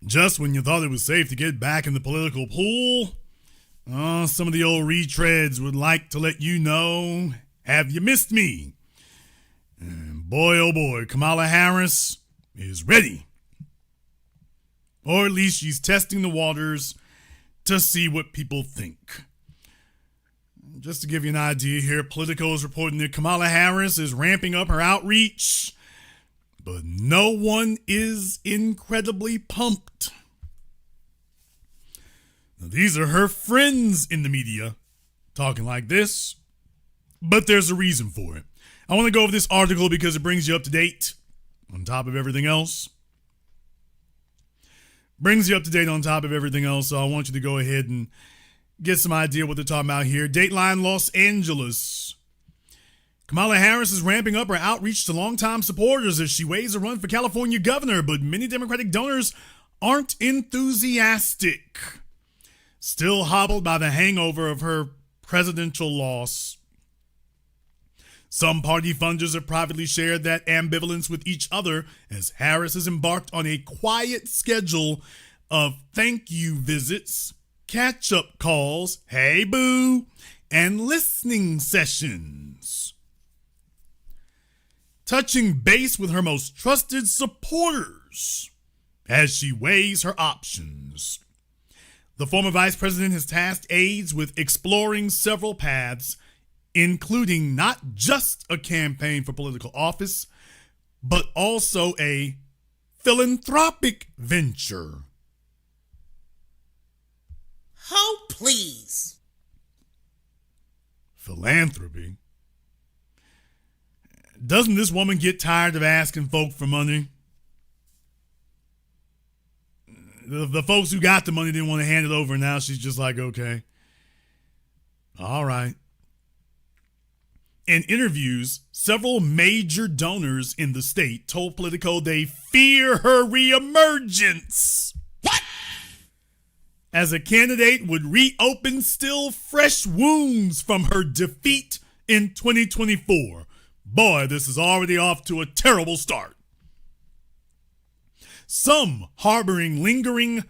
Just when you thought it was safe to get back in the political pool, some of the old retreads would like to let you know, have you missed me? And boy, oh boy, Camala Harris is ready. Or at least she's testing the waters to see what people think. Just to give you an idea here, Politico is reporting that Camala Harris is ramping up her outreach, but no one is incredibly pumped. Now, these are her friends in the media talking like this, but there's a reason for it. I want to go over this article because it brings you up to date on top of everything else. Brings you up to date on top of everything else, so I want you to go ahead and get some idea what they're talking about here. Dateline Los Angeles. Camala Harris is ramping up her outreach to longtime supporters as she weighs a run for California governor, but many Democratic donors aren't enthusiastic. Still hobbled by the hangover of her presidential loss. Some party funders have privately shared that ambivalence with each other as Harris has embarked on a quiet schedule of thank you visits, catch-up calls, hey boo, and listening sessions. Touching base with her most trusted supporters as she weighs her options. The former vice president has tasked aides with exploring several paths, including not just a campaign for political office, but also a philanthropic venture. Oh, please. Philanthropy? Doesn't this woman get tired of asking folk for money? The folks who got the money didn't want to hand it over. Now she's just like, okay. All right. In interviews, several major donors in the state told Politico they fear her reemergence. What? As a candidate would reopen still fresh wounds from her defeat in 2024. Boy, this is already off to a terrible start. Some harboring lingering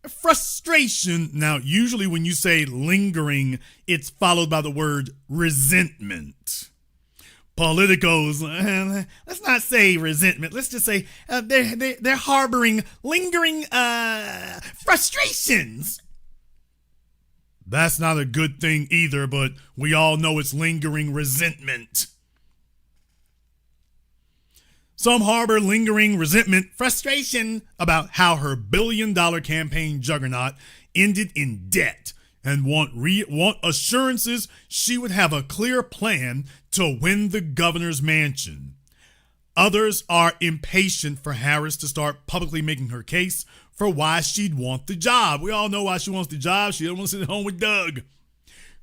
frustration. Now, usually when you say lingering, it's followed by the word resentment. Politico's, let's not say resentment. Let's just say they're harboring lingering frustrations. That's not a good thing either, but we all know it's lingering resentment. Some harbor lingering resentment, frustration about how her billion-dollar campaign juggernaut ended in debt and want assurances she would have a clear plan to win the governor's mansion. Others are impatient for Harris to start publicly making her case for why she'd want the job. We all know why she wants the job. She doesn't want to sit at home with Doug.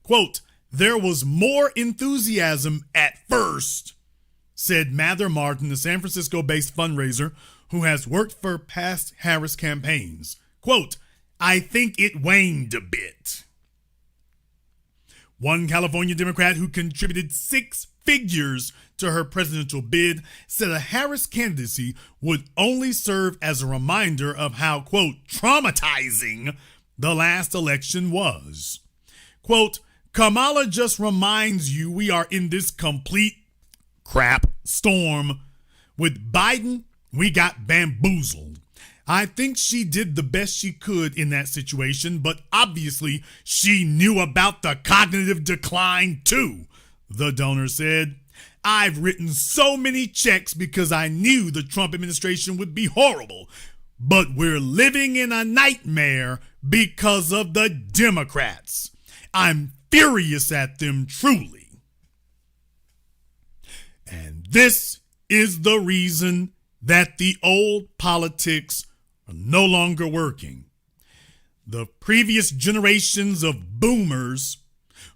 Quote, there was more enthusiasm at first, said Mather Martin, the San Francisco-based fundraiser who has worked for past Harris campaigns. Quote, I think it waned a bit. One California Democrat who contributed 6 figures to her presidential bid said a Harris candidacy would only serve as a reminder of how, quote, traumatizing the last election was. Quote, Kamala just reminds you we are in this complete crap storm. With Biden, we got bamboozled. I think she did the best she could in that situation, but obviously she knew about the cognitive decline too, the donor said. I've written so many checks because I knew the Trump administration would be horrible, but we're living in a nightmare because of the Democrats. I'm furious at them truly. And this is the reason that the old politics are no longer working. The previous generations of boomers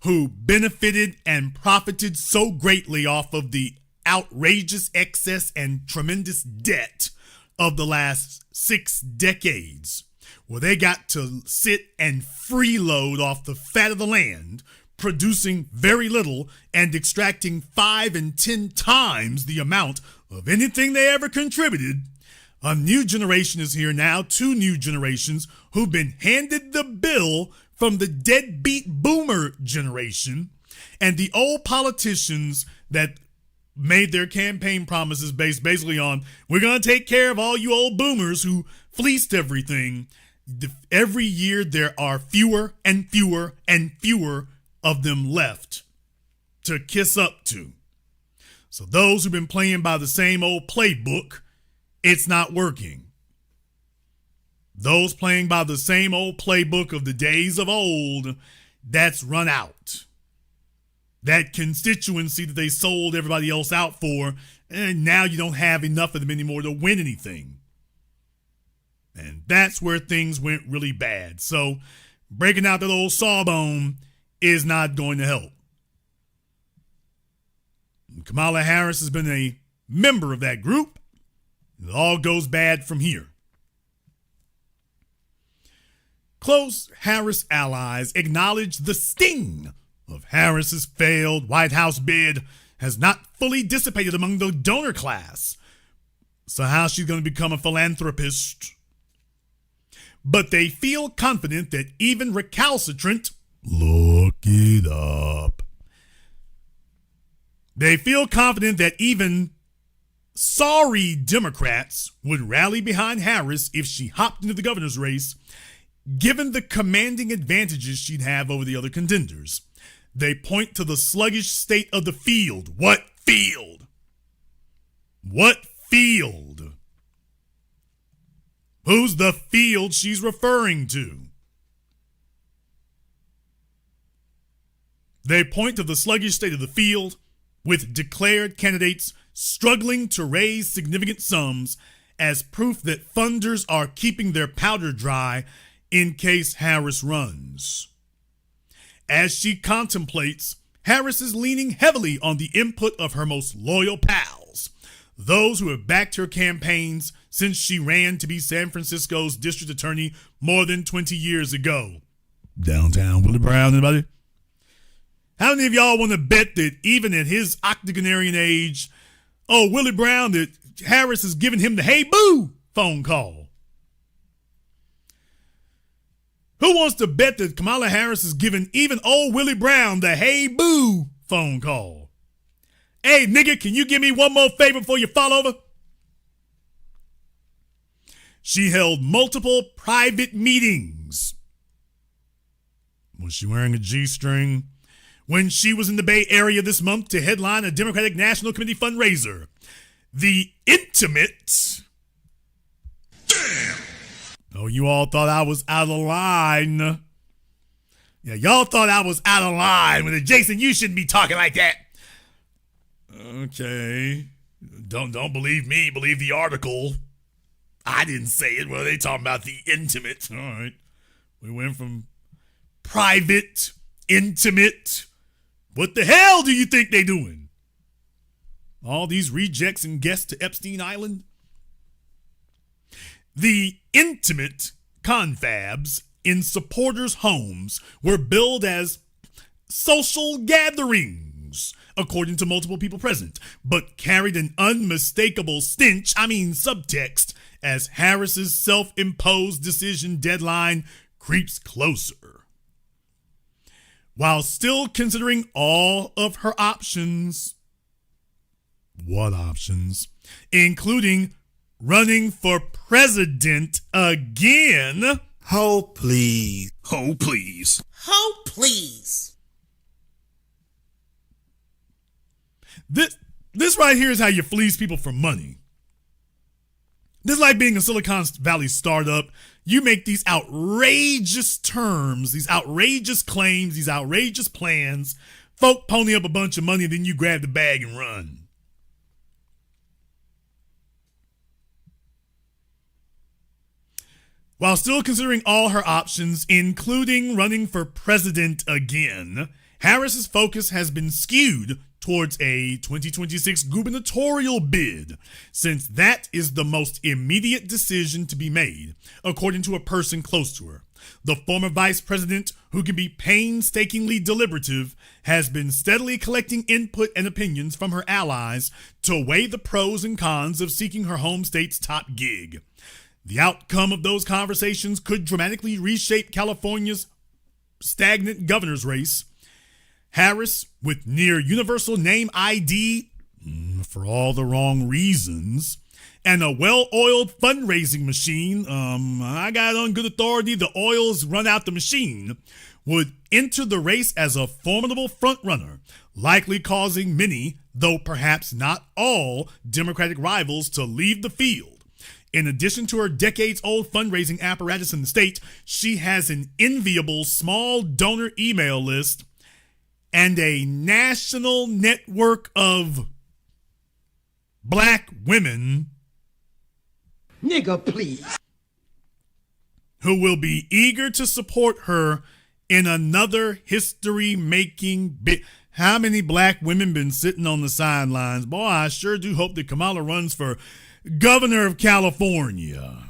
who benefited and profited so greatly off of the outrageous excess and tremendous debt of the last 6 decades, where they got to sit and freeload off the fat of the land, producing very little and extracting 5 and 10 times the amount of anything they ever contributed, A new generation is here now, two new generations who've been handed the bill from the deadbeat boomer generation and the old politicians that made their campaign promises based basically on, we're going to take care of all you old boomers who fleeced everything. Every year there are fewer and fewer and fewer of them left to kiss up to. So those who've been playing by the same old playbook, it's not working. Those playing by the same old playbook of the days of old, that's run out. That constituency that they sold everybody else out for, and now you don't have enough of them anymore to win anything. And that's where things went really bad. So breaking out that old sawbone is not going to help. Camala Harris has been a member of that group. It all goes bad from here. Close Harris allies acknowledge the sting of Harris's failed White House bid has not fully dissipated among the donor class. So how she's going to become a philanthropist? But they feel confident that even recalcitrant, look it up. They feel confident that even sorry Democrats would rally behind Harris if she hopped into the governor's race, given the commanding advantages she'd have over the other contenders. They point to the sluggish state of the field. What field? What field? Who's the field she's referring to? They point to the sluggish state of the field, with declared candidates struggling to raise significant sums as proof that funders are keeping their powder dry in case Harris runs. As she contemplates, Harris is leaning heavily on the input of her most loyal pals, those who have backed her campaigns since she ran to be San Francisco's district attorney more than 20 years ago. Downtown Willie Brown, anybody? How many of y'all want to bet that even at his octogenarian age, Willie Brown, that Harris has given him the hey boo phone call? Who wants to bet that Camala Harris has given even old Willie Brown the hey boo phone call? Hey, nigga, can you give me one more favor before you fall over? She held multiple private meetings. Was she wearing a G-string? When she was in the Bay Area this month to headline a Democratic National Committee fundraiser. The Intimate. Damn! Oh, you all thought I was out of line. Yeah, y'all thought I was out of line with it. Jason, you shouldn't be talking like that. Okay. Don't believe me, believe the article. I didn't say it. Well, they talking about the Intimate. All right. We went from private, intimate. What the hell do you think they doing? All these rejects and guests to Epstein Island? The intimate confabs in supporters' homes were billed as social gatherings, according to multiple people present, but carried an unmistakable subtext as Harris's self-imposed decision deadline creeps closer. While still considering all of her options. What options? Including running for president again. Oh, please. Oh, please. Oh, please. This right here is how you fleece people for money. This is like being a Silicon Valley startup. You make these outrageous terms, these outrageous claims, these outrageous plans. Folk pony up a bunch of money, and then you grab the bag and run. While still considering all her options, including running for president again, Harris's focus has been skewed towards a 2026 gubernatorial bid, since that is the most immediate decision to be made, according to a person close to her. The former vice president, who can be painstakingly deliberative, has been steadily collecting input and opinions from her allies to weigh the pros and cons of seeking her home state's top gig. The outcome of those conversations could dramatically reshape California's stagnant governor's race. Harris, with near universal name ID for all the wrong reasons, and a well-oiled fundraising machine, I got on good authority the oil's run out the machine, would enter the race as a formidable frontrunner, likely causing many, though perhaps not all, Democratic rivals to leave the field. In addition to her decades-old fundraising apparatus in the state, she has an enviable small donor email list and a national network of black women, Nigga, please, who will be eager to support her in another history-making bid. How many black women been sitting on the sidelines? Boy, I sure do hope that Kamala runs for governor of California.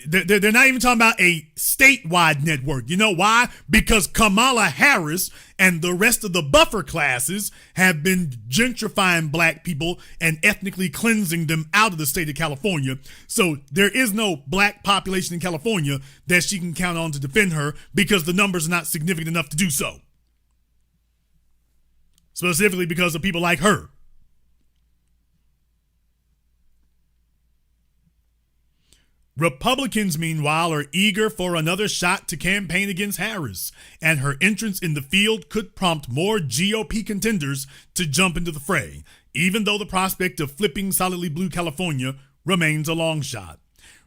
They're not even talking about a statewide network. You know why? Because Camala Harris and the rest of the buffer classes have been gentrifying black people and ethnically cleansing them out of the state of California. So there is no black population in California that she can count on to defend her because the numbers are not significant enough to do so. Specifically because of people like her. Republicans, meanwhile, are eager for another shot to campaign against Harris, and her entrance in the field could prompt more GOP contenders to jump into the fray, even though the prospect of flipping solidly blue California remains a long shot.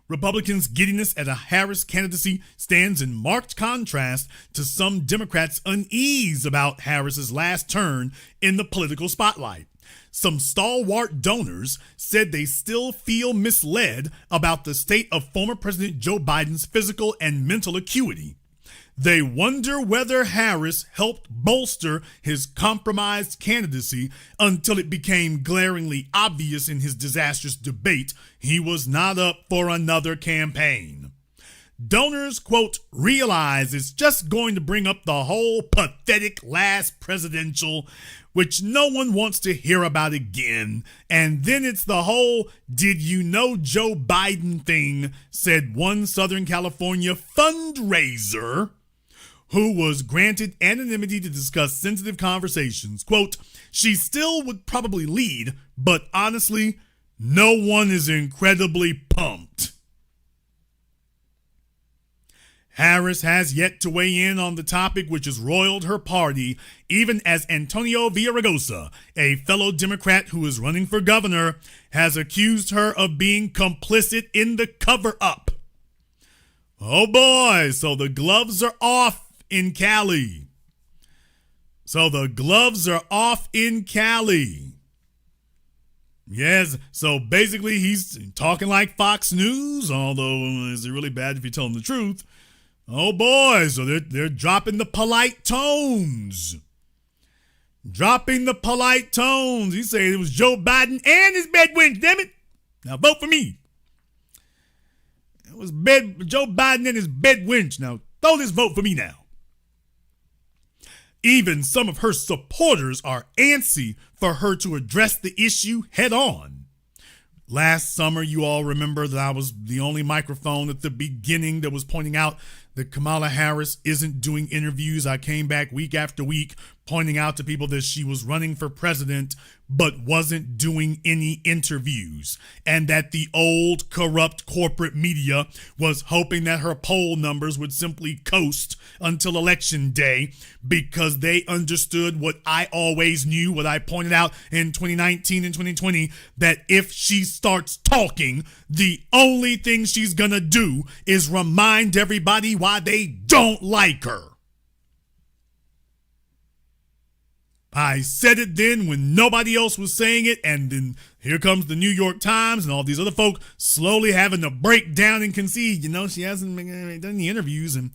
Republicans' giddiness at a Harris candidacy stands in marked contrast to some Democrats' unease about Harris's last turn in the political spotlight. Some stalwart donors said they still feel misled about the state of former President Joe Biden's physical and mental acuity. They wonder whether Harris helped bolster his compromised candidacy until it became glaringly obvious in his disastrous debate he was not up for another campaign. Donors, quote, realize it's just going to bring up the whole pathetic last presidential, which no one wants to hear about again. And then it's the whole did you know Joe Biden thing, said one Southern California fundraiser who was granted anonymity to discuss sensitive conversations. Quote, she still would probably lead, but honestly, no one is incredibly pumped. Harris has yet to weigh in on the topic which has roiled her party, even as Antonio Vargasa, a fellow Democrat who is running for governor, has accused her of being complicit in the cover-up. Oh boy, so the gloves are off in Cali. Yes, so basically he's talking like Fox News, although is it really bad if you tell him the truth? Oh boy, so they're dropping the polite tones. He said it was Joe Biden and his bed wench, damn it. Now vote for me. It was Joe Biden and his bed wench. Now throw this vote for me now. Even some of her supporters are antsy for her to address the issue head on. Last summer, you all remember that I was the only microphone at the beginning that was pointing out that Kamala Harris isn't doing interviews. I came back week after week pointing out to people that she was running for president but wasn't doing any interviews, and that the old corrupt corporate media was hoping that her poll numbers would simply coast until election day because they understood what I always knew, what I pointed out in 2019 and 2020, that if she starts talking, the only thing she's gonna do is remind everybody why they don't like her. I said it then when nobody else was saying it, and then here comes the New York Times and all these other folk slowly having to break down and concede. She hasn't done any interviews, and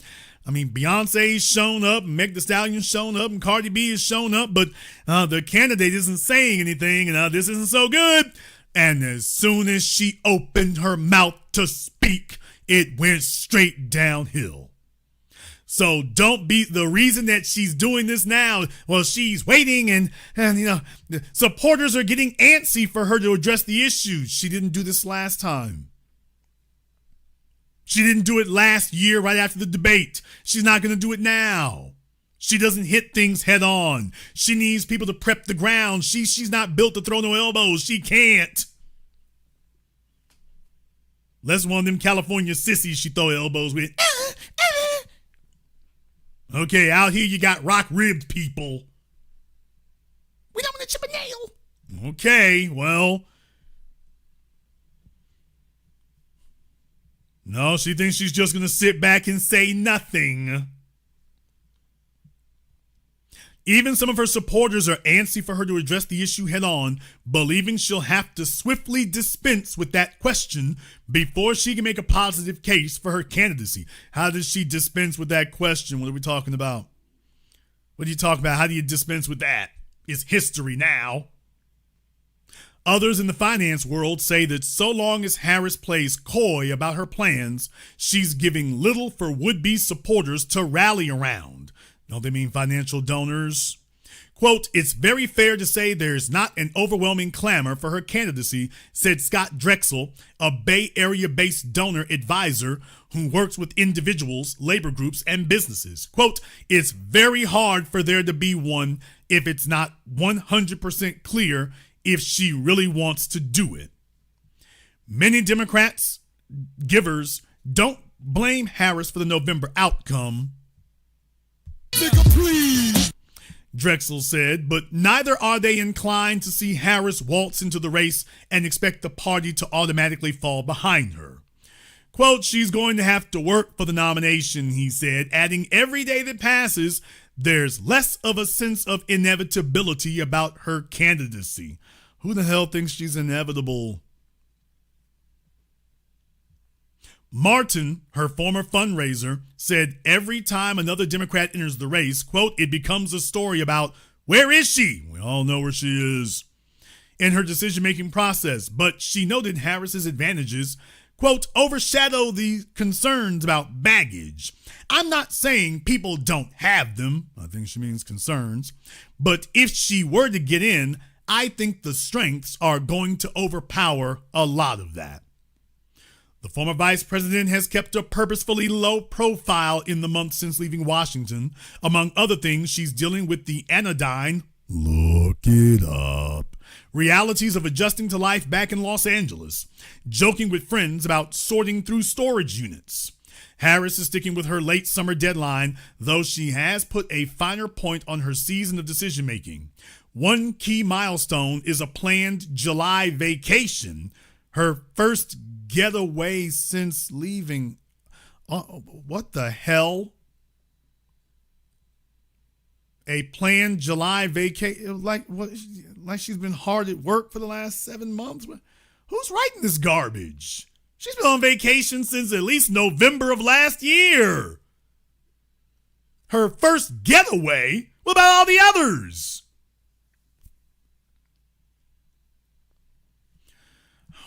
Beyonce's shown up, and Meg Thee Stallion's shown up, and Cardi B has shown up, but the candidate isn't saying anything, and this isn't so good. And as soon as she opened her mouth to speak, it went straight downhill. So don't be the reason that she's doing this now. Well, she's waiting and the supporters are getting antsy for her to address the issues. She didn't do this last time. She didn't do it last year right after the debate. She's not going to do it now. She doesn't hit things head on. She needs people to prep the ground. She's not built to throw no elbows. She can't. Less one of them California sissies she throw elbows with. Okay, out here you got rock-ribbed people. We don't want to chip a nail. Okay, well. No, she thinks she's just going to sit back and say nothing. Even some of her supporters are antsy for her to address the issue head on, believing she'll have to swiftly dispense with that question before she can make a positive case for her candidacy. How does she dispense with that question? What are we talking about? What are you talking about? How do you dispense with that? It's history now. Others in the finance world say that so long as Harris plays coy about her plans, she's giving little for would-be supporters to rally around. No, they mean financial donors. Quote, it's very fair to say there's not an overwhelming clamor for her candidacy, said Scott Drexel, a Bay Area-based donor advisor who works with individuals, labor groups, and businesses. Quote, it's very hard for there to be one if it's not 100% clear if she really wants to do it. Many Democrats, givers, don't blame Harris for the November outcome. Nigga, please, Drexel said, but neither are they inclined to see Harris waltz into the race and expect the party to automatically fall behind her. Quote, she's going to have to work for the nomination, he said, adding every day that passes, there's less of a sense of inevitability about her candidacy. Who the hell thinks she's inevitable? Martin, her former fundraiser, said every time another Democrat enters the race, quote, it becomes a story about where is she? We all know where she is in her decision-making process, but she noted Harris's advantages, quote, overshadow the concerns about baggage. I'm not saying people don't have them. I think she means concerns. But if she were to get in, I think the strengths are going to overpower a lot of that. The former vice president has kept a purposefully low profile in the months since leaving Washington. Among other things, she's dealing with the anodyne, look it up, realities of adjusting to life back in Los Angeles, joking with friends about sorting through storage units. Harris is sticking with her late summer deadline, though she has put a finer point on her season of decision-making. One key milestone is a planned July vacation, her first getaway since leaving. What the hell? A planned July vacation? Like she's been hard at work for the last 7 months? Who's writing this garbage? She's been on vacation since at least November of last year. Her first getaway? What about all the others?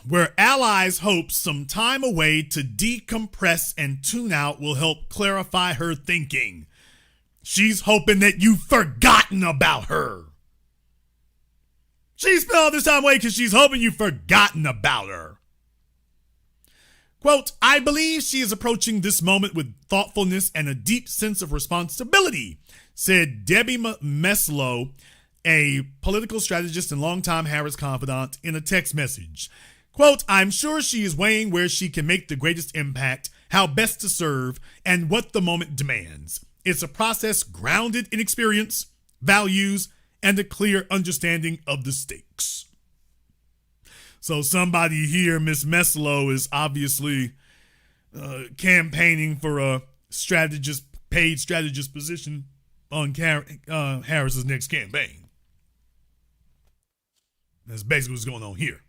Where allies hope some time away to decompress and tune out will help clarify her thinking. She's hoping that you've forgotten about her. She spent all this time away because she's hoping you've forgotten about her. Quote, I believe she is approaching this moment with thoughtfulness and a deep sense of responsibility, said Debbie Meslow, a political strategist and longtime Harris confidant, in a text message. Quote, I'm sure she is weighing where she can make the greatest impact, how best to serve, and what the moment demands. It's a process grounded in experience, values, and a clear understanding of the stakes. So somebody here, Miss Meslow, is obviously campaigning for a paid strategist position on Harris's next campaign. That's basically what's going on here.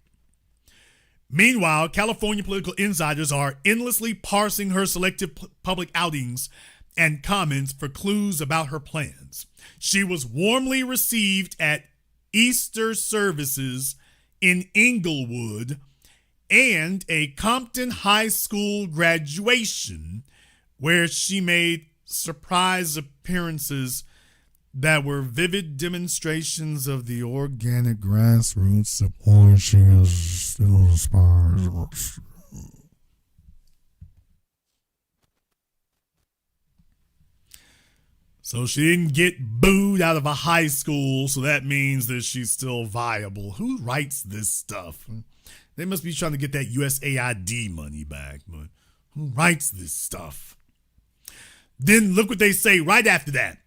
Meanwhile, California political insiders are endlessly parsing her selective public outings and comments for clues about her plans. She was warmly received at Easter services in Inglewood and a Compton High School graduation, where she made surprise appearances that were vivid demonstrations of the organic grassroots support she still aspires. So she didn't get booed out of a high school, so that means that she's still viable. Who writes this stuff? They must be trying to get that USAID money back, but who writes this stuff? Then look what they say right after that.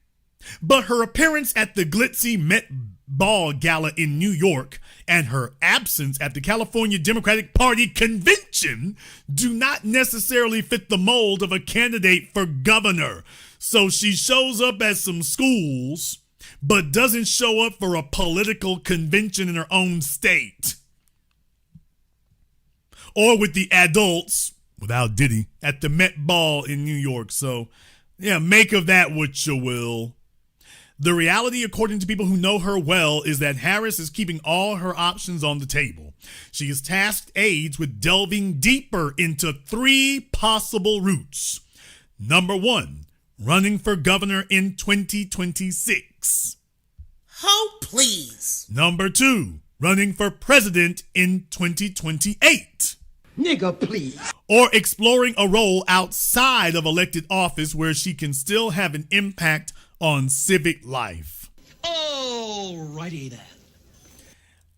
But her appearance at the glitzy Met Ball Gala in New York and her absence at the California Democratic Party convention do not necessarily fit the mold of a candidate for governor. So she shows up at some schools, but doesn't show up for a political convention in her own state. Or with the adults, without Diddy, at the Met Ball in New York. So, yeah, make of that what you will. The reality, according to people who know her well, is that Harris is keeping all her options on the table. She has tasked aides with delving deeper into 3 possible routes. Number 1, running for governor in 2026. Oh, please. Number 2, running for president in 2028. Nigga, please. Or exploring a role outside of elected office where she can still have an impact on civic life. Alrighty then.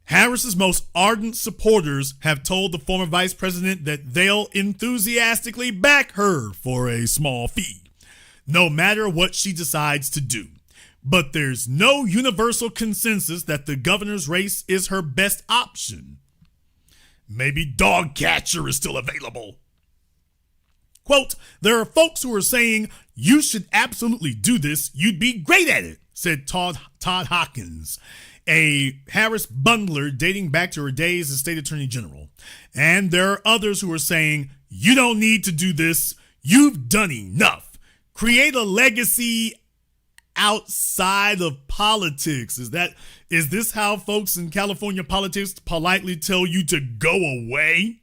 Harris's most ardent supporters have told the former vice president that they'll enthusiastically back her for a small fee, no matter what she decides to do. But there's no universal consensus that the governor's race is her best option. Maybe dog catcher is still available. Quote, there are folks who are saying you should absolutely do this. You'd be great at it, said Todd Hawkins, a Harris bundler dating back to her days as state attorney general. And there are others who are saying you don't need to do this. You've done enough. Create a legacy outside of politics. Is this how folks in California politics politely tell you to go away?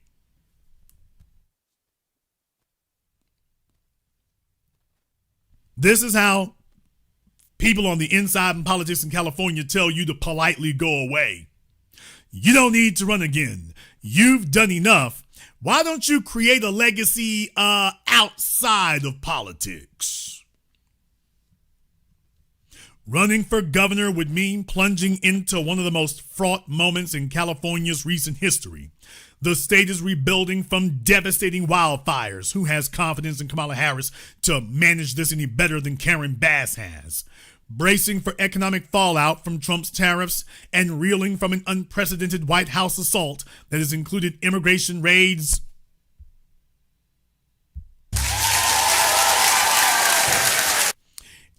This is how people on the inside in politics in California tell you to politely go away. You don't need to run again. You've done enough. Why don't you create a legacy outside of politics? Running for governor would mean plunging into one of the most fraught moments in California's recent history. The state is rebuilding from devastating wildfires. Who has confidence in Camala Harris to manage this any better than Karen Bass has? Bracing for economic fallout from Trump's tariffs and reeling from an unprecedented White House assault that has included immigration raids,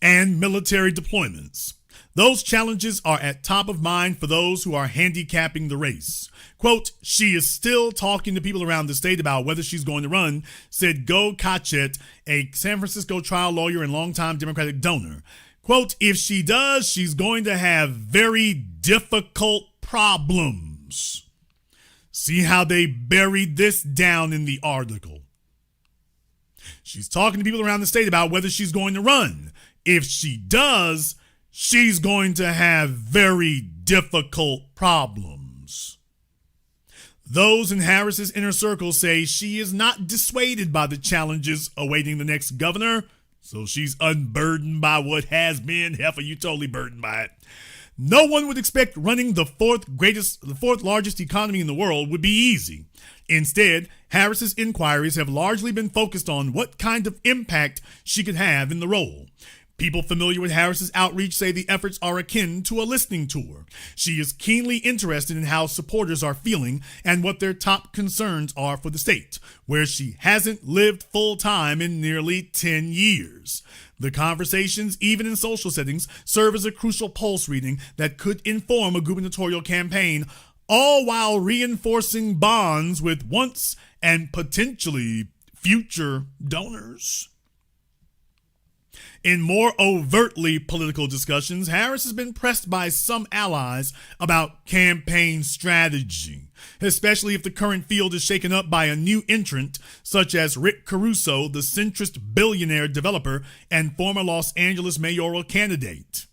and military deployments. Those challenges are at top of mind for those who are handicapping the race. Quote, she is still talking to people around the state about whether she's going to run, said Go Crockett, a San Francisco trial lawyer and longtime Democratic donor. Quote, if she does, she's going to have very difficult problems. See how they buried this down in the article. She's talking to people around the state about whether she's going to run. If she does, she's going to have very difficult problems. Those in Harris's inner circle say she is not dissuaded by the challenges awaiting the next governor, so she's unburdened by what has been. Heifer, you totally burdened by it. No one would expect running the fourth largest economy in the world would be easy. Instead, Harris's inquiries have largely been focused on what kind of impact she could have in the role. People familiar with Harris's outreach say the efforts are akin to a listening tour. She is keenly interested in how supporters are feeling and what their top concerns are for the state, where she hasn't lived full-time in nearly 10 years. The conversations, even in social settings, serve as a crucial pulse reading that could inform a gubernatorial campaign all while reinforcing bonds with once and potentially future donors. In more overtly political discussions, Harris has been pressed by some allies about campaign strategy, especially if the current field is shaken up by a new entrant such as Rick Caruso, the centrist billionaire developer and former Los Angeles mayoral candidate.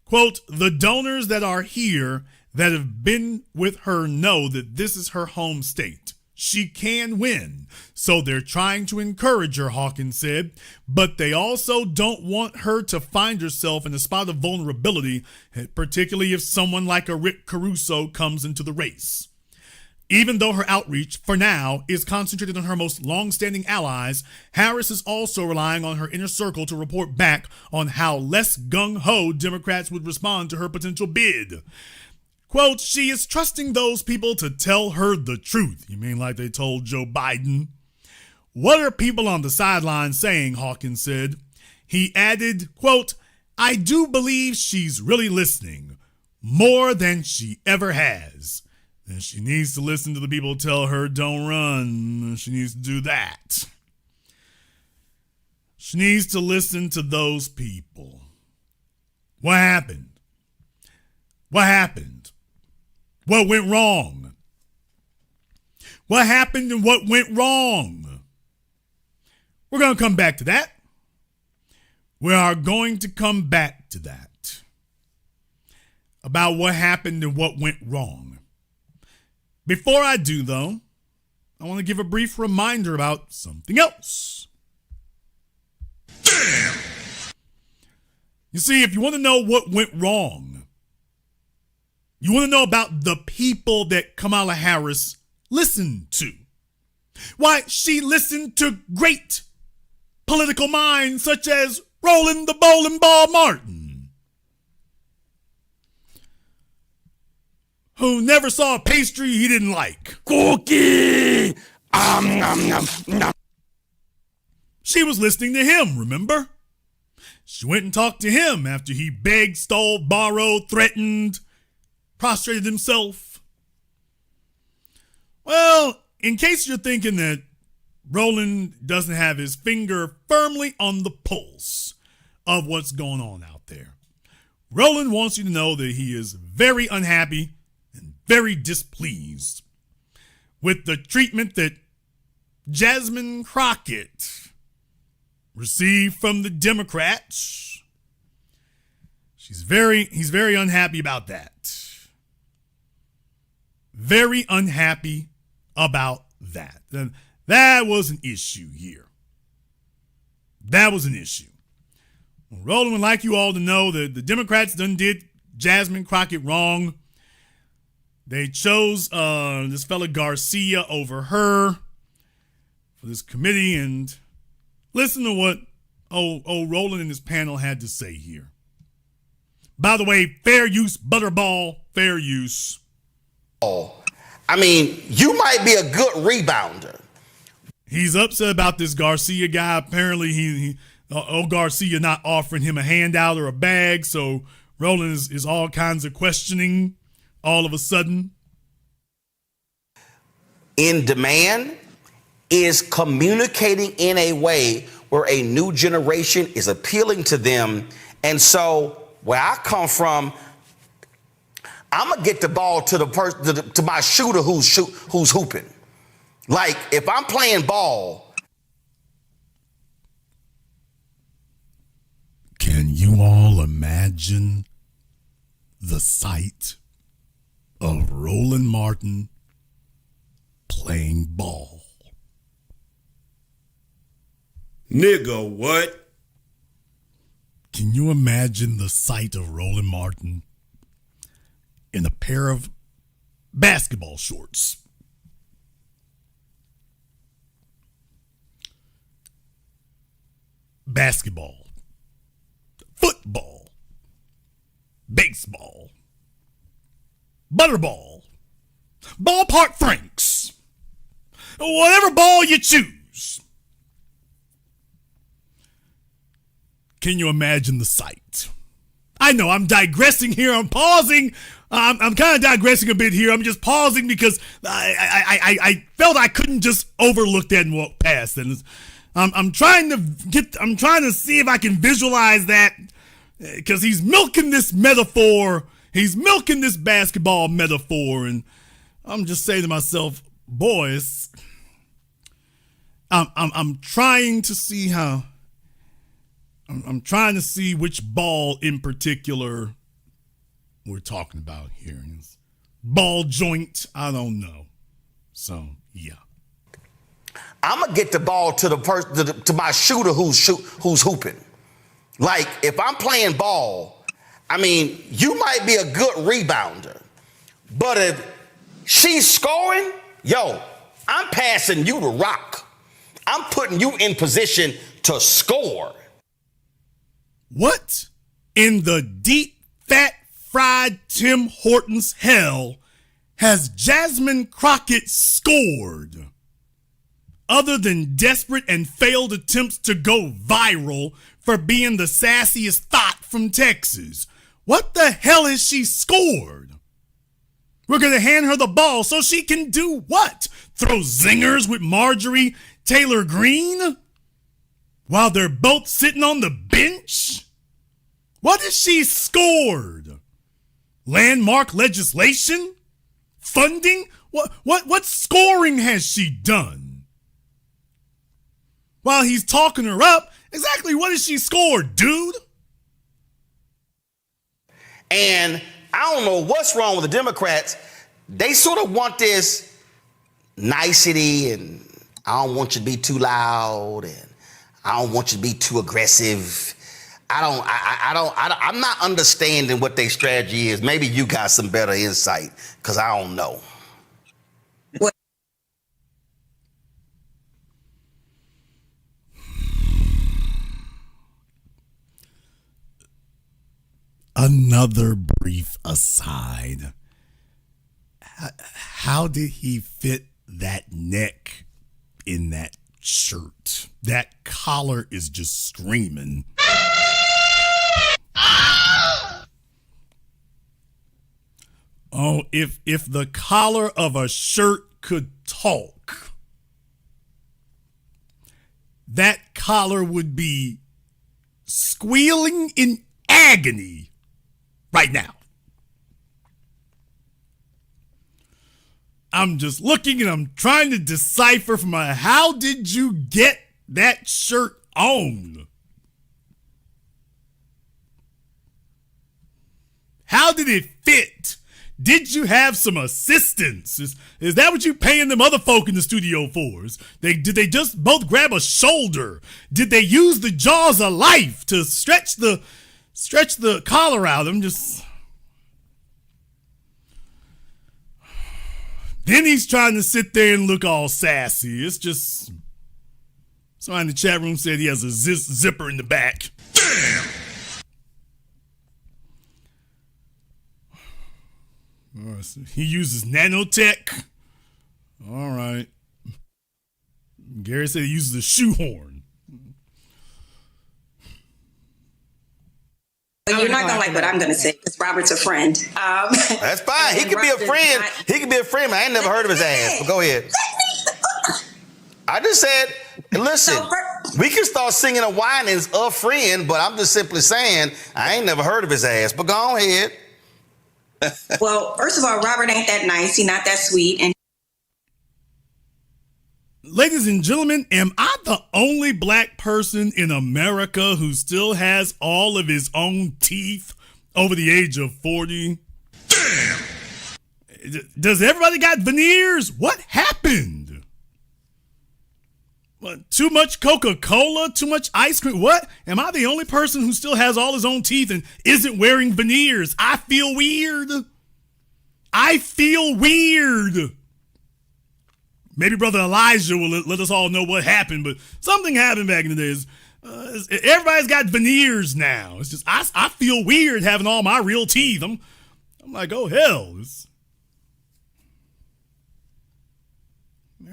Quote, "The donors that are here that have been with her know that this is her home state. She can win, so they're trying to encourage her," Hawkins said, "but they also don't want her to find herself in a spot of vulnerability, particularly if someone like a Rick Caruso comes into the race." Even though her outreach, for now, is concentrated on her most long-standing allies, Harris is also relying on her inner circle to report back on how less gung-ho Democrats would respond to her potential bid. Quote, "She is trusting those people to tell her the truth." You mean like they told Joe Biden? "What are people on the sidelines saying?" Hawkins said. He added, quote, "I do believe she's really listening, more than she ever has. And she needs to listen to the people who tell her don't run. She needs to do that. She needs to listen to those people." What happened? What happened? What went wrong? What happened and what went wrong? We're going to come back to that. We are going to come back to that. About what happened and what went wrong. Before I do, though, I want to give a brief reminder about something else. Damn! You see, if you want to know what went wrong, you want to know about the people that Camala Harris listened to. Why, she listened to great political minds such as Roland the Bowling Ball Martin, who never saw a pastry he didn't like. Cookie! Nom, nom. She was listening to him, remember? She went and talked to him after he begged, stole, borrowed, threatened, prostrated himself. Well, in case you're thinking that Roland doesn't have his finger firmly on the pulse of what's going on out there, Roland wants you to know that he is very unhappy and very displeased with the treatment that Jasmine Crockett received from the Democrats. He's very unhappy about that. Very unhappy about that. And that was an issue here. That was an issue. Well, Roland would like you all to know that the Democrats done did Jasmine Crockett wrong. They chose this fella Garcia over her for this committee, and listen to what Roland and his panel had to say here. By the way, fair use, Butterball, fair use. I mean, you might be a good rebounder. He's upset about this Garcia guy. Apparently, Garcia not offering him a handout or a bag, so Roland is all kinds of questioning all of a sudden. In demand is communicating in a way where a new generation is appealing to them. And so where I come from, I'm gonna get the ball to the person, to my shooter who's hooping. Like if I'm playing ball. Can you all imagine the sight of Roland Martin playing ball? Nigga, what? Can you imagine the sight of Roland Martin in a pair of basketball shorts? Basketball, football, baseball, butterball, ballpark franks, whatever ball you choose. Can you imagine the sight? I know I'm digressing here, I'm pausing, I'm kind of digressing a bit here. I'm just pausing because I felt I couldn't just overlook that and walk past. And I'm trying to see if I can visualize that because he's milking this metaphor. He's milking this basketball metaphor, and I'm just saying to myself, boys, I'm trying to see how. I'm trying to see which ball in particular we're talking about here. Ball joint, I don't know. So, yeah. I'm gonna get the ball to the person, to my shooter who's hooping. Like, if I'm playing ball, I mean, you might be a good rebounder, but if she's scoring, yo, I'm passing you the rock. I'm putting you in position to score. What in the deep, fat, fried Tim Hortons hell has Jasmine Crockett scored? Other than desperate and failed attempts to go viral for being the sassiest thought from Texas. What the hell has she scored? We're going to hand her the ball so she can do what? Throw zingers with Marjorie Taylor Greene? While they're both sitting on the bench? What has she scored? Landmark legislation? Funding? What scoring has she done? While he's talking her up, exactly what has she scored, dude? And I don't know what's wrong with the Democrats. They sort of want this nicety, and I don't want you to be too loud, and I don't want you to be too aggressive. I'm not understanding what their strategy is. Maybe you got some better insight, because I don't know. Another brief aside. How did he fit that neck in that shirt? That collar is just screaming. Oh, if the collar of a shirt could talk, that collar would be squealing in agony right now. I'm just looking and I'm trying to decipher from how did you get that shirt on? How did it fit? Did you have some assistance? Is that what you paying them other folk in the studio for? Did they just both grab a shoulder? Did they use the jaws of life to stretch the collar out? Then he's trying to sit there and look all sassy. It's just, somebody in the chat room said he has a zipper in the back. Damn! He uses nanotech. All right. Gary said he uses a shoehorn. Well, you're not going to like what I'm going to say because Robert's a friend. That's fine. He could be a friend. He could be a friend, but I ain't never heard of his ass. But go ahead. I just said, listen, we can start singing a whinings a friend, but I'm just simply saying I ain't never heard of his ass. But go ahead. Well, first of all, Robert ain't that nice. He's not that sweet. And ladies and gentlemen, am I the only black person in America who still has all of his own teeth over the age of 40? Damn! Does everybody got veneers? What happened? What, too much Coca-Cola? Too much ice cream? What? Am I the only person who still has all his own teeth and isn't wearing veneers? I feel weird. I feel weird. Maybe Brother Elijah will let us all know what happened, but something happened back in the days. Everybody's got veneers now. It's just, I feel weird having all my real teeth. I'm like, oh, hell.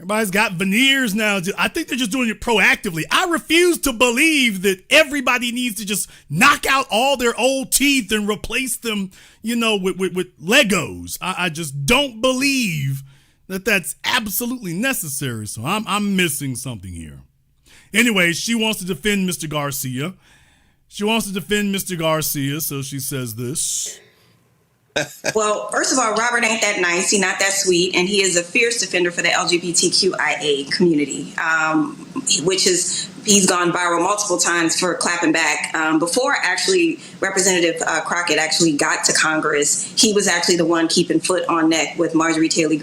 Everybody's got veneers now. I think they're just doing it proactively. I refuse to believe that everybody needs to just knock out all their old teeth and replace them, with Legos. I just don't believe that that's absolutely necessary. So I'm missing something here. Anyway, she wants to defend Mr. Garcia. So she says this. Well, first of all, Robert ain't that nice. He's not that sweet. And he is a fierce defender for the LGBTQIA community, he's gone viral multiple times for clapping back. Before actually Representative Crockett actually got to Congress, he was actually the one keeping foot on neck with Marjorie Taylor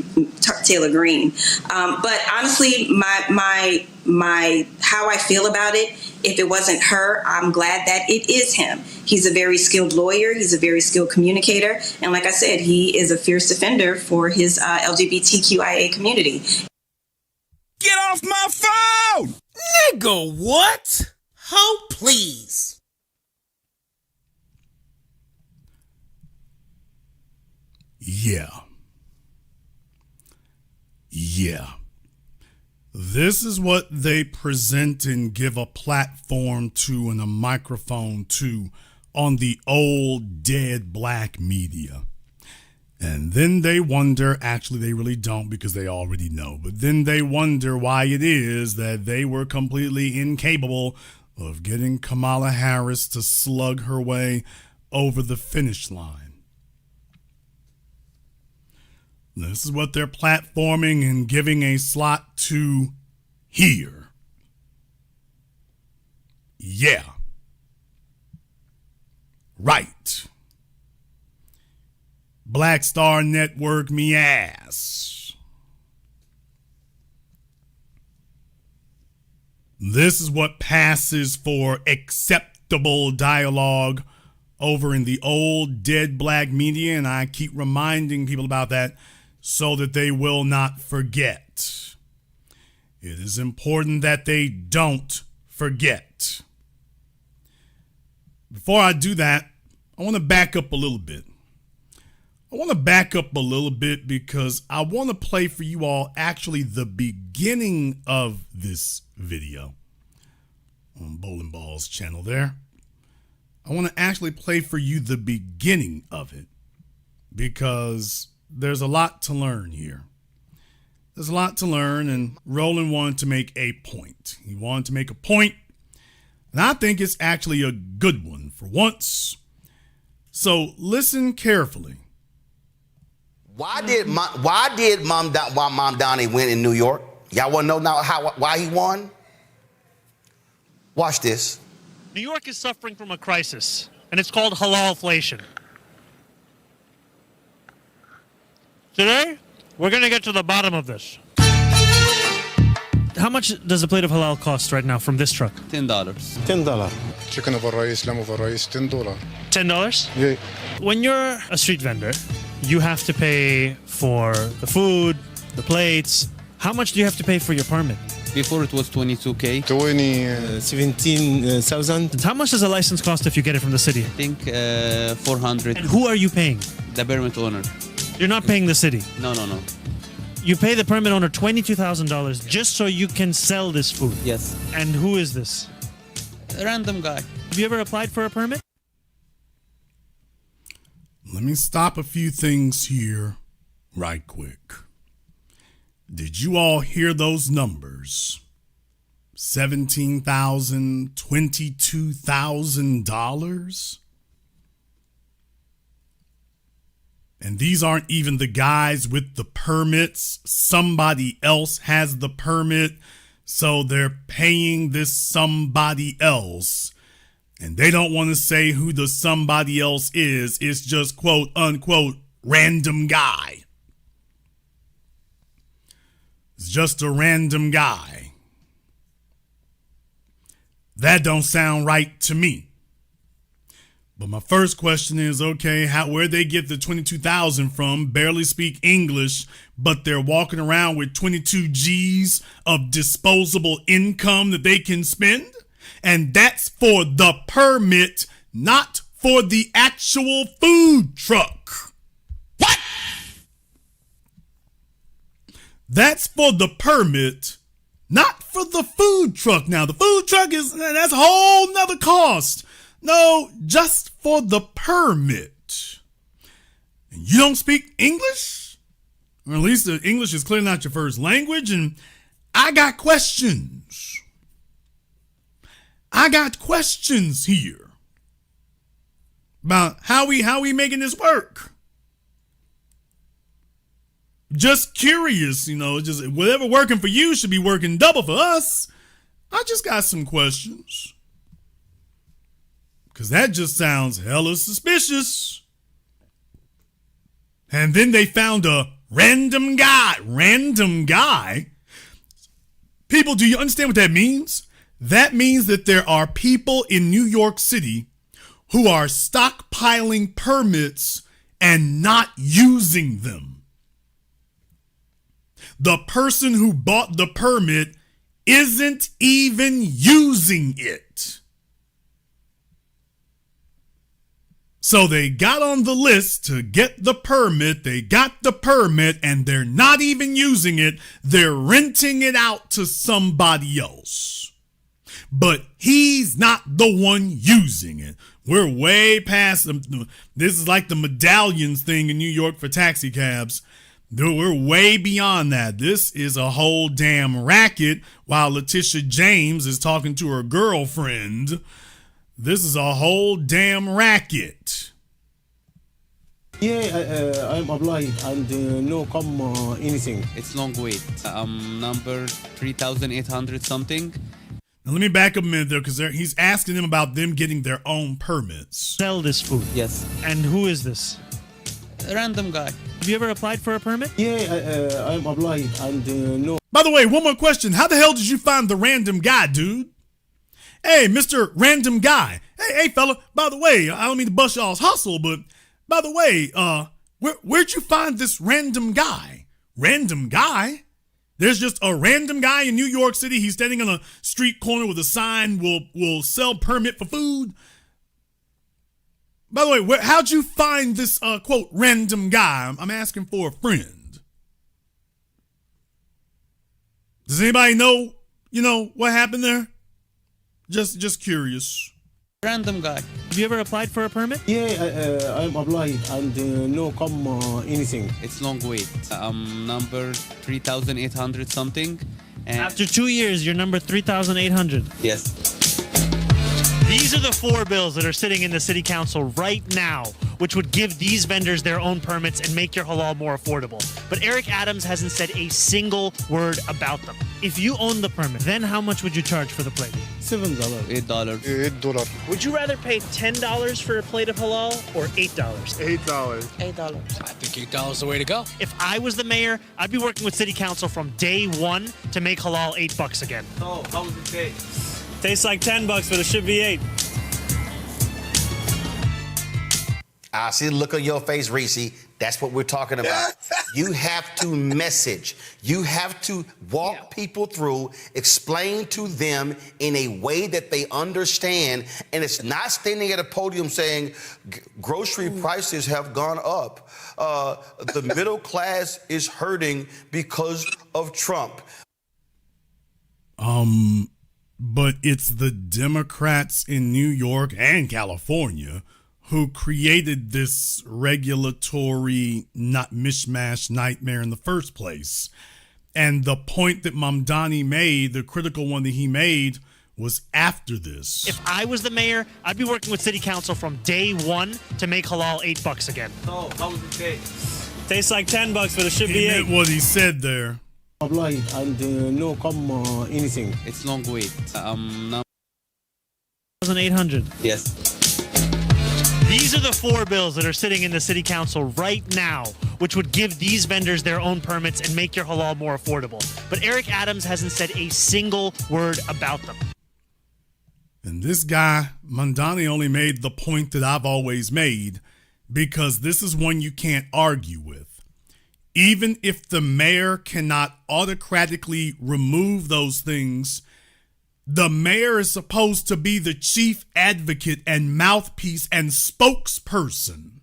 Greene. But honestly, my how I feel about it, if it wasn't her, I'm glad that it is him. He's a very skilled lawyer. He's a very skilled communicator. And like I said, he is a fierce defender for his LGBTQIA community. Get off my phone! Nigga, what? Oh, please. Yeah. This is what they present and give a platform to and a microphone to on the old dead black media. And then they wonder, actually they really don't because they already know, but then they wonder why it is that they were completely incapable of getting Camala Harris to slug her way over the finish line. This is what they're platforming and giving a slot to here. Yeah. Right. Black Star Network me ass. This is what passes for acceptable dialogue over in the old dead black media, and I keep reminding people about that so that they will not forget. It is important that they don't forget. Before I do that, I want to back up a little bit. Because I want to play for you all actually the beginning of this video on Bowling Ball's channel there. I want to actually play for you the beginning of it because there's a lot to learn here. There's a lot to learn, and Roland wanted to make a point. He wanted to make a point, and I think it's actually a good one for once. So listen carefully. Why did Mom Donnie win in New York? Y'all want to know now why he won? Watch this. New York is suffering from a crisis, and it's called Halalflation. Today, we're going to get to the bottom of this. How much does a plate of halal cost right now from this truck? $10. $10. Chicken over rice, lamb over rice, $10. $10? Yeah. When you're a street vendor, you have to pay for the food, the plates. How much do you have to pay for your permit? Before it was 22K. 17,000. How much does a license cost if you get it from the city? I think 400. And who are you paying? The permit owner. You're not paying the city. No. You pay the permit owner $22,000 just so you can sell this food. Yes. And who is this? A random guy. Have you ever applied for a permit? Let me stop a few things here right quick. Did you all hear those numbers? $17,000, $22,000? And these aren't even the guys with the permits. Somebody else has the permit, so they're paying this somebody else. And they don't want to say who the somebody else is. It's just quote unquote random guy. It's just a random guy. That don't sound right to me. But my first question is, okay, where'd they get the 22,000 from? Barely speak English, but they're walking around with 22 G's of disposable income that they can spend? And that's for the permit, not for the actual food truck. What? That's for the permit, not for the food truck. Now, the food truck that's a whole nother cost. No, just for the permit. And you don't speak English? Or at least the English is clearly not your first language. And I got questions. I got questions here about how we making this work. Just curious, just whatever working for you should be working double for us. I just got some questions. Because that just sounds hella suspicious. And then they found a random guy. Random guy? People, do you understand what that means? That means that there are people in New York City who are stockpiling permits and not using them. The person who bought the permit isn't even using it. So they got on the list to get the permit. They got the permit and they're not even using it. They're renting it out to somebody else. But he's not the one using it. We're way past them. This is like the medallions thing in New York for taxi cabs. We're way beyond that. This is a whole damn racket while Letitia James is talking to her girlfriend. This is a whole damn racket. Yeah, I'm applied and no come anything. It's long wait. Number 3,800 something. Now let me back up a minute there because he's asking them about them getting their own permits. Sell this food. Yes. And who is this? A random guy. Have you ever applied for a permit? Yeah, I'm applied and no. By the way, one more question. How the hell did you find the random guy, dude? Hey, Mr. Random Guy. Hey, fella, by the way, I don't mean to bust y'all's hustle, but by the way, where'd you find this random guy? Random guy? There's just a random guy in New York City. He's standing on a street corner with a sign, will sell permit for food. By the way, how'd you find this, quote, random guy? I'm asking for a friend. Does anybody know, what happened there? Just curious. Random guy. Have you ever applied for a permit? Yeah, I'm applied and no come anything. It's long wait. Number 3,800 something. And After 2 years, you're number 3,800. yes. These are the 4 bills that are sitting in the city council right now, which would give these vendors their own permits and make your halal more affordable. But Eric Adams hasn't said a single word about them. If you own the permit, then how much would you charge for the plate? $7. $8. $8. Would you rather pay $10 for a plate of halal or $8? $8. $8. I think $8 is the way to go. If I was the mayor, I'd be working with city council from day one to make halal $8 again. Oh, how would it taste? Tastes like $10, but it should be 8. I see the look on your face, Reese. That's what we're talking about. You have to message. You have to walk people through, explain to them in a way that they understand. And it's not standing at a podium saying, grocery prices have gone up. The middle class is hurting because of Trump. But it's the Democrats in New York and California who created this regulatory mishmash nightmare in the first place. And the point that Mamdani made, the critical one that he made, was after this. If I was the mayor, I'd be working with city council from day one to make halal $8 again. Oh, how would it taste? Tastes like $10, but it should be He 8. meant what he said there. Applied and no come anything. It's long wait. Number 1,800. yes. These are the 4 bills that are sitting in the city council right now, which would give these vendors their own permits and make your halal more affordable. But Eric Adams hasn't said a single word about them. And this guy, Mamdani, only made the point that I've always made, because this is one you can't argue with. Even if the mayor cannot autocratically remove those things, the mayor is supposed to be the chief advocate and mouthpiece and spokesperson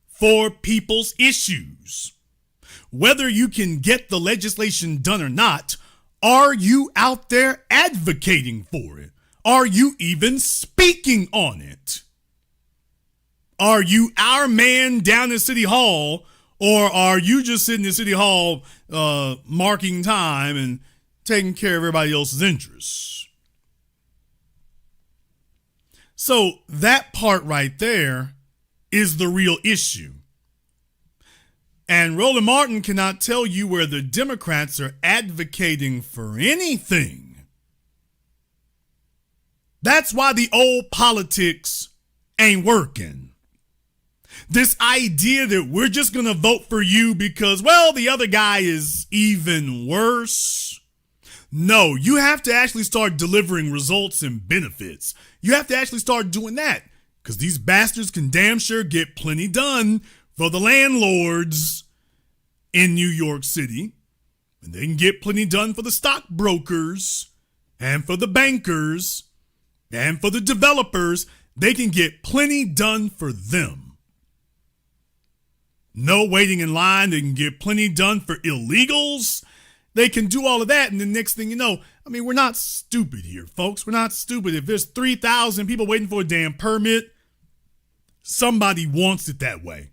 for people's issues. whether you can get the legislation done or not, are you out there advocating for it? Are you even speaking on it? Are you our man down at City Hall, or are you just sitting in City Hall marking time and taking care of everybody else's interests? So that part right there is the real issue. And Roland Martin cannot tell you where the Democrats are advocating for anything. That's why the old politics ain't working. This idea that we're just going to vote for you because, well, the other guy is even worse. No, you have to actually start delivering results and benefits. You have to actually start doing that, because these bastards can damn sure get plenty done for the landlords in New York City. And they can get plenty done for the stockbrokers and for the bankers and for the developers. They can get plenty done for them. No waiting in line. They can get plenty done for illegals. They can do all of that, and the next thing you know, I mean, we're not stupid here, folks. We're not stupid. If there's 3,000 people waiting for a damn permit, somebody wants it that way.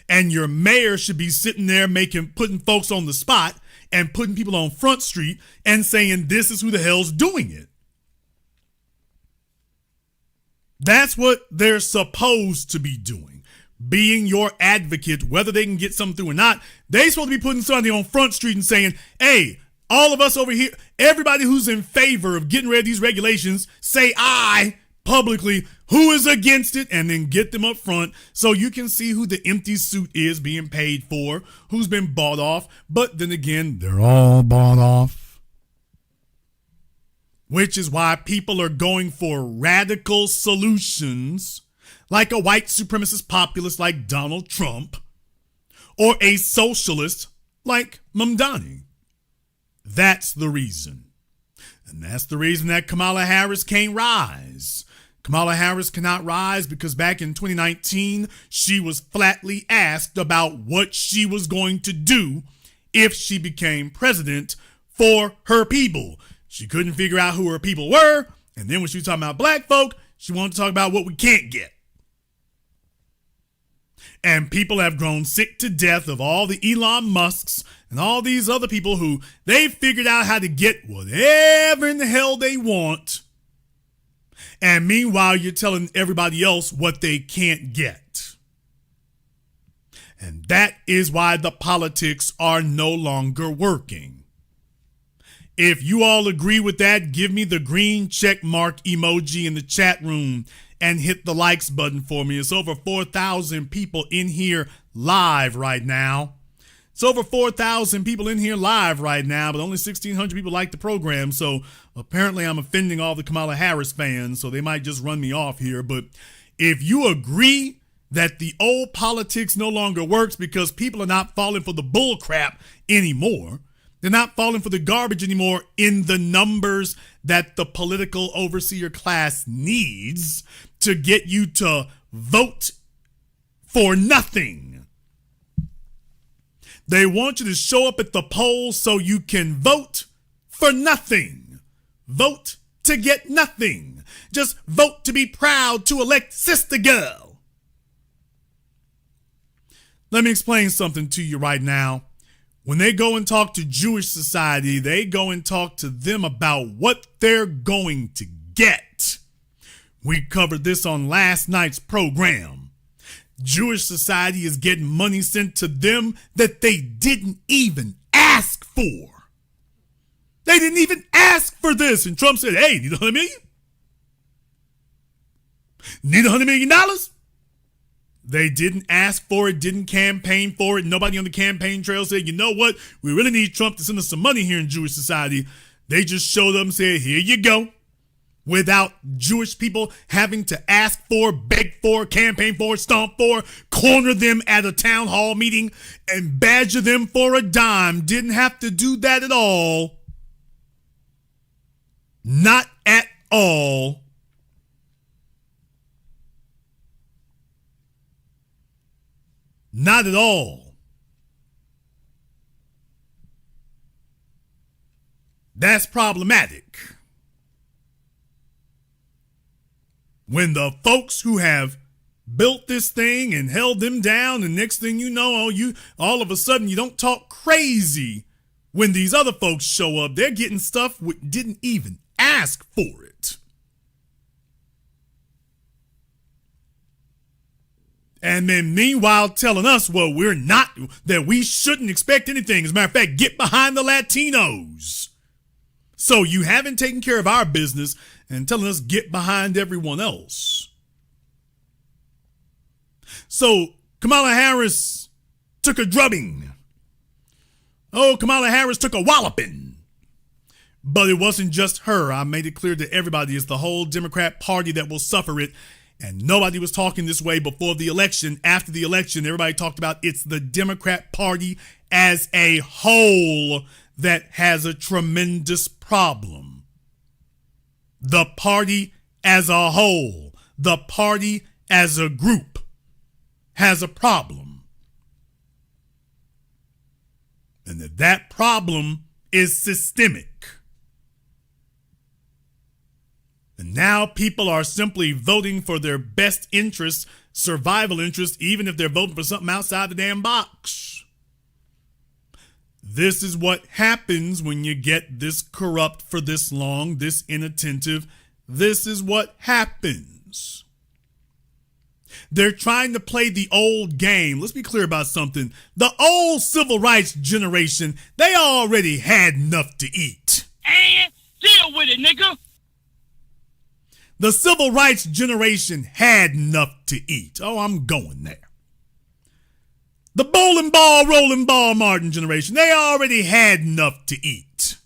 And your mayor should be sitting there putting folks on the spot and putting people on Front Street and saying, this is who the hell's doing it. That's what they're supposed to be doing. Being your advocate, whether they can get something through or not. They're supposed to be putting somebody on Front Street and saying, hey, all of us over here, everybody who's in favor of getting rid of these regulations, say aye publicly. Who is against it? And then get them up front so you can see who the empty suit is being paid for, who's been bought off. But then again, they're all bought off. Which is why people are going for radical solutions, like a white supremacist populist like Donald Trump, or a socialist like Mamdani. That's the reason. And that's the reason that Camala Harris can't rise. Kamala Harris cannot rise because back in 2019, she was flatly asked about what she was going to do if she became president for her people. She couldn't figure out who her people were. And then when she was talking about black folk, she wanted to talk about what we can't get. And people have grown sick to death of all the Elon Musks and all these other people who they've figured out how to get whatever in the hell they want. And meanwhile, you're telling everybody else what they can't get. And that is why the politics are no longer working. If you all agree with that, give me the green check mark emoji in the chat room and hit the likes button for me. It's over 4,000 people in here live right now. It's over 4,000 people in here live right now, but only 1,600 people like the program. So apparently I'm offending all the Kamala Harris fans, so they might just run me off here. But if you agree that the old politics no longer works because people are not falling for the bull crap anymore, they're not falling for the garbage anymore in the numbers that the political overseer class needs to get you to vote for nothing. They want you to show up at the polls so you can vote for nothing. Vote to get nothing. Just vote to be proud to elect Sister Girl. Let me explain something to you right now. When they go and talk to Jewish society, they go and talk to them about what they're going to get. We covered this on last night's program. Jewish society is getting money sent to them that they didn't even ask for. They didn't even ask for this. And Trump said, hey, need $100 million? Need $100 million? They didn't ask for it, didn't campaign for it. Nobody on the campaign trail said, you know what? We really need Trump to send us some money here in Jewish society. They just showed up and said, here you go. Without Jewish people having to ask for, beg for, campaign for, stomp for, corner them at a town hall meeting and badger them for a dime. Didn't have to do that at all. Not at all. Not at all. That's problematic. When the folks who have built this thing and held them down, and next thing you know, all of a sudden you don't talk crazy when these other folks show up. They're getting stuff didn't even ask for it. And then meanwhile telling us, well, that we shouldn't expect anything. As a matter of fact, get behind the Latinos. So you haven't taken care of our business and telling us get behind everyone else. So Camala Harris took a drubbing. Oh, Camala Harris took a walloping. But it wasn't just her. I made it clear to everybody it's the whole Democrat Party that will suffer it. And nobody was talking this way before the election. After the election, everybody talked about it's the Democrat Party as a whole that has a tremendous problem. The party as a whole, the party as a group has a problem. And that problem is systemic. And now people are simply voting for their best interests, survival interests, even if they're voting for something outside the damn box. This is what happens when you get this corrupt for this long, this inattentive. This is what happens. They're trying to play the old game. Let's be clear about something. The old civil rights generation, they already had enough to eat. And deal with it, nigga. The civil rights generation had enough to eat. Oh, I'm going there. The bowling ball, rolling ball Martin generation, they already had enough to eat.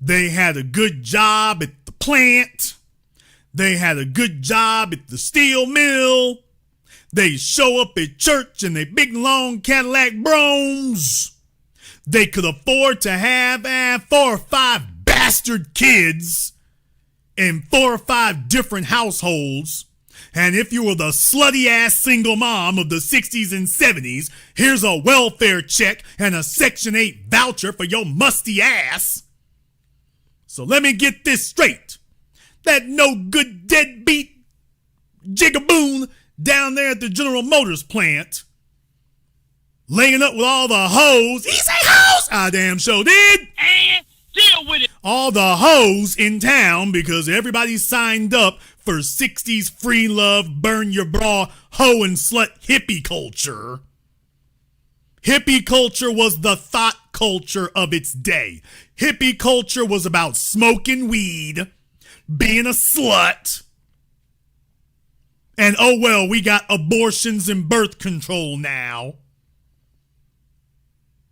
They had a good job at the plant. They had a good job at the steel mill. They show up at church in their big long Cadillac Broms. They could afford to have 4 or 5 bastard kids in 4 or 5 different households. And if you were the slutty ass single mom of the 60s and 70s, here's a welfare check and a Section 8 voucher for your musty ass. So let me get this straight. That no good deadbeat jigaboon down there at the General Motors plant laying up with all the hoes. He say hoes! I damn sure did. And deal with it. All the hoes in town because everybody signed up for 60s free love, burn your bra, hoe and slut hippie culture. Hippie culture was the thought culture of its day. Hippie culture was about smoking weed, being a slut, and oh well, we got abortions and birth control now.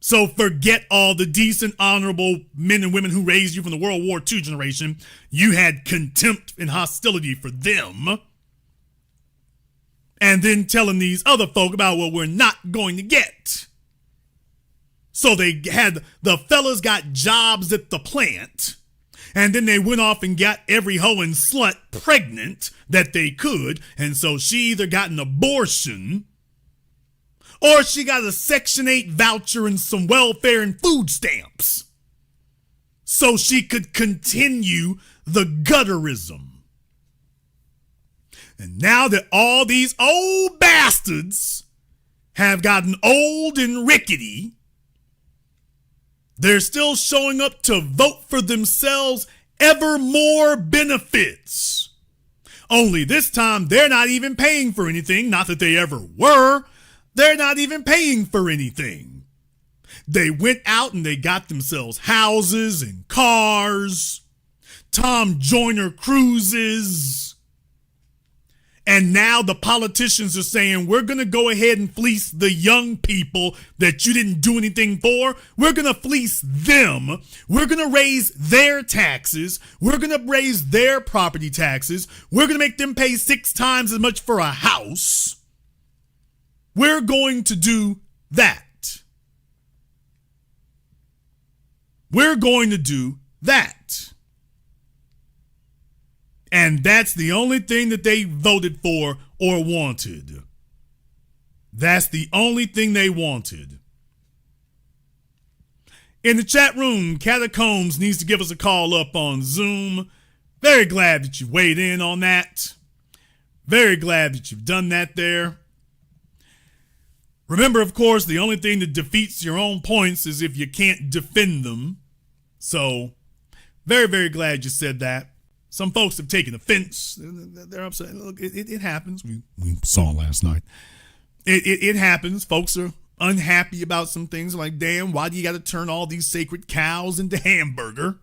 So forget all the decent, honorable men and women who raised you from the World War II generation. You had contempt and hostility for them. And then telling these other folk about what we're not going to get. So the fellas got jobs at the plant. And then they went off and got every hoe and slut pregnant that they could. And so she either got an abortion or she got a Section 8 voucher and some welfare and food stamps so she could continue the gutterism. And now that all these old bastards have gotten old and rickety, they're still showing up to vote for themselves ever more benefits. Only this time, they're not even paying for anything. Not that they ever were. They're not even paying for anything. They went out and they got themselves houses and cars, Tom Joyner cruises. And now the politicians are saying, we're going to go ahead and fleece the young people that you didn't do anything for. We're going to fleece them. We're going to raise their taxes. We're going to raise their property taxes. We're going to make them pay 6 times as much for a house. We're going to do that. We're going to do that. And that's the only thing that they voted for or wanted. That's the only thing they wanted. In the chat room, Catacombs needs to give us a call up on Zoom. Very glad that you weighed in on that. Very glad that you've done that there. Remember, of course, the only thing that defeats your own points is if you can't defend them. So, very, very glad you said that. Some folks have taken offense. They're upset. Look, it happens. We saw last night. It happens. Folks are unhappy about some things like, damn, why do you got to turn all these sacred cows into hamburger?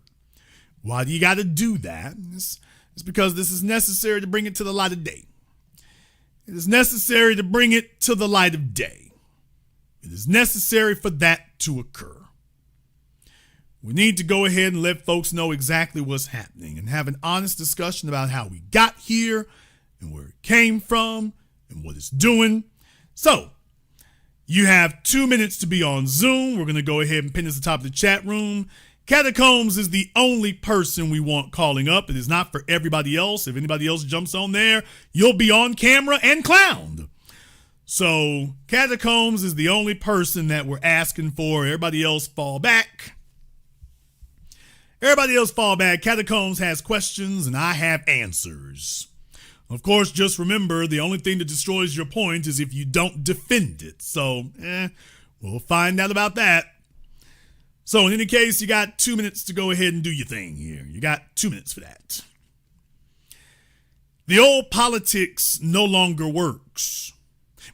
Why do you got to do that? It's because this is necessary to bring it to the light of day. It is necessary to bring it to the light of day. It is necessary for that to occur. We need to go ahead and let folks know exactly what's happening and have an honest discussion about how we got here and where it came from and what it's doing. So, you have 2 minutes to be on Zoom. We're going to go ahead and pin this at the top of the chat room. Catacombs is the only person we want calling up. It is not for everybody else. If anybody else jumps on there, you'll be on camera and clowned. So, Catacombs is the only person that we're asking for. Everybody else fall back. Everybody else fall back. Catacombs has questions and I have answers. Of course, just remember, the only thing that destroys your point is if you don't defend it. So, we'll find out about that. So, in any case, you got 2 minutes to go ahead and do your thing here. You got 2 minutes for that. The old politics no longer works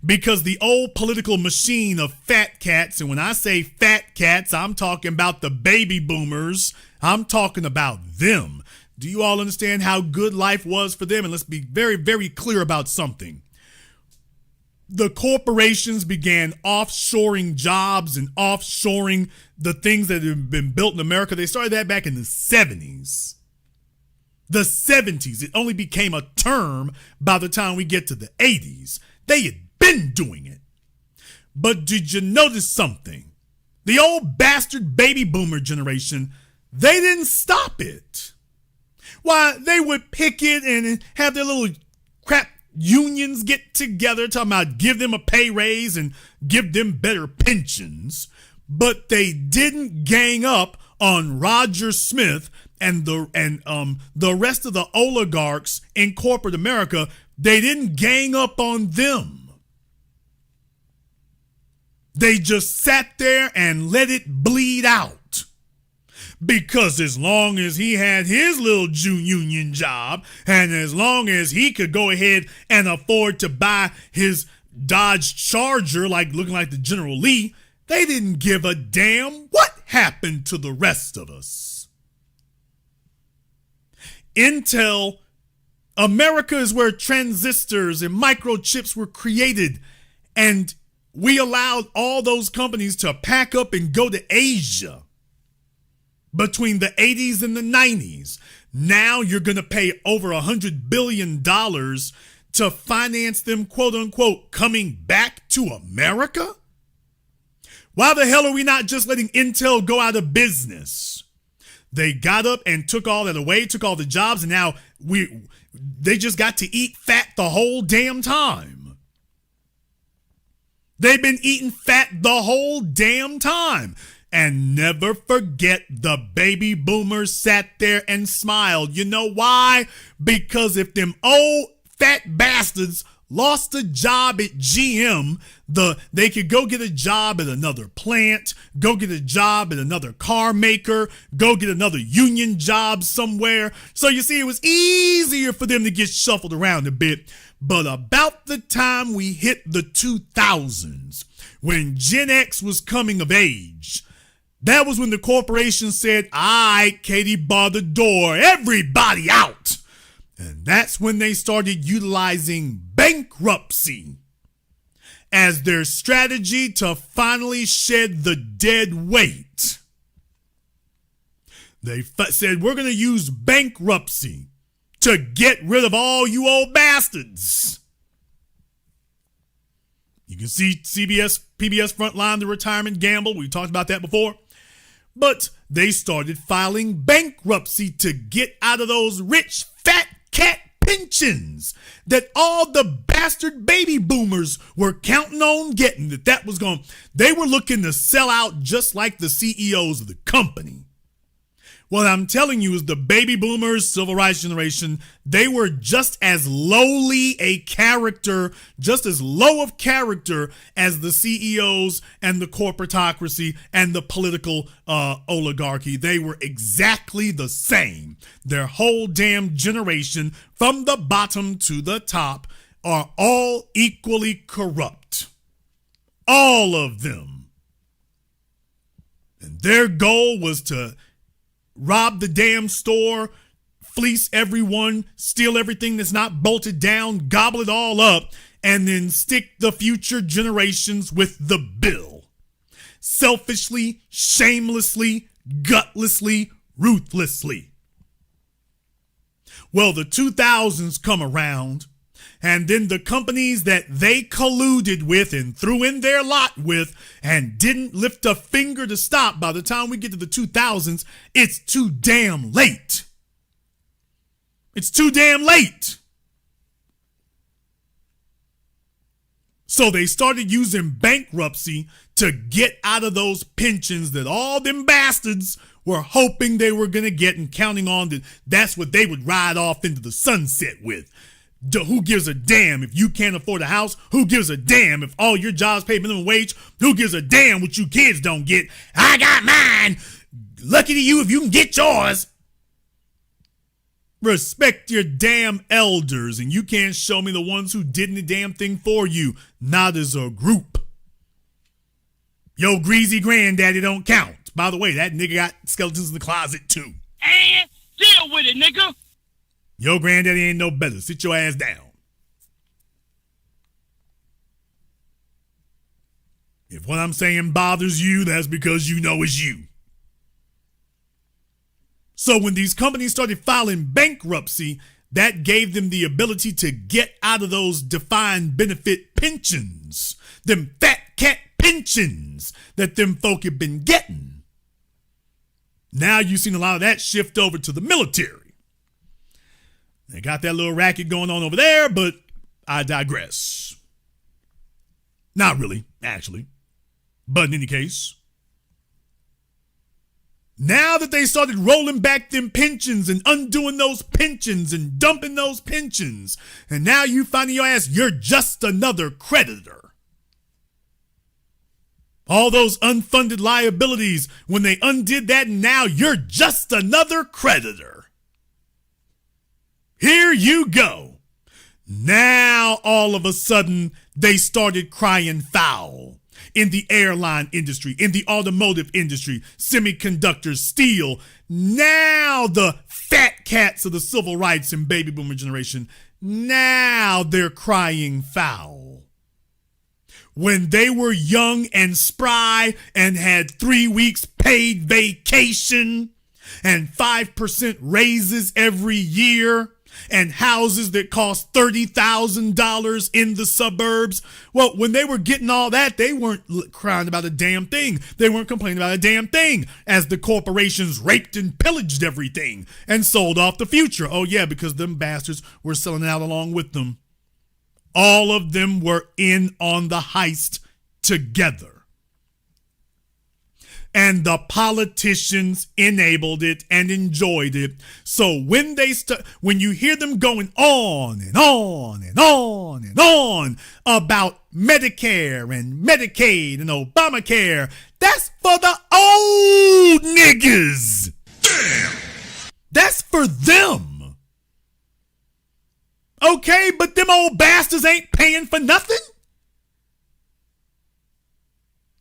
because the old political machine of fat cats, and when I say fat cats, I'm talking about the baby boomers. I'm talking about them. Do you all understand how good life was for them? And let's be very, very clear about something. The corporations began offshoring jobs and offshoring the things that have been built in America. They started that back in the 70s. The 70s. It only became a term by the time we get to the 80s. They had been doing it. But did you notice something? The old bastard baby boomer generation, they didn't stop it. Why, they would picket and have their little crap unions get together talking about give them a pay raise and give them better pensions. But they didn't gang up on Roger Smith and the rest of the oligarchs in corporate America. They didn't gang up on them. They just sat there and let it bleed out. Because as long as he had his little union job and as long as he could go ahead and afford to buy his Dodge Charger like looking like the General Lee, they didn't give a damn what happened to the rest of us. Intel, America is where transistors and microchips were created, and we allowed all those companies to pack up and go to Asia. Between the 80s and the 90s, now you're going to pay over $100 billion to finance them, quote unquote, coming back to America? Why the hell are we not just letting Intel go out of business? They got up and took all that away, took all the jobs, and now they just got to eat fat the whole damn time. They've been eating fat the whole damn time. And never forget the baby boomers sat there and smiled. You know why? Because if them old fat bastards lost a job at GM, they could go get a job at another plant, go get a job at another car maker, go get another union job somewhere. So you see, it was easier for them to get shuffled around a bit. But about the time we hit the 2000s, when Gen X was coming of age, that was when the corporation said, all right, Katie, bar the door, everybody out. And that's when they started utilizing bankruptcy as their strategy to finally shed the dead weight. They said, we're going to use bankruptcy to get rid of all you old bastards. You can see CBS, PBS Frontline, the retirement gamble. We talked about that before. But they started filing bankruptcy to get out of those rich fat cat pensions that all the bastard baby boomers were counting on getting, that was going, they were looking to sell out just like the CEOs of the company. What I'm telling you is the baby boomers, civil rights generation, they were just as lowly a character, just as low of character as the CEOs and the corporatocracy and the political oligarchy. They were exactly the same. Their whole damn generation, from the bottom to the top, are all equally corrupt. All of them. And their goal was to rob the damn store, fleece everyone, steal everything that's not bolted down, gobble it all up, and then stick the future generations with the bill. Selfishly, shamelessly, gutlessly, ruthlessly. Well, the 2000s come around, and then the companies that they colluded with and threw in their lot with and didn't lift a finger to stop, by the time we get to the 2000s, it's too damn late. It's too damn late. So they started using bankruptcy to get out of those pensions that all them bastards were hoping they were going to get and counting on that that's what they would ride off into the sunset with. Who gives a damn if you can't afford a house? Who gives a damn if all your jobs pay minimum wage? Who gives a damn what you kids don't get? I got mine. Lucky to you if you can get yours. Respect your damn elders, and you can't show me the ones who did the damn thing for you. Not as a group. Yo, greasy granddaddy don't count. By the way, that nigga got skeletons in the closet too. And deal with it, nigga. Your granddaddy ain't no better. Sit your ass down. If what I'm saying bothers you, that's because you know it's you. So when these companies started filing bankruptcy, that gave them the ability to get out of those defined benefit pensions, them fat cat pensions that them folk have been getting. Now you've seen a lot of that shift over to the military. They got that little racket going on over there, but I digress. Not really, actually. But in any case, now that they started rolling back them pensions and undoing those pensions and dumping those pensions, and now you finding your ass, you're just another creditor. All those unfunded liabilities, when they undid that, now you're just another creditor. Here you go. Now, all of a sudden, they started crying foul. In the airline industry, in the automotive industry, semiconductors, steel. Now the fat cats of the civil rights and baby boomer generation, now they're crying foul. When they were young and spry and had 3 weeks paid vacation and 5% raises every year, and houses that cost $30,000 in the suburbs. Well, when they were getting all that, they weren't crying about a damn thing. They weren't complaining about a damn thing as the corporations raped and pillaged everything and sold off the future. Oh yeah, because them bastards were selling out along with them. All of them were in on the heist together. And the politicians enabled it and enjoyed it. So when when you hear them going on and on and on and on about Medicare and Medicaid and Obamacare, that's for the old niggas. Damn. That's for them. Okay, but them old bastards ain't paying for nothing.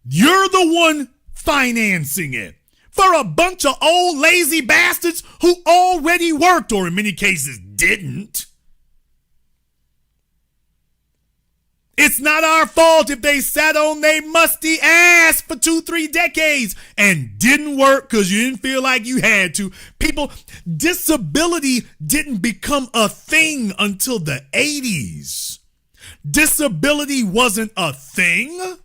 You're the one financing it for a bunch of old lazy bastards who already worked, or in many cases didn't. It's not our fault if they sat on their musty ass for 2-3 decades and didn't work because you didn't feel like you had to. People, disability didn't become a thing until the 80s. Disability wasn't a thing.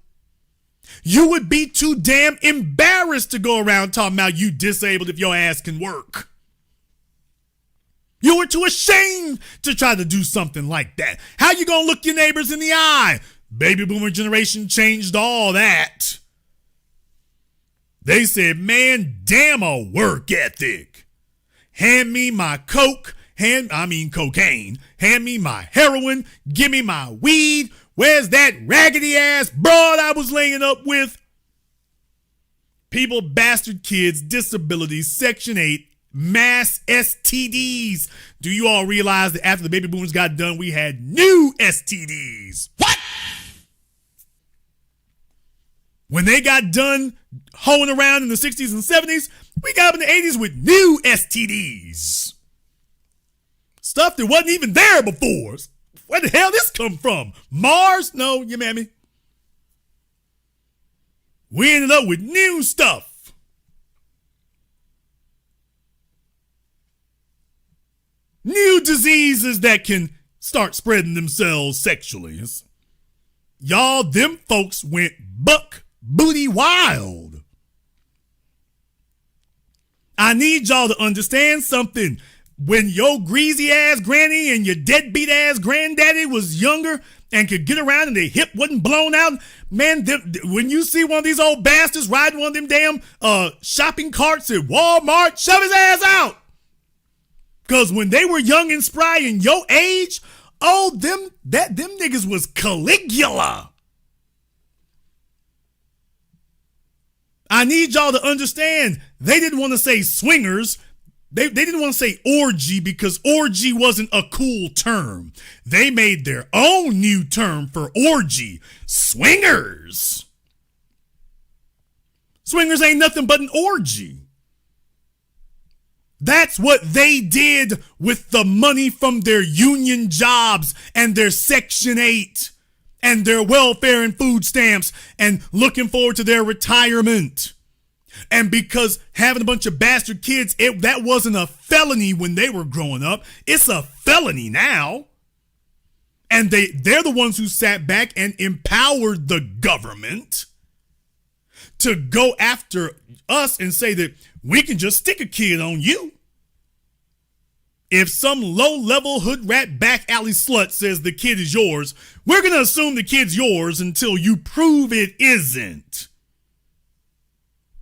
You would be too damn embarrassed to go around talking about you disabled if your ass can work. You were too ashamed to try to do something like that. How you gonna look your neighbors in the eye? Baby boomer generation changed all that. They said, man, damn a work ethic. Hand me my coke, cocaine. Hand me my heroin. Give me my weed. Where's that raggedy ass broad I was laying up with? People, bastard kids, disabilities, Section 8, mass STDs. Do you all realize that after the baby boomers got done, we had new STDs? What? When they got done hoeing around in the 60s and 70s, we got up in the 80s with new STDs. Stuff that wasn't even there before. Where the hell this come from? Mars? No, you mammy. We ended up with new stuff. New diseases that can start spreading themselves sexually. Y'all, them folks went buck booty wild. I need y'all to understand something. When your greasy ass granny and your deadbeat ass granddaddy was younger and could get around and their hip wasn't blown out, man, when you see one of these old bastards riding one of them damn shopping carts at Walmart, shove his ass out. Because when they were young and spry and your age, them niggas was Caligula. I need y'all to understand, they didn't want to say swingers. They didn't want to say orgy because orgy wasn't a cool term. They made their own new term for orgy. Swingers. Swingers ain't nothing but an orgy. That's what they did with the money from their union jobs and their Section 8 and their welfare and food stamps and looking forward to their retirement. And because having a bunch of bastard kids, that wasn't a felony when they were growing up. It's a felony now. And they're the ones who sat back and empowered the government to go after us and say that we can just stick a kid on you. If some low-level hood rat back alley slut says the kid is yours, we're going to assume the kid's yours until you prove it isn't.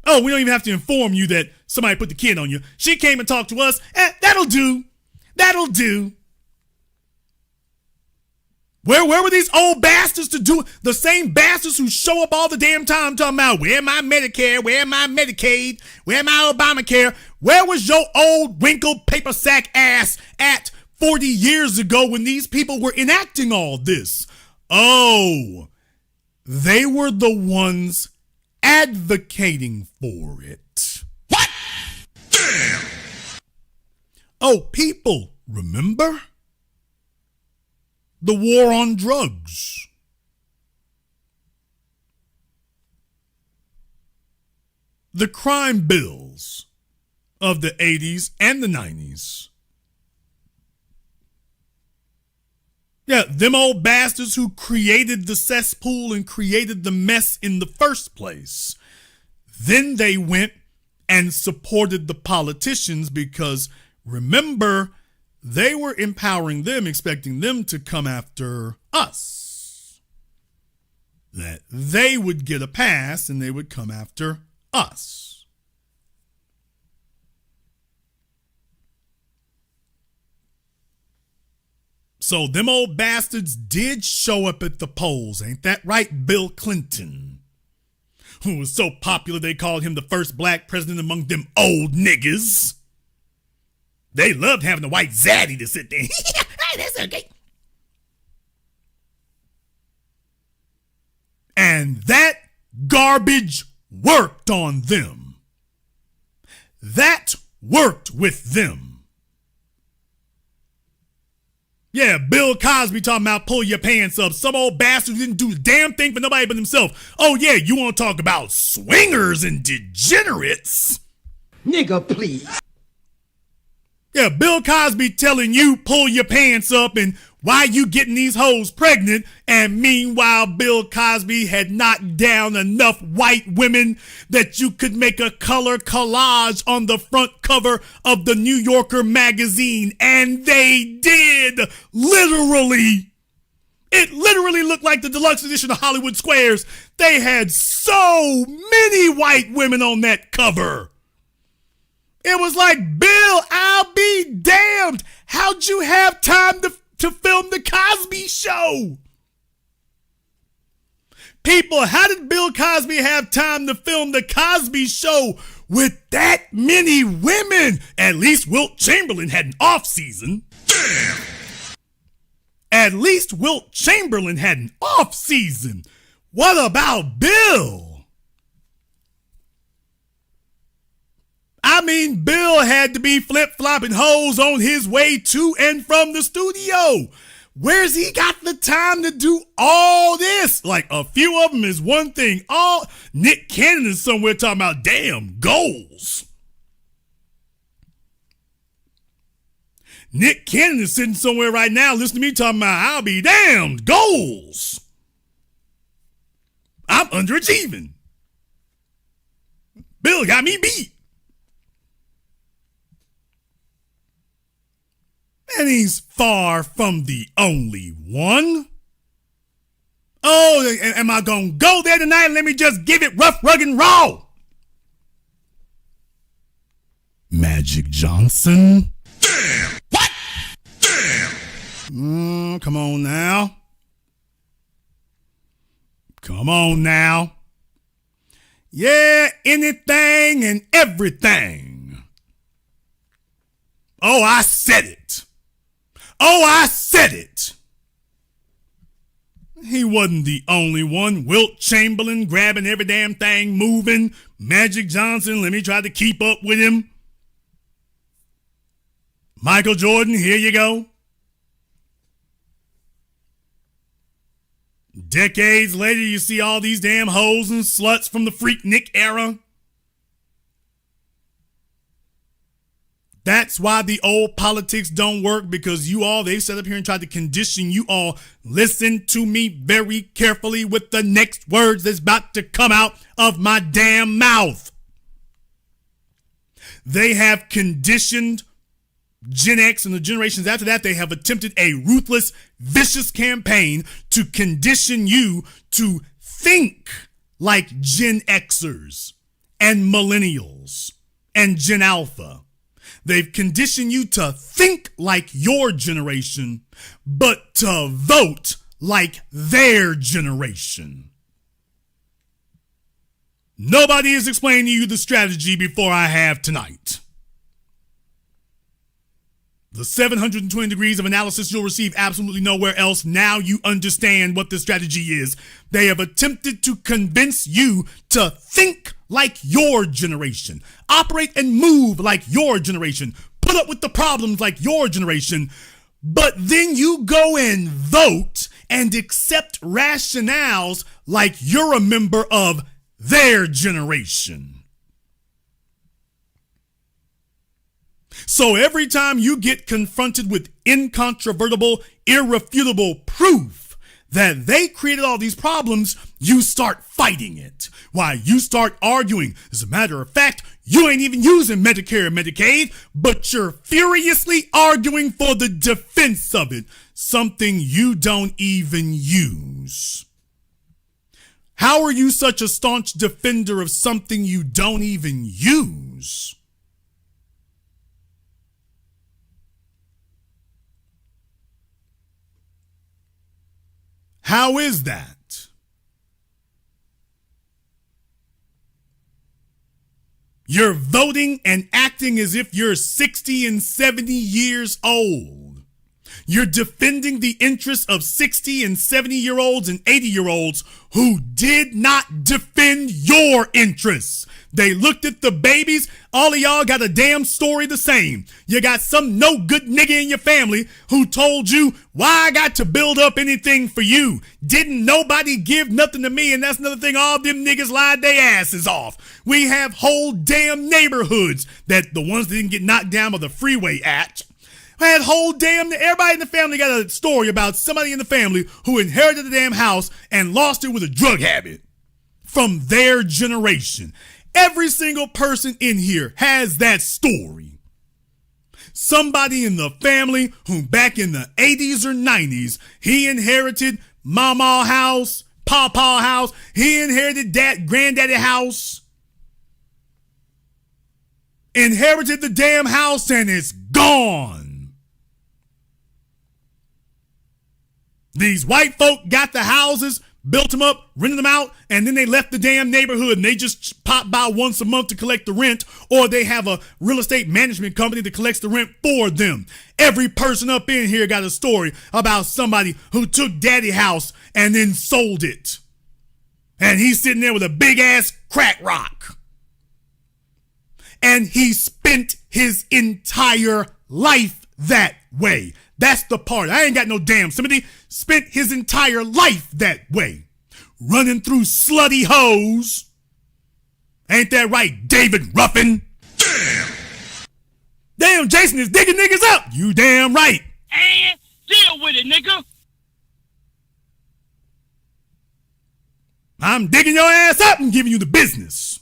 Oh, we don't even have to inform you that somebody put the kid on you. She came and talked to us. That'll do. That'll do. Where were these old bastards to do? The same bastards who show up all the damn time talking about where my Medicare, where my Medicaid, where my Obamacare. Where was your old wrinkled paper sack ass at 40 years ago when these people were enacting all this? Oh, they were the ones advocating for it. What? Damn! Oh, people, remember? The war on drugs. The crime bills of the 80s and the 90s. Yeah, them old bastards who created the cesspool and created the mess in the first place. Then they went and supported the politicians because, remember, they were empowering them, expecting them to come after us. That they would get a pass and they would come after us. So them old bastards did show up at the polls. Ain't that right, Bill Clinton? Who was so popular they called him the first black president among them old niggas. They loved having the white zaddy to sit there. That's okay. And that garbage worked on them. That worked with them. Yeah, Bill Cosby talking about pull your pants up. Some old bastard who didn't do a damn thing for nobody but himself. Oh yeah, you want to talk about swingers and degenerates? Nigga, please. Yeah, Bill Cosby telling you pull your pants up and Why you getting these hoes pregnant? And meanwhile, Bill Cosby had knocked down enough white women that you could make a color collage on the front cover of the New Yorker magazine. And they did, literally. It literally looked like the deluxe edition of Hollywood Squares. They had so many white women on that cover. It was like, Bill, I'll be damned. How'd you have time to film the Cosby Show? People, how did Bill Cosby have time to film the Cosby Show with that many women? At least Wilt Chamberlain had an off season. Damn. At least Wilt Chamberlain had an off season. What about Bill? I mean, Bill had to be flip-flopping hoes on his way to and from the studio. Where's he got the time to do all this? Like, a few of them is one thing. Nick Cannon is somewhere talking about damn goals. Nick Cannon is sitting somewhere right now listening to me talking about I'll be damned goals. I'm underachieving. Bill got me beat. And he's far from the only one. Oh, am I going to go there tonight? Let me just give it rough, rugged, and raw. Magic Johnson. Damn. What? Damn. Come on now. Come on now. Yeah, anything and everything. Oh, I said it. Oh, I said it. He wasn't the only one. Wilt Chamberlain grabbing every damn thing moving. Magic Johnson, let me try to keep up with him. Michael Jordan, here you go. Decades later, you see all these damn hoes and sluts from the Freaknik era. That's why the old politics don't work, because they've sat up here and tried to condition you all. Listen to me very carefully with the next words that's about to come out of my damn mouth. They have conditioned Gen X and the generations after that. They have attempted a ruthless, vicious campaign to condition you to think like Gen Xers and millennials and Gen Alpha. They've conditioned you to think like your generation, but to vote like their generation. Nobody has explained to you the strategy before I have tonight. The 720 degrees of analysis you'll receive absolutely nowhere else. Now you understand what the strategy is. They have attempted to convince you to think like your generation, operate and move like your generation, put up with the problems like your generation, but then you go and vote and accept rationales like you're a member of their generation. So every time you get confronted with incontrovertible, irrefutable proof that they created all these problems, you start fighting it. Why? You start arguing. As a matter of fact, you ain't even using Medicare and Medicaid, but you're furiously arguing for the defense of it, something you don't even use. How are you such a staunch defender of something you don't even use? How is that? You're voting and acting as if you're 60 and 70 years old. You're defending the interests of 60 and 70-year-olds and 80-year-olds who did not defend your interests. They looked at the babies. All of y'all got a damn story the same. You got some no good nigga in your family who told you, why I got to build up anything for you? Didn't nobody give nothing to me? And that's another thing, all them niggas lied their asses off. We have whole damn neighborhoods that the ones that didn't get knocked down by the freeway act. Had whole damn, everybody in the family got a story about somebody in the family who inherited the damn house and lost it with a drug habit from their generation. Every single person in here has that story. Somebody in the family who back in the 80s or 90s, he inherited mama house, papa house, he inherited granddaddy house, inherited the damn house and it's gone. These white folk got the houses, built them up, rented them out, and then they left the damn neighborhood and they just pop by once a month to collect the rent, or they have a real estate management company that collects the rent for them. Every person up in here got a story about somebody who took daddy house and then sold it. And he's sitting there with a big ass crack rock. And he spent his entire life that way. That's the part. I ain't got no damn sympathy. Spent his entire life that way. Running through slutty hoes. Ain't that right, David Ruffin? Damn, Jason is digging niggas up. You damn right. And deal with it, nigga. I'm digging your ass up and giving you the business.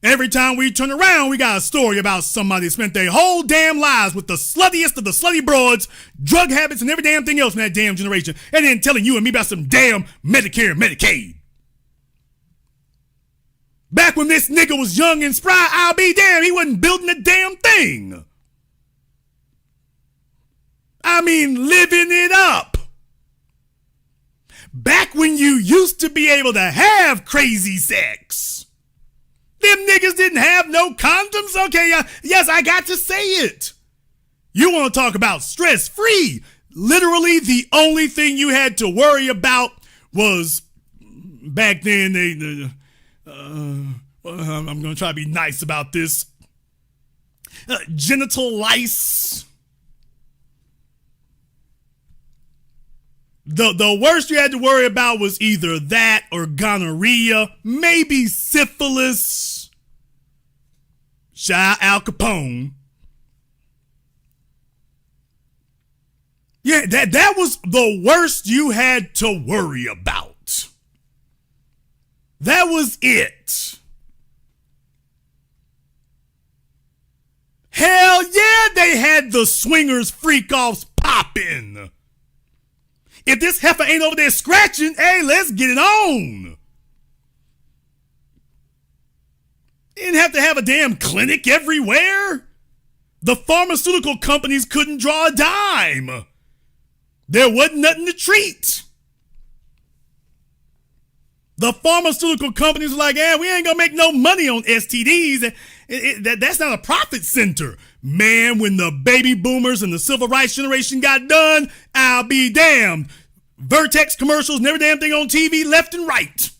Every time we turn around, we got a story about somebody that spent their whole damn lives with the sluttiest of the slutty broads, drug habits, and every damn thing else in that damn generation, and then telling you and me about some damn Medicare and Medicaid. Back when this nigga was young and spry, I'll be damned, he wasn't building a damn thing. I mean, living it up. Back when you used to be able to have crazy sex. Them niggas didn't have no condoms? Okay, yes, I got to say it. You want to talk about stress-free. Literally, the only thing you had to worry about was, back then, I'm going to try to be nice about this, genital lice. The worst you had to worry about was either that or gonorrhea, maybe syphilis. Shout out Al Capone. Yeah, that was the worst you had to worry about. That was it. Hell yeah, they had the swingers freak-offs poppin'. If this heifer ain't over there scratching, hey, let's get it on. You didn't have to have a damn clinic everywhere. The pharmaceutical companies couldn't draw a dime. There wasn't nothing to treat. The pharmaceutical companies were like, we ain't gonna make no money on STDs. That's not a profit center. Man, when the baby boomers and the civil rights generation got done, I'll be damned. Vertex commercials and every damn thing on TV left and right.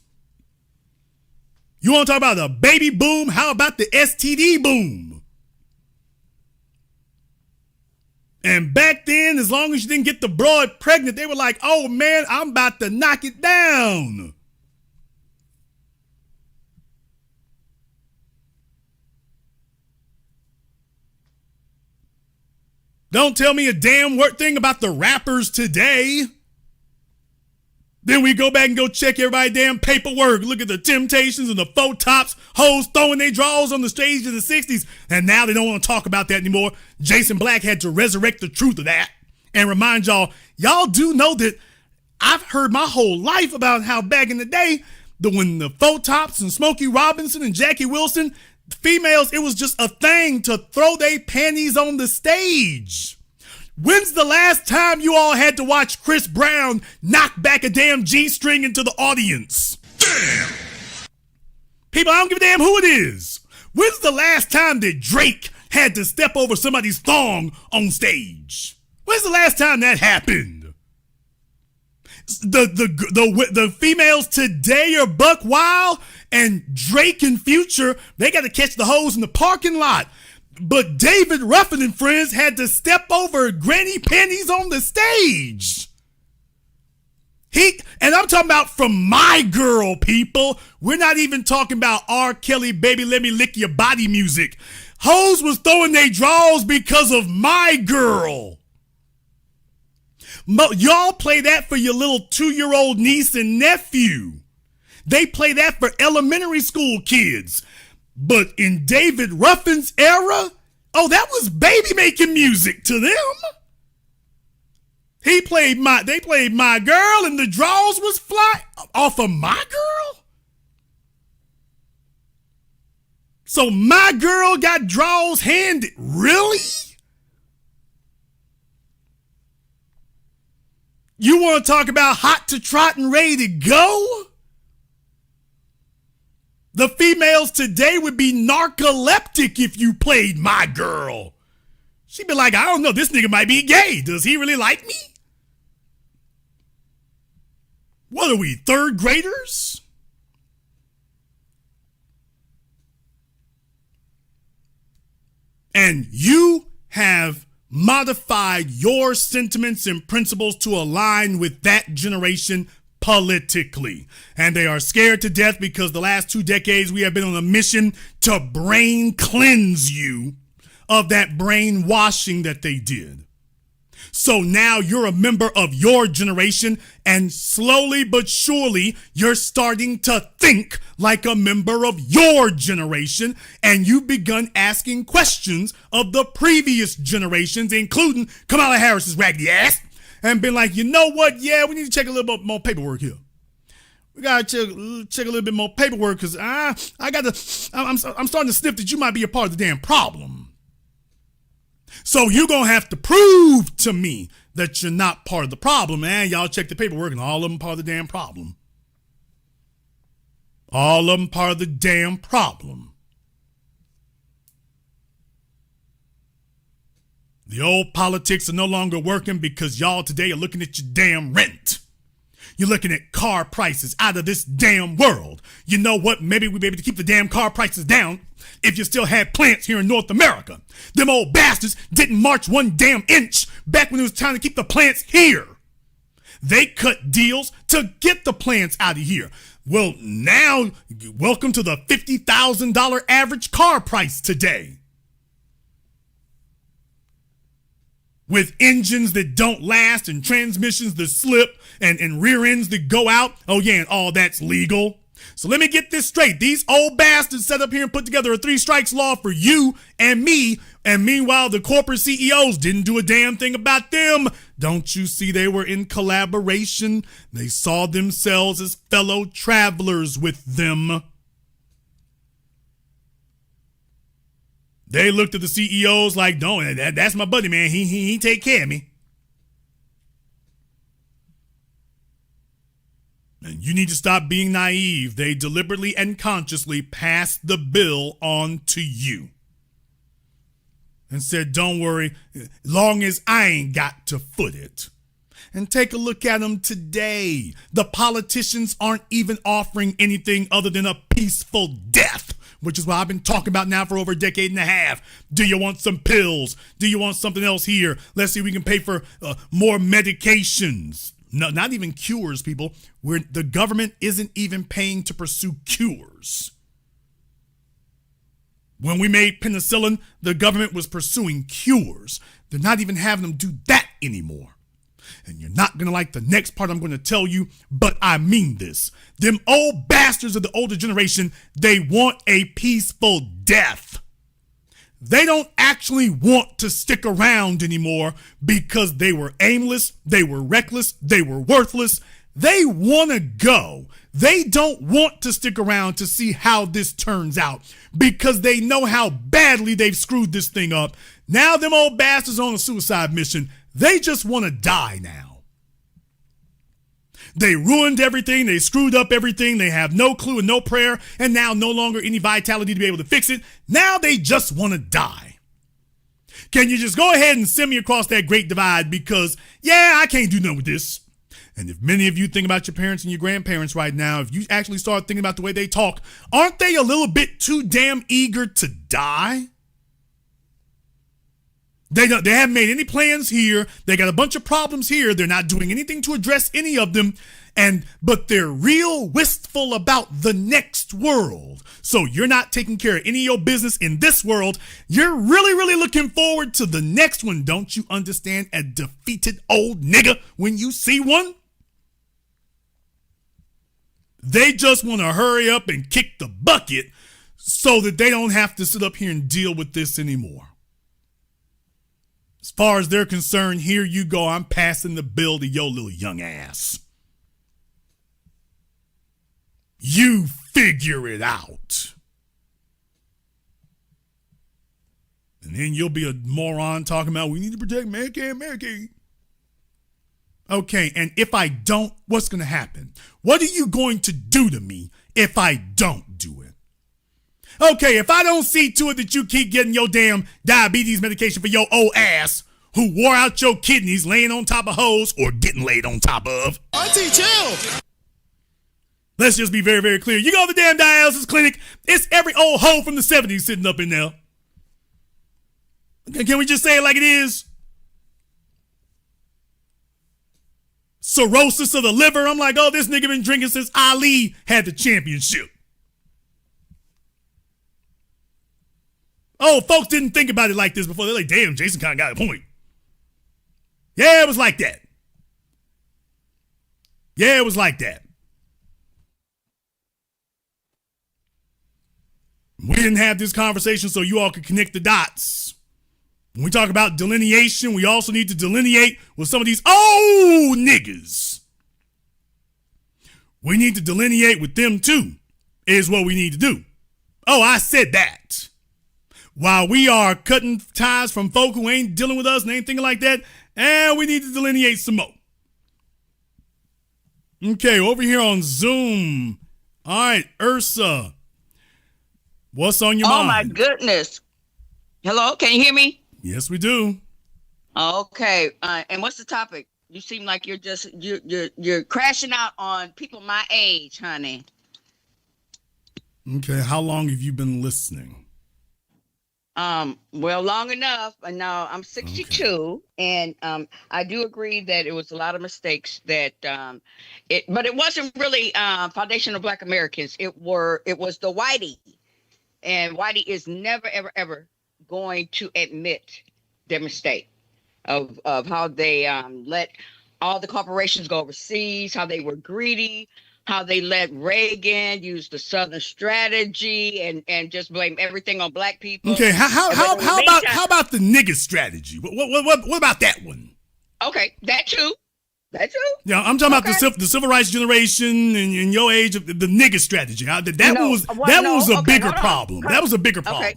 You want to talk about the baby boom? How about the STD boom? And back then, as long as you didn't get the broad pregnant, they were like, oh man, I'm about to knock it down. Don't tell me a damn thing about the rappers today. Then we go back and go check everybody's damn paperwork. Look at the Temptations and the Faux Tops, hoes throwing their draws on the stage in the 60s. And now they don't want to talk about that anymore. Jason Black had to resurrect the truth of that and remind y'all do know that I've heard my whole life about how back in the day, when the Faux Tops and Smokey Robinson and Jackie Wilson, females, it was just a thing to throw their panties on the stage. When's the last time you all had to watch Chris Brown knock back a damn G-string into the audience? Damn! People, I don't give a damn who it is. When's the last time that Drake had to step over somebody's thong on stage? When's the last time that happened? The females today are buck wild, and Drake and Future, they got to catch the hoes in the parking lot. But David Ruffin and friends had to step over granny panties on the stage. And I'm talking about from my girl, people. We're not even talking about R. Kelly, baby, let me lick your body music. Hoes was throwing their draws because of my girl. Y'all play that for your little 2-year-old niece and nephew. They play that for elementary school kids. But in David Ruffin's era, oh, that was baby making music to them. They played my girl and the draws was fly off of my girl. So my girl got draws handed. Really? You want to talk about hot to trot and ready to go? The females today would be narcoleptic if you played my girl. She'd be like, I don't know, this nigga might be gay. Does he really like me? What are we, third graders? And you have modified your sentiments and principles to align with that generation politically. And they are scared to death because the last 2 decades we have been on a mission to brain cleanse you of that brainwashing that they did. So now you're a member of your generation, and slowly but surely you're starting to think like a member of your generation, and you've begun asking questions of the previous generations, including Camala Harris's raggedy ass, and been like, you know what? Yeah, we need to check a little bit more paperwork here. We gotta check a little bit more paperwork because I'm starting to sniff that you might be a part of the damn problem. So you're going to have to prove to me that you're not part of the problem, man. Y'all check the paperwork and all of them part of the damn problem. All of them part of the damn problem. The old politics are no longer working because y'all today are looking at your damn rent. You're looking at car prices out of this damn world. You know what? Maybe we'd be able to keep the damn car prices down if you still had plants here in North America. Them old bastards didn't march 1 damn inch back when it was trying to keep the plants here. They cut deals to get the plants out of here. Well, now, welcome to the $50,000 average car price today. With engines that don't last and transmissions that slip and rear ends that go out. Oh yeah, and all that's legal. So let me get this straight. These old bastards set up here and put together a 3 strikes law for you and me. And meanwhile, the corporate CEOs didn't do a damn thing about them. Don't you see they were in collaboration? They saw themselves as fellow travelers with them. They looked at the CEOs like, no, that's my buddy, man. He take care of me. And you need to stop being naive. They deliberately and consciously passed the bill on to you. And said, don't worry, long as I ain't got to foot it. And take a look at them today. The politicians aren't even offering anything other than a peaceful death, which is what I've been talking about now for over a decade and a half. Do you want some pills? Do you want something else here? Let's see if we can pay for more medications. No, not even cures, people. The government isn't even paying to pursue cures. When we made penicillin, the government was pursuing cures. They're not even having them do that anymore. And you're not going to like the next part I'm going to tell you, but I mean this. Them old bastards of the older generation, they want a peaceful death. They don't actually want to stick around anymore because they were aimless, they were reckless, they were worthless. They want to go. They don't want to stick around to see how this turns out because they know how badly they've screwed this thing up. Now them old bastards on a suicide mission, they just want to die now. They ruined everything. They screwed up everything. They have no clue and no prayer, and now no longer any vitality to be able to fix it. Now they just want to die. Can you just go ahead and send me across that great divide because, yeah, I can't do nothing with this. And if many of you think about your parents and your grandparents right now, if you actually start thinking about the way they talk, aren't they a little bit too damn eager to die? They haven't made any plans here. They got a bunch of problems here. They're not doing anything to address any of them. But they're real wistful about the next world. So you're not taking care of any of your business in this world. You're really, really looking forward to the next one. Don't you understand a defeated old nigga when you see one? They just want to hurry up and kick the bucket so that they don't have to sit up here and deal with this anymore. As far as they're concerned, here you go. I'm passing the bill to your little young ass. You figure it out. And then you'll be a moron talking about we need to protect Medicaid. Okay, and if I don't, what's going to happen? What are you going to do to me if I don't do it? Okay, if I don't see to it that you keep getting your damn diabetes medication for your old ass who wore out your kidneys laying on top of hoes or getting laid on top of. Auntie, chill. Let's just be very, very clear. You go to the damn dialysis clinic, it's every old hoe from the 70s sitting up in there. Okay, can we just say it like it is? Cirrhosis of the liver. I'm like, oh, this nigga been drinking since Ali had the championship. Oh, folks didn't think about it like this before. They're like, damn, Jason kind of got a point. Yeah, it was like that. Yeah, it was like that. We didn't have this conversation so you all could connect the dots. When we talk about delineation, we also need to delineate with some of these old niggas. We need to delineate with them too, is what we need to do. Oh, I said that. While we are cutting ties from folk who ain't dealing with us and ain't thinking like that, and we need to delineate some more. Okay, over here on Zoom. All right, Ursa. What's on your mind? Oh my goodness. Hello, can you hear me? Yes, we do. Okay. And what's the topic? You seem like you're crashing out on people my age, honey. Okay, how long have you been listening? Well, long enough. And now I'm 62, and I do agree that it was a lot of mistakes but it wasn't really Foundation of Black Americans. It was the Whitey. And Whitey is never, ever, ever going to admit their mistake of how they let all the corporations go overseas, how they were greedy, how they let Reagan use the Southern strategy and just blame everything on black people. Okay, how about the nigga strategy? What about that one? Okay, that too. Yeah, I'm talking about the civil rights generation and your age of the nigga strategy. That was a bigger problem. That was a bigger problem.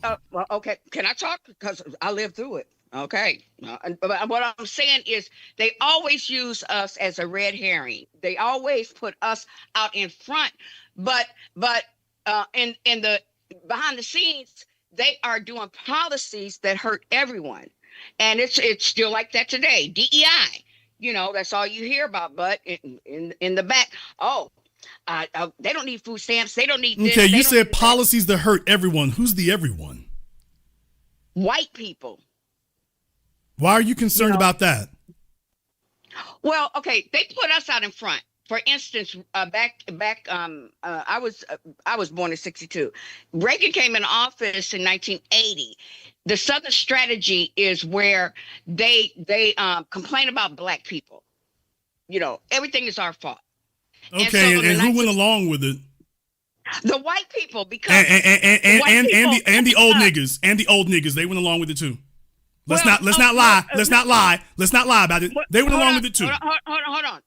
Okay. Can I talk? Because I lived through it. Okay. But what I'm saying is they always use us as a red herring. They always put us out in front. But in the behind the scenes, they are doing policies that hurt everyone. And it's still like that today. DEI. You know, that's all you hear about. But in the back, they don't need food stamps. They don't need this. Okay, you said policies that hurt everyone. Who's the everyone? White people. Why are you concerned about that? Well, okay, they put us out in front. For instance, back, I was born in 62. Reagan came in office in 1980. The Southern strategy is where they complain about black people. You know, everything is our fault. Okay, and who went along with it? The white people, because and the old niggas, they went along with it too. Let's not lie about it. They went along with it too. Hold on.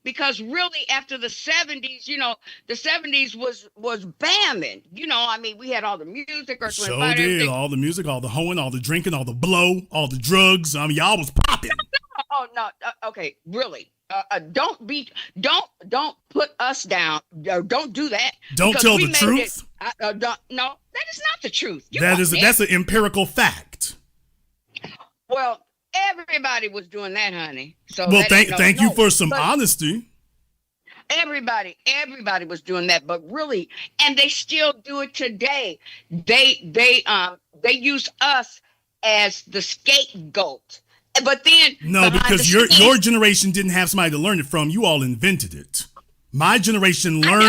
Because really after the 70s, you know, the 70s was bamming. You know, I mean, we had all the music. So did all the music, all the hoeing, all the drinking, all the blow, all the drugs. I mean, y'all was popping. Oh no. Okay, really. Don't put us down. Don't do that. Don't tell the truth. No, that is not the truth. That's an empirical fact. Well, everybody was doing that, honey. So well, thank you for some honesty. Everybody was doing that, but really, and they still do it today. They use us as the scapegoat. But then No, behind because the scenes- your generation didn't have somebody to learn it from. You all invented it. My generation learned.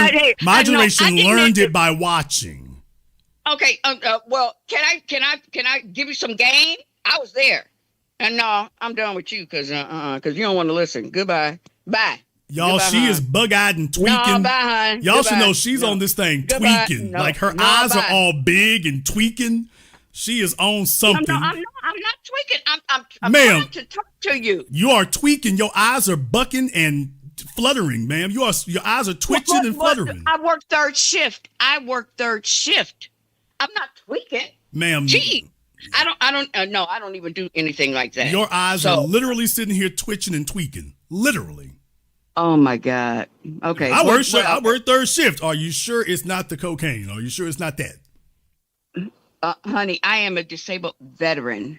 I didn't learned invent it by watching. Okay. Well, can I give you some game? I was there. And no, I'm done with you because you don't want to listen. Goodbye. Bye. Y'all, Goodbye, she hon. is bug-eyed and tweaking. No, bye, hon. Y'all should Goodbye. know she's No. on this thing Goodbye. tweaking. No. Like her No, eyes bye. are all big and tweaking. She is on something. I'm not tweaking. I'm Ma'am. trying to talk to you. You are tweaking. Your eyes are bucking and fluttering, ma'am. Your eyes are twitching and fluttering. I work third shift. I'm not tweaking. Ma'am, Gee, I don't even do anything like that. your eyes So- are literally sitting here twitching and tweaking. Literally. Oh my God. Okay. I work third shift. Are you sure it's not the cocaine? Are you sure it's not that? Honey, I am a disabled veteran.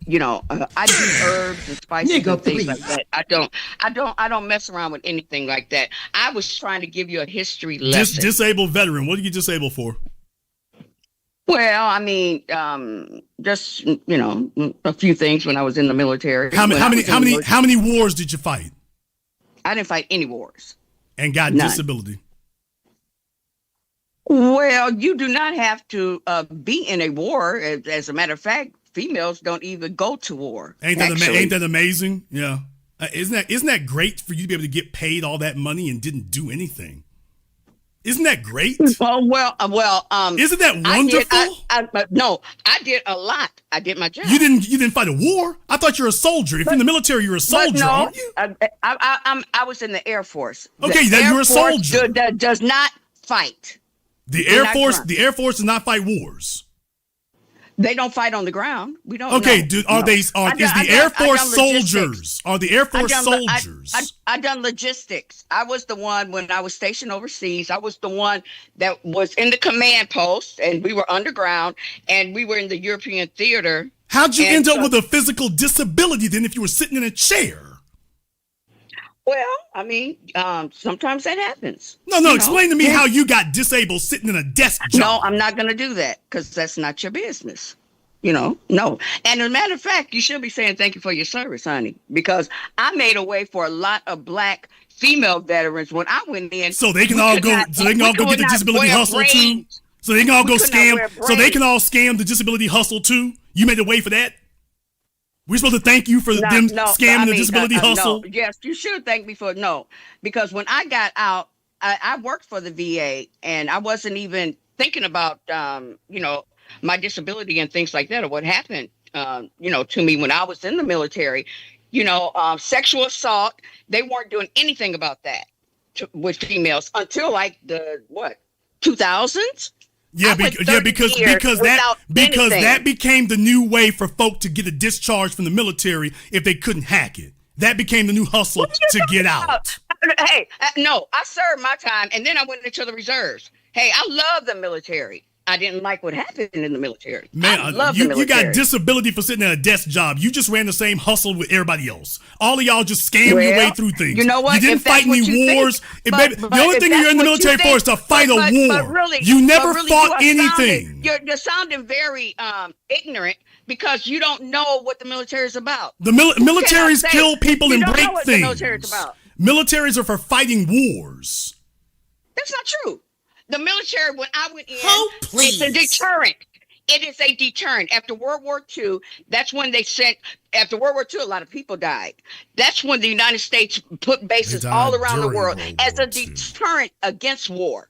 You know, I do herbs and spices Nigga, and things like please. that. I don't mess around with anything like that. I was trying to give you a history lesson. Disabled veteran. What do you get disabled for? Well, I mean, just a few things when I was in the military. How When I was in the military, many wars did you fight I didn't fight any wars. and got None. disability? Well, you do not have to be in a war. As a matter of fact, females don't even go to war. Ain't that amazing? Yeah. Isn't that great for you to be able to get paid all that money and didn't do anything? Isn't that great? Well. Isn't that wonderful? No, I did a lot. I did my job. You didn't fight a war? I thought you're a soldier. If you're in the military, you're a soldier, no, aren't you? I was in the Air Force. Okay, The then Air you're a Force soldier. does not fight. The You're Air not Force, drunk. the Air Force does not fight wars. They don't fight on the ground. We don't. Okay, know. is No. the Air Force soldiers? Are the Air Force soldiers? I done logistics. I was the one when I was stationed overseas. I was the one that was in the command post, and we were underground, and we were in the European theater. How'd you And end up so- with a physical disability then if you were sitting in a chair? Well, I mean, sometimes that happens. No, You know? explain to me how you got disabled sitting in a desk job. No, I'm not going to do that because that's not your business. No. And as a matter of fact, you should be saying thank you for your service, honey, because I made a way for a lot of black female veterans when I went in. So they can all go. Get the disability hustle too. So they can all go scam. So they can all scam the disability hustle too. You made a way for that. We're supposed to thank you for them scamming the disability hustle. No. Yes, you should thank me for because when I got out, I worked for the VA and I wasn't even thinking about my disability and things like that or what happened to me when I was in the military. Sexual assault, they weren't doing anything about that with females until like the 2000s. Yeah, because that became the new way for folk to get a discharge from the military if they couldn't hack it. That became the new hustle to get out. Hey, no, I served my time and then I went into the reserves. Hey, I love the military. I didn't like what happened in the military. Man, you got disability for sitting at a desk job. You just ran the same hustle with everybody else. All of y'all just scammed your way through things. You know what? You didn't fight any wars. The only thing you're in the military for is to fight a war. You never fought anything. You're sounding very ignorant because you don't know what the military is about. The militaries kill people and break what things. The military is about. Militaries are for fighting wars. That's not true. The military, when I went in, please. it's a deterrent. It is a deterrent. After World War II, that's when after World War II, a lot of people died. That's when the United States put bases all around the world as a deterrent against war.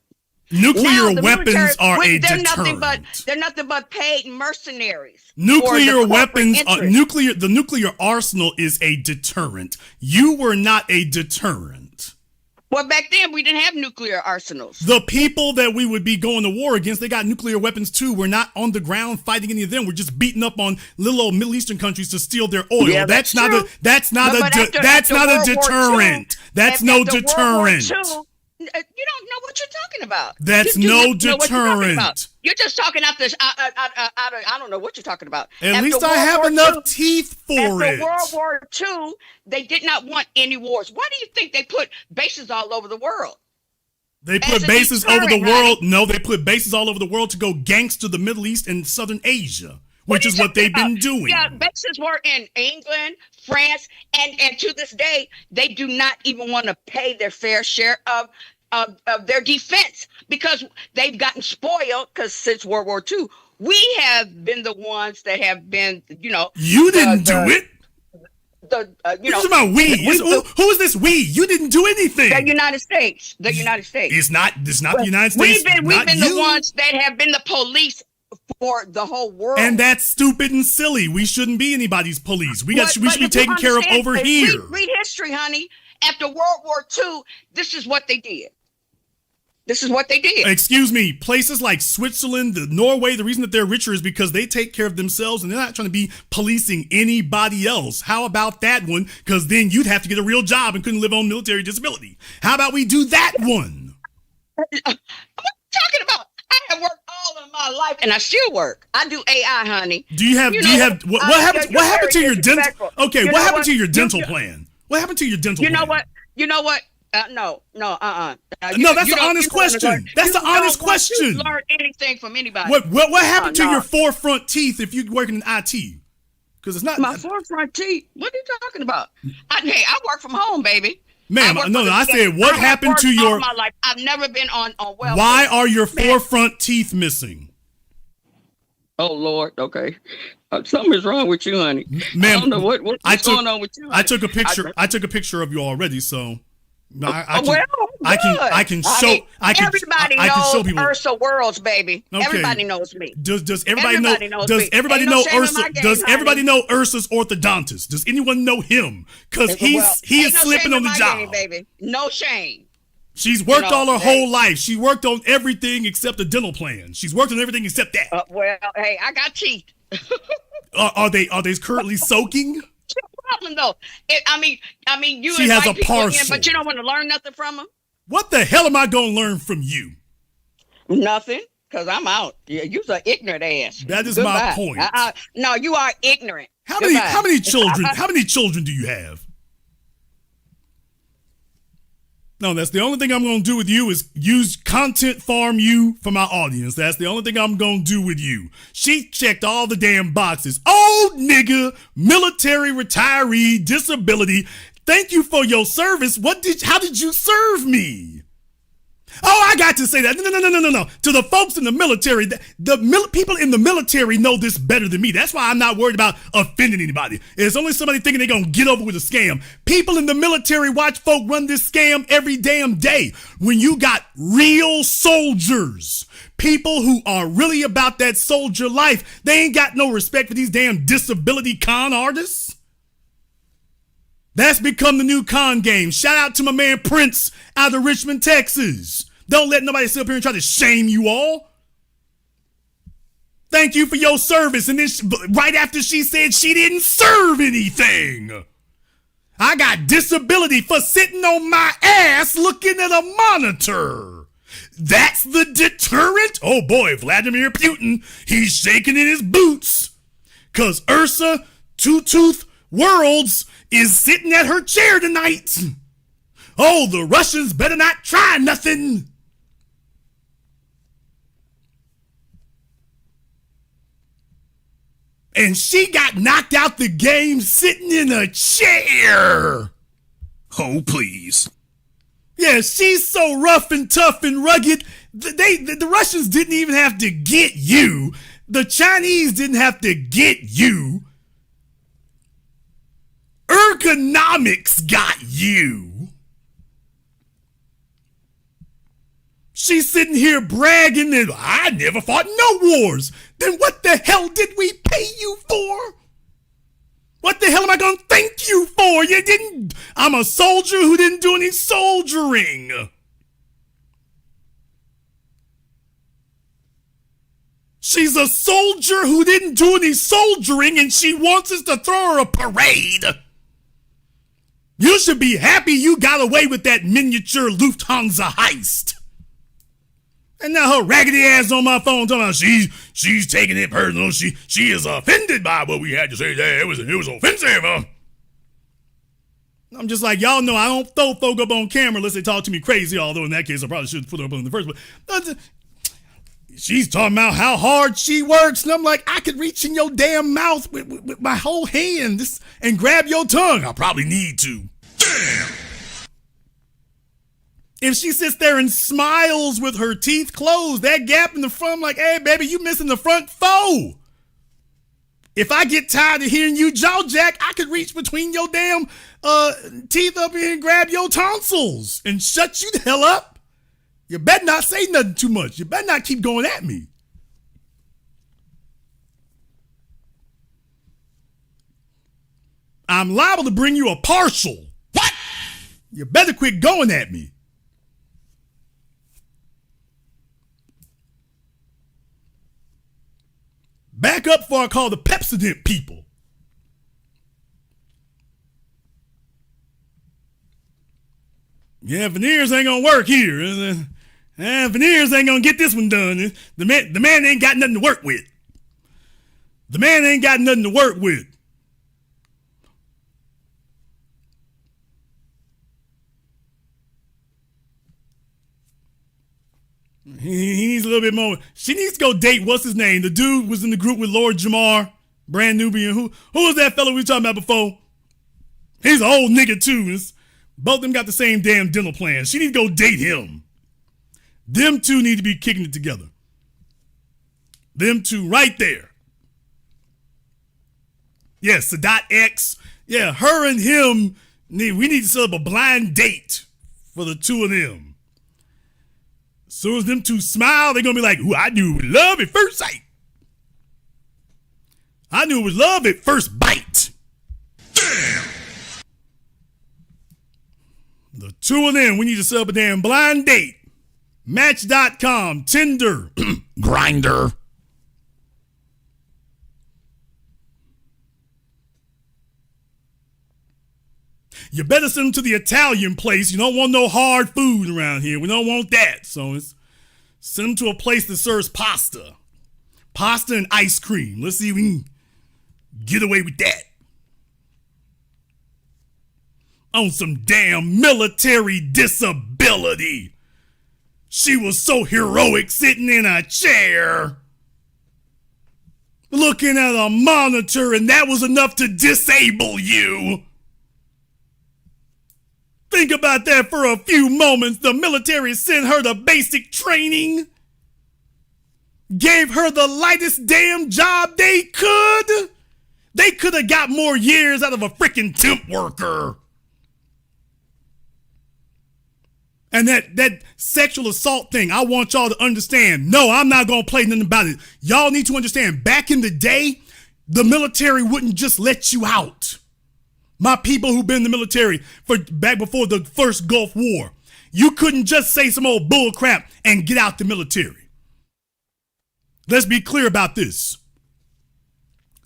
Nuclear weapons are a deterrent. They're nothing but paid mercenaries. Nuclear weapons, the nuclear arsenal is a deterrent. You were not a deterrent. Well, back then we didn't have nuclear arsenals. The people that we would be going to war against, they got nuclear weapons too. We're not on the ground fighting any of them. We're just beating up on little old Middle Eastern countries to steal their oil. Yeah, that's not a deterrent. That's no deterrent. You don't know what you're talking about. That's no deterrent. You're just talking out this. I don't know what you're talking about. At least I have enough teeth for it. After World War II, they did not want any wars. Why do you think they put bases all over the world? They put bases over the world. No, they put bases all over the world to go gangster the Middle East and Southern Asia. which is what they've been doing. Yeah, bases were in England, France, and to this day, they do not even want to pay their fair share of their defense because they've gotten spoiled. Because since World War II, we have been the ones that have been, You didn't do it. This is about we. Who is this we? You didn't do anything. The United States. It's not the United States. We've been you. the ones that have been the police for the whole world. And that's stupid and silly. We shouldn't be anybody's police. We should be taken care of over here. Read history, honey. After World War II, this is what they did. Excuse me, places like Switzerland, Norway, the reason that they're richer is because they take care of themselves and they're not trying to be policing anybody else. How about that one? Because then you'd have to get a real job and couldn't live on military disability. How about we do that one? What are you talking about? I have worked all of my life and I still work. I do AI, honey. Do you have what happened to your dental? Okay, what happened to your dental plan? What happened to your dental plan? You know what? No, that's the honest question. That's the honest question. Learn anything from anybody. What happened to your forefront teeth if you work in IT? Because it's not my forefront teeth. What are you talking about? I work from home, baby. Ma'am, I said what happened to your. All my life. I've never been on welfare. Why are your forefront teeth missing? Oh Lord, okay. Something is wrong with you, honey. Ma'am, I don't know what's going on with you. Honey. I took a picture. I took a picture of you already, so. No, I can show. Everybody knows people. Ursa Worlds, baby. Okay. Everybody knows me. Does everybody know? Does everybody know Ursa? Does everybody know Ursa's orthodontist? Does anyone know him? Because he is slipping on the job, game, baby. No shame. She's worked all her whole life. She worked on everything except the dental plan. She's worked on everything except that. Hey, I got teeth. Are they currently soaking? Problem though. I mean, you she has a parcel, in, but you don't want to learn nothing from them. What the hell am I gonna learn from you? Nothing, cause I'm out. You're an ignorant ass. That is my point. No, you are ignorant. How many children? How many children do you have? No, that's the only thing I'm going to do with you is use content farm you for my audience. That's the only thing I'm going to do with you. She checked all the damn boxes. Old nigga, military retiree, disability. Thank you for your service. How did you serve me? Oh, I got to say that. No. To the folks in the military, people in the military know this better than me. That's why I'm not worried about offending anybody. It's only somebody thinking they're going to get over with a scam. People in the military watch folk run this scam every damn day. When you got real soldiers, people who are really about that soldier life, they ain't got no respect for these damn disability con artists. That's become the new con game. Shout out to my man Prince out of Richmond, Texas. Don't let nobody sit up here and try to shame you all. Thank you for your service. And then right after she said she didn't serve anything, I got disability for sitting on my ass looking at a monitor. That's the deterrent? Oh boy, Vladimir Putin, he's shaking in his boots. Cause Ursa Two-Tooth Worlds is sitting at her chair tonight. Oh, the Russians better not try nothing. And she got knocked out the game sitting in a chair. Oh, please. Yeah, she's so rough and tough and rugged. The Russians didn't even have to get you. The Chinese didn't have to get you. Ergonomics got you. She's sitting here bragging that I never fought no wars. Then what the hell did we pay you for? What the hell am I going to thank you for? You didn't. I'm a soldier who didn't do any soldiering. She's a soldier who didn't do any soldiering and she wants us to throw her a parade. You should be happy you got away with that miniature Lufthansa heist. And now her raggedy ass on my phone talking about she's taking it personal. She is offended by what we had to say there. It was offensive. I'm just like, y'all know I don't throw folk up on camera unless they talk to me crazy, although in that case I probably should put her up in the first place. she's talking about how hard she works. And I'm like, I could reach in your damn mouth with my whole hand and grab your tongue. I probably need to. Damn. If she sits there and smiles with her teeth closed, that gap in the front, I'm like, hey, baby, you missing the front foe. If I get tired of hearing you jaw jack, I could reach between your damn teeth up here and grab your tonsils and shut you the hell up. You better not say nothing too much. You better not keep going at me. I'm liable to bring you a partial. What? You better quit going at me. Back up before I call the Pepsodent people. Yeah, veneers ain't gonna work here. Veneers ain't gonna get this one done. The man ain't got nothing to work with. The man ain't got nothing to work with. He needs a little bit more. She needs to go date, what's his name? The dude was in the group with Lord Jamar, Brand Nubian. Who was that fellow we were talking about before? He's an old nigga too. Both of them got the same damn dental plan. She needs to go date him. Them two need to be kicking it together. Them two right there. Yeah, Sadat X. Yeah, her and him, we need to set up a blind date for the two of them. As soon as them two smile, they're going to be like, ooh, I knew it was love at first sight. I knew it was love at first bite. Damn. The two of them, we need to set up a damn blind date. Match.com, Tinder, Grinder. You better send them to the Italian place. You don't want no hard food around here. We don't want that. So send them to a place that serves pasta. Pasta and ice cream. Let's see if we can get away with that. On some damn military disability. She was so heroic sitting in a chair, looking at a monitor, and that was enough to disable you. Think about that for a few moments. The military sent her the basic training, gave her the lightest damn job they could. They could have got more years out of a freaking temp worker. And that sexual assault thing, I want y'all to understand. No, I'm not going to play nothing about it. Y'all need to understand, back in the day, the military wouldn't just let you out. My people who've been in the military for back before the first Gulf War, you couldn't just say some old bull crap and get out the military. Let's be clear about this.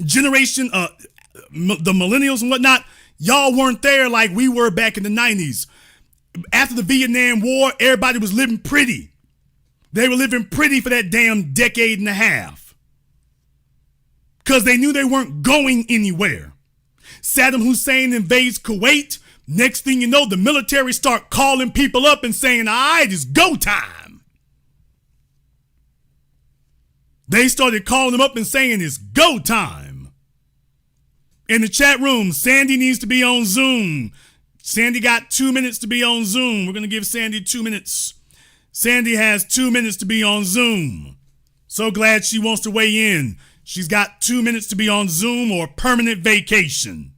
Generation, the millennials and whatnot, y'all weren't there like we were back in the 90s. After the Vietnam War, everybody was living pretty. They were living pretty for that damn decade and a half. Because they knew they weren't going anywhere. Saddam Hussein invades Kuwait. Next thing you know, the military start calling people up and saying, all right, it's go time. They started calling them up and saying, it's go time. In the chat room, Sandy needs to be on Zoom. Sandy got 2 minutes to be on Zoom. We're going to give Sandy 2 minutes. Sandy has 2 minutes to be on Zoom. So glad she wants to weigh in. She's got 2 minutes to be on Zoom or permanent vacation.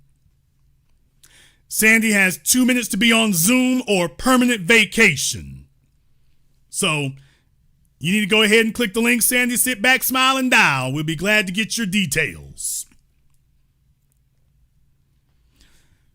Sandy has 2 minutes to be on Zoom or permanent vacation. So you need to go ahead and click the link, Sandy. Sit back, smile, and dial. We'll be glad to get your details.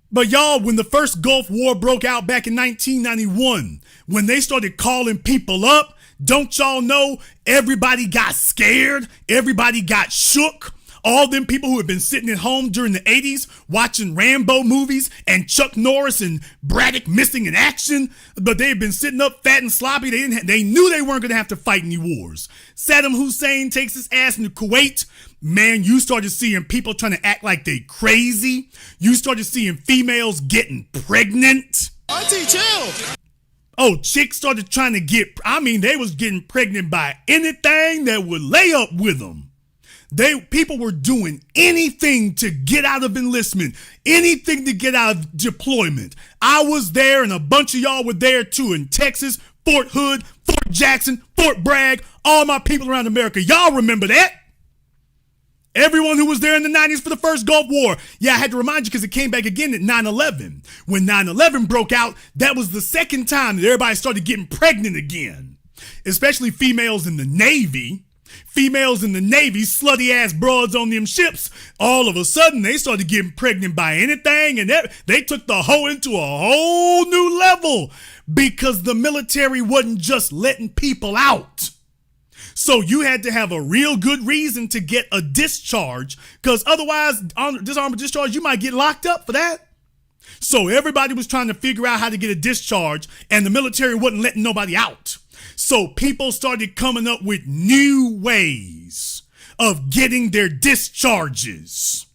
But y'all, when the first Gulf War broke out back in 1991, when they started calling people up, don't y'all know everybody got scared? Everybody got shook? All them people who had been sitting at home during the 80s watching Rambo movies and Chuck Norris and Braddock missing in action, but they had been sitting up fat and sloppy. They knew they weren't going to have to fight any wars. Saddam Hussein takes his ass into Kuwait. Man, you started seeing people trying to act like they crazy. You started seeing females getting pregnant. Auntie, chill. Oh, chicks started trying to they was getting pregnant by anything that would lay up with them. People were doing anything to get out of enlistment, anything to get out of deployment. I was there, and a bunch of y'all were there too, in Texas, Fort Hood, Fort Jackson, Fort Bragg, all my people around America. Y'all remember that? Everyone who was there in the 90s for the first Gulf War. Yeah, I had to remind you because it came back again at 9/11. When 9/11 broke out, that was the second time that everybody started getting pregnant again, especially females in the Navy. Females in the Navy, slutty ass broads on them ships, all of a sudden they started getting pregnant by anything, and they took the hoe into a whole new level because the military wasn't just letting people out. So you had to have a real good reason to get a discharge, because otherwise, on dishonorable discharge, you might get locked up for that. So everybody was trying to figure out how to get a discharge, and the military wasn't letting nobody out. So people started coming up with new ways of getting their discharges.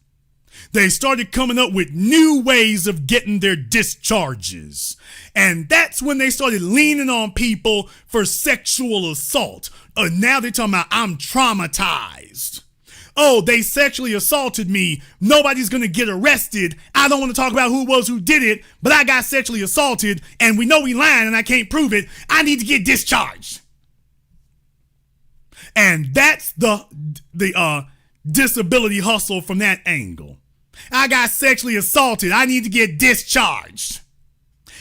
They started coming up with new ways of getting their discharges. And that's when they started leaning on people for sexual assault. Now they're talking about, I'm traumatized. Oh, they sexually assaulted me. Nobody's going to get arrested. I don't want to talk about who it was who did it, but I got sexually assaulted, and we know we lying and I can't prove it. I need to get discharged. And that's the disability hustle from that angle. I got sexually assaulted. I need to get discharged.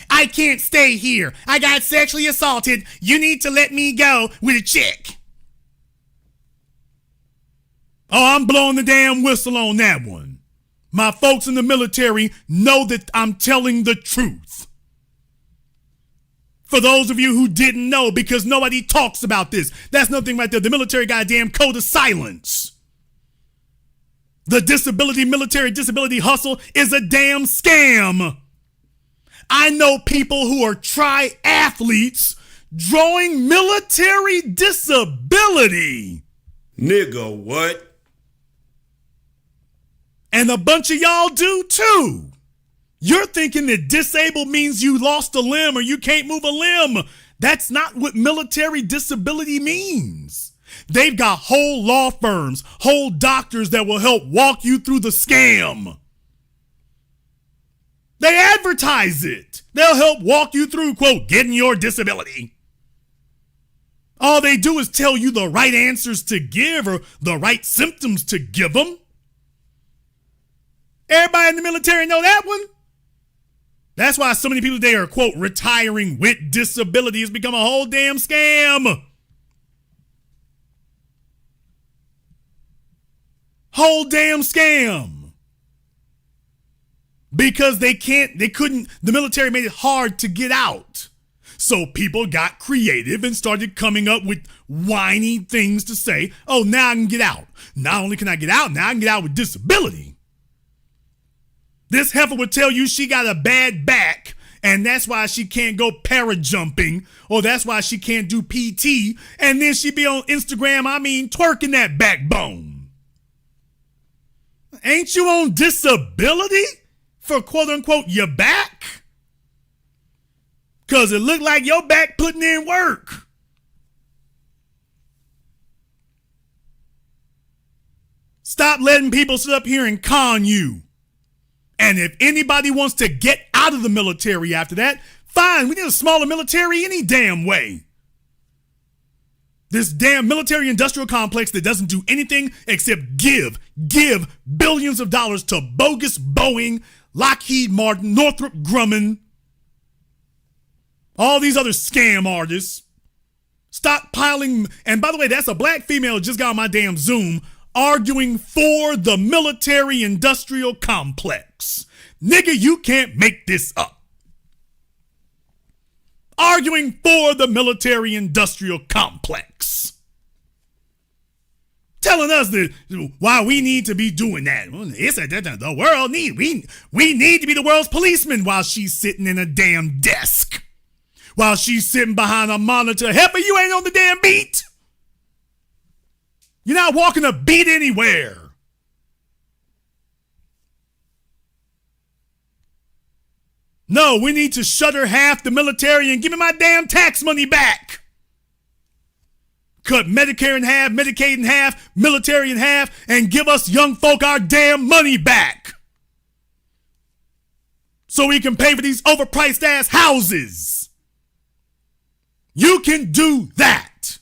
I can't stay here. I got sexually assaulted. You need to let me go with a chick. Oh, I'm blowing the damn whistle on that one. My folks in the military know that I'm telling the truth. For those of you who didn't know, because nobody talks about this, that's nothing right there. The military goddamn code of silence. The military disability hustle is a damn scam. I know people who are triathletes drawing military disability. Nigga, what? And a bunch of y'all do too. You're thinking that disabled means you lost a limb or you can't move a limb. That's not what military disability means. They've got whole law firms, whole doctors that will help walk you through the scam. They advertise it. They'll help walk you through, quote, getting your disability. All they do is tell you the right answers to give or the right symptoms to give them. Everybody in the military know that one. That's why so many people today are, quote, retiring with disability. It's become a whole damn scam. Whole damn scam. Because the military made it hard to get out. So people got creative and started coming up with whiny things to say, oh, now I can get out. Not only can I get out, now I can get out with disability. This heifer would tell you she got a bad back, and that's why she can't go parajumping, or that's why she can't do PT, and then she be on Instagram, twerking that backbone. Ain't you on disability for quote-unquote your back? Because it looked like your back putting in work. Stop letting people sit up here and con you. And if anybody wants to get out of the military after that, fine. We need a smaller military any damn way. This damn military industrial complex that doesn't do anything except give billions of dollars to bogus Boeing, Lockheed Martin, Northrop Grumman, all these other scam artists. Stockpiling, and by the way, that's a black female just got on my damn Zoom arguing for the military industrial complex. Nigga, you can't make this up. Arguing for the military industrial complex. Telling us that why we need to be doing that. It's the world need. We need to be the world's policeman while she's sitting in a damn desk. While she's sitting behind a monitor. Heifer, you ain't on the damn beat. You're not walking a beat anywhere. No, we need to shutter half the military and give me my damn tax money back. Cut Medicare in half, Medicaid in half, military in half, and give us young folk our damn money back. So we can pay for these overpriced ass houses. You can do that.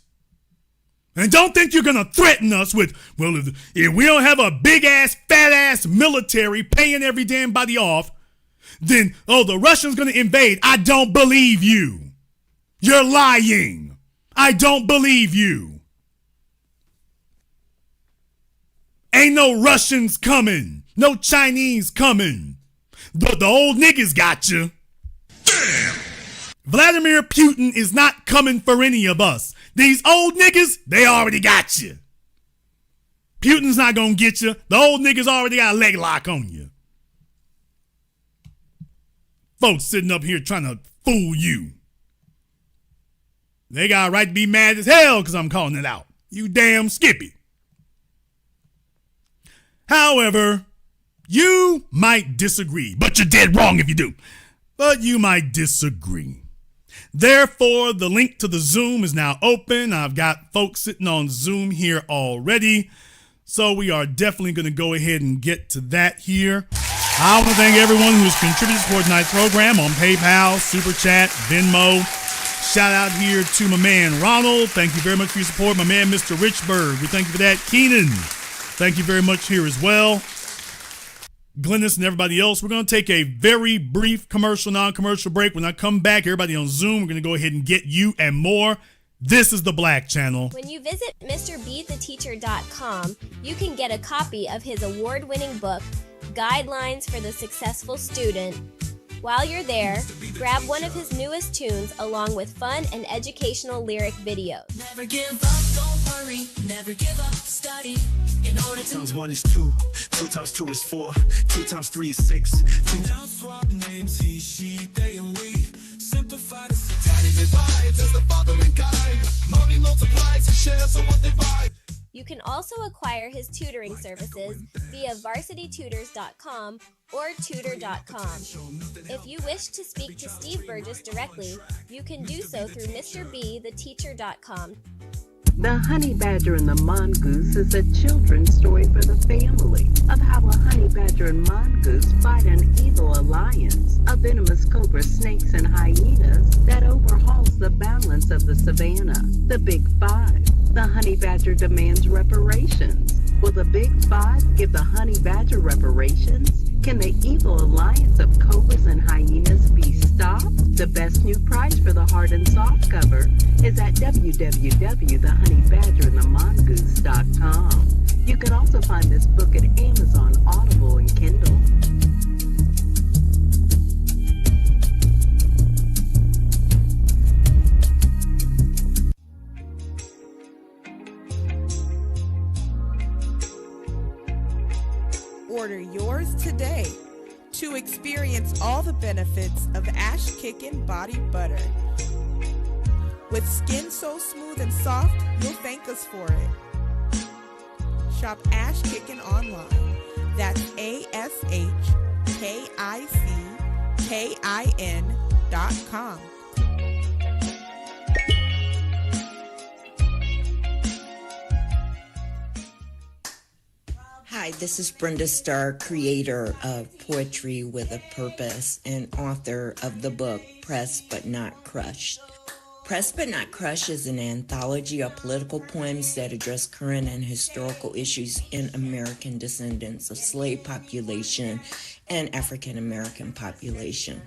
And don't think you're going to threaten us with, well, if we don't have a big ass, fat ass military paying every damn body off, then, the Russians going to invade. I don't believe you. You're lying. I don't believe you. Ain't no Russians coming. No Chinese coming. The old niggas got you. Damn. Vladimir Putin is not coming for any of us. These old niggas, they already got you. Putin's not going to get you. The old niggas already got a leg lock on you. Folks sitting up here trying to fool you. They got a right to be mad as hell because I'm calling it out. You damn Skippy. However, you might disagree, but you're dead wrong if you do. But you might disagree. Therefore, the link to the Zoom is now open. I've got folks sitting on Zoom here already. So we are definitely going to go ahead and get to that here. I want to thank everyone who has contributed toward tonight's program on PayPal, Super Chat, Venmo. Shout out here to my man Ronald. Thank you very much for your support. My man Mr. Richburg. We thank you for that. Keenan. Thank you very much here as well. Glennis and everybody else. We're going to take a very brief commercial, non-commercial break. When I come back, everybody on Zoom, we're going to go ahead and get you and more. This is the Black Channel. When you visit MrBeTheTeacher.com, you can get a copy of his award-winning book, Guidelines for the Successful Student. While you're there, grab one of his newest tunes along with fun and educational lyric videos. Never give up, don't worry, never give up, study. In order to 1 is 2, 2 times 2 is 4, 2 times 3 is 6. 2 now swap names, he, she, they, and we. Simplify the daddy divides as the following guide. Money multiplies and shares on what they buy. You can also acquire his tutoring services via varsitytutors.com or tutor.com. If you wish to speak to Steve Burgess directly, you can do so through MrBeTheTeacher.com. The Honey Badger and the Mongoose is a children's story for the family of how a honey badger and mongoose fight an evil alliance of venomous cobra snakes and hyenas that overhauls the balance of the savannah. The Big Five. The honey badger demands reparations. Will the Big Five give the honey badger reparations? Can the evil alliance of cobras and hyenas be stopped? The best new price for the hard and soft cover is at www.thehoneyBadgerandthemongoose.com. You can also find this book at Amazon, Audible, and Kindle. Order yours today to experience all the benefits of Ash Kickin' Body Butter. With skin so smooth and soft, you'll thank us for it. Shop Ash Kickin' online. That's ASHKICKIN.com. Hi, this is Brenda Starr, creator of Poetry with a Purpose and author of the book Pressed But Not Crushed. Pressed But Not Crushed is an anthology of political poems that address current and historical issues in American descendants of slave population and African American population.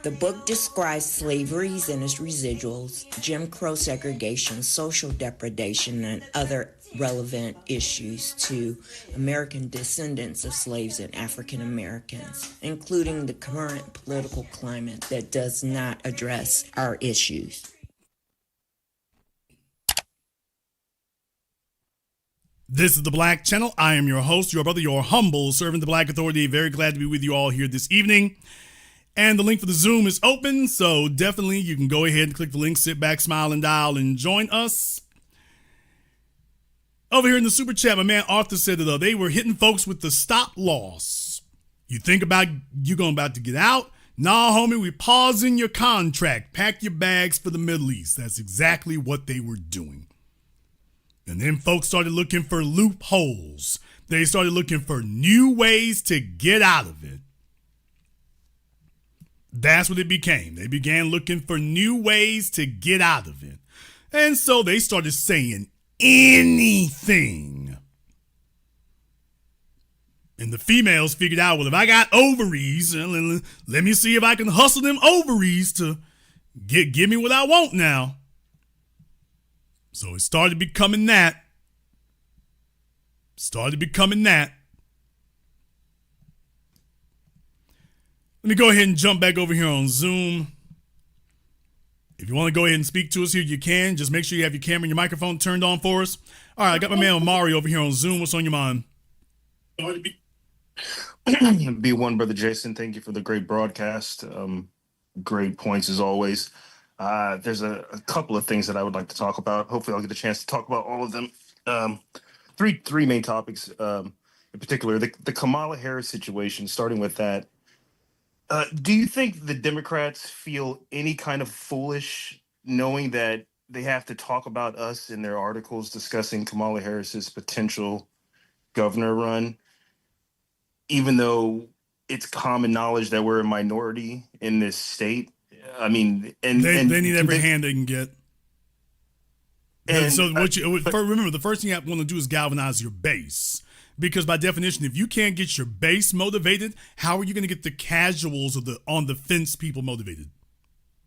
The book describes slaveries and its residuals, Jim Crow segregation, social depredation, and other relevant issues to American descendants of slaves and African Americans, including the current political climate that does not address our issues. This is the Black Channel. I am your host, your brother, your humble servant, the Black Authority. Very glad to be with you all here this evening. And the link for the Zoom is open, so definitely you can go ahead and click the link, sit back, smile, and dial, and join us. Over here in the Super Chat, my man Arthur said that they were hitting folks with the stop loss. You think about you going about to get out, Nah, homie, we pausing your contract. Pack your bags for the Middle East. That's exactly what they were doing. And then folks started looking for loopholes. They started looking for new ways to get out of it. That's what it became. They began looking for new ways to get out of it. And so they started saying anything. And the females figured out, well, if I got ovaries, let me see if I can hustle them ovaries to give me what I want now. So it started becoming that. Let me go ahead and jump back over here on Zoom. If you want to go ahead and speak to us here, you can. Just make sure you have your camera and your microphone turned on for us. All right, I got my man Omari over here on Zoom. What's on your mind? B1 Brother Jason, thank you for the great broadcast. Great points as always. There's a couple of things that I would like to talk about. Hopefully I'll get a chance to talk about all of them. Three main topics in particular. The Kamala Harris situation, starting with that. Do you think the Democrats feel any kind of foolish knowing that they have to talk about us in their articles discussing Kamala Harris's potential governor run, even though it's common knowledge that we're a minority in this state? I mean, and they need every hand they can get. And so remember, the first thing you want to do is galvanize your base. Because by definition, if you can't get your base motivated, how are you going to get the casuals of the on the fence people motivated?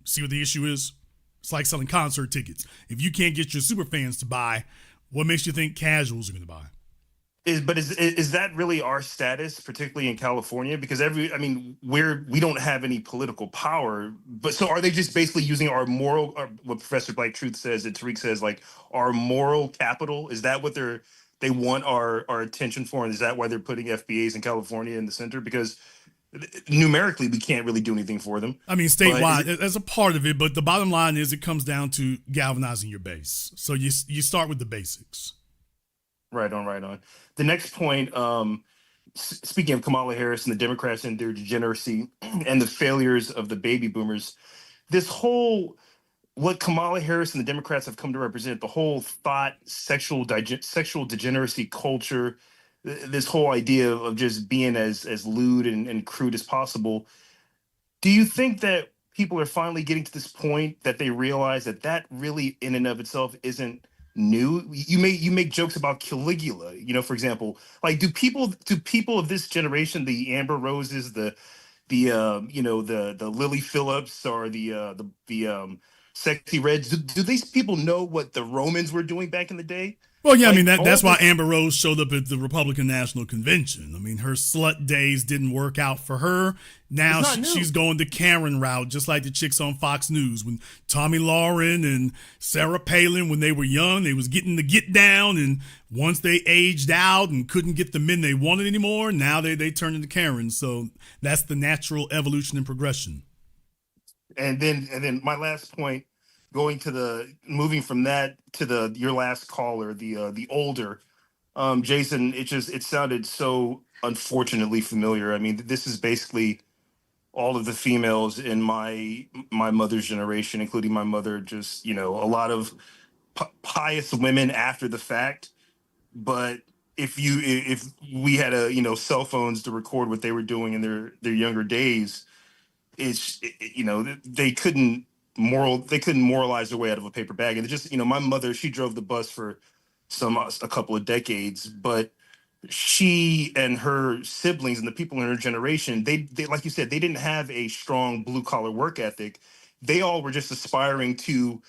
See what the issue is? It's like selling concert tickets. If you can't get your super fans to buy, what makes you think casuals are going to buy? Is that really our status, particularly in California? Because we don't have any political power. But so are they just basically using our moral, or what Professor Black Truth says, and Tariq says, like our moral capital? Is that what they want our attention for? And is that why they're putting FBAs in California in the center? Because numerically, we can't really do anything for them. I mean, statewide, as a part of it, but the bottom line is it comes down to galvanizing your base. So you start with the basics. Right on. The next point, speaking of Kamala Harris and the Democrats and their degeneracy and the failures of the baby boomers, this whole, what Kamala Harris and the Democrats have come to represent, the whole thought, sexual degeneracy culture, this whole idea of just being as lewd and crude as possible. Do you think that people are finally getting to this point that they realize that really in and of itself isn't new? You make jokes about Caligula, for example. Like, do people of this generation, the Amber Roses, the Lily Phillips, or the Sexy Reds, do these people know what the Romans were doing back in the day? Well, yeah, I mean, that's why Amber Rose showed up at the Republican National Convention. I mean, her slut days didn't work out for her. Now she's going the Karen route, just like the chicks on Fox News. When Tommy Lauren and Sarah Palin, when they were young, they was getting the get down. And once they aged out and couldn't get the men they wanted anymore, now they turned into Karen. So that's the natural evolution and progression. And then my last point, moving from that to your last caller, the older, Jason, it sounded so unfortunately familiar. I mean, this is basically all of the females in my mother's generation, including my mother, just, a lot of pious women after the fact. But if we had cell phones to record what they were doing in their younger days, they couldn't moralize their way out of a paper bag. And just, my mother, she drove the bus for a couple of decades, but she and her siblings and the people in her generation, they like you said, they didn't have a strong blue collar work ethic. They all were just aspiring to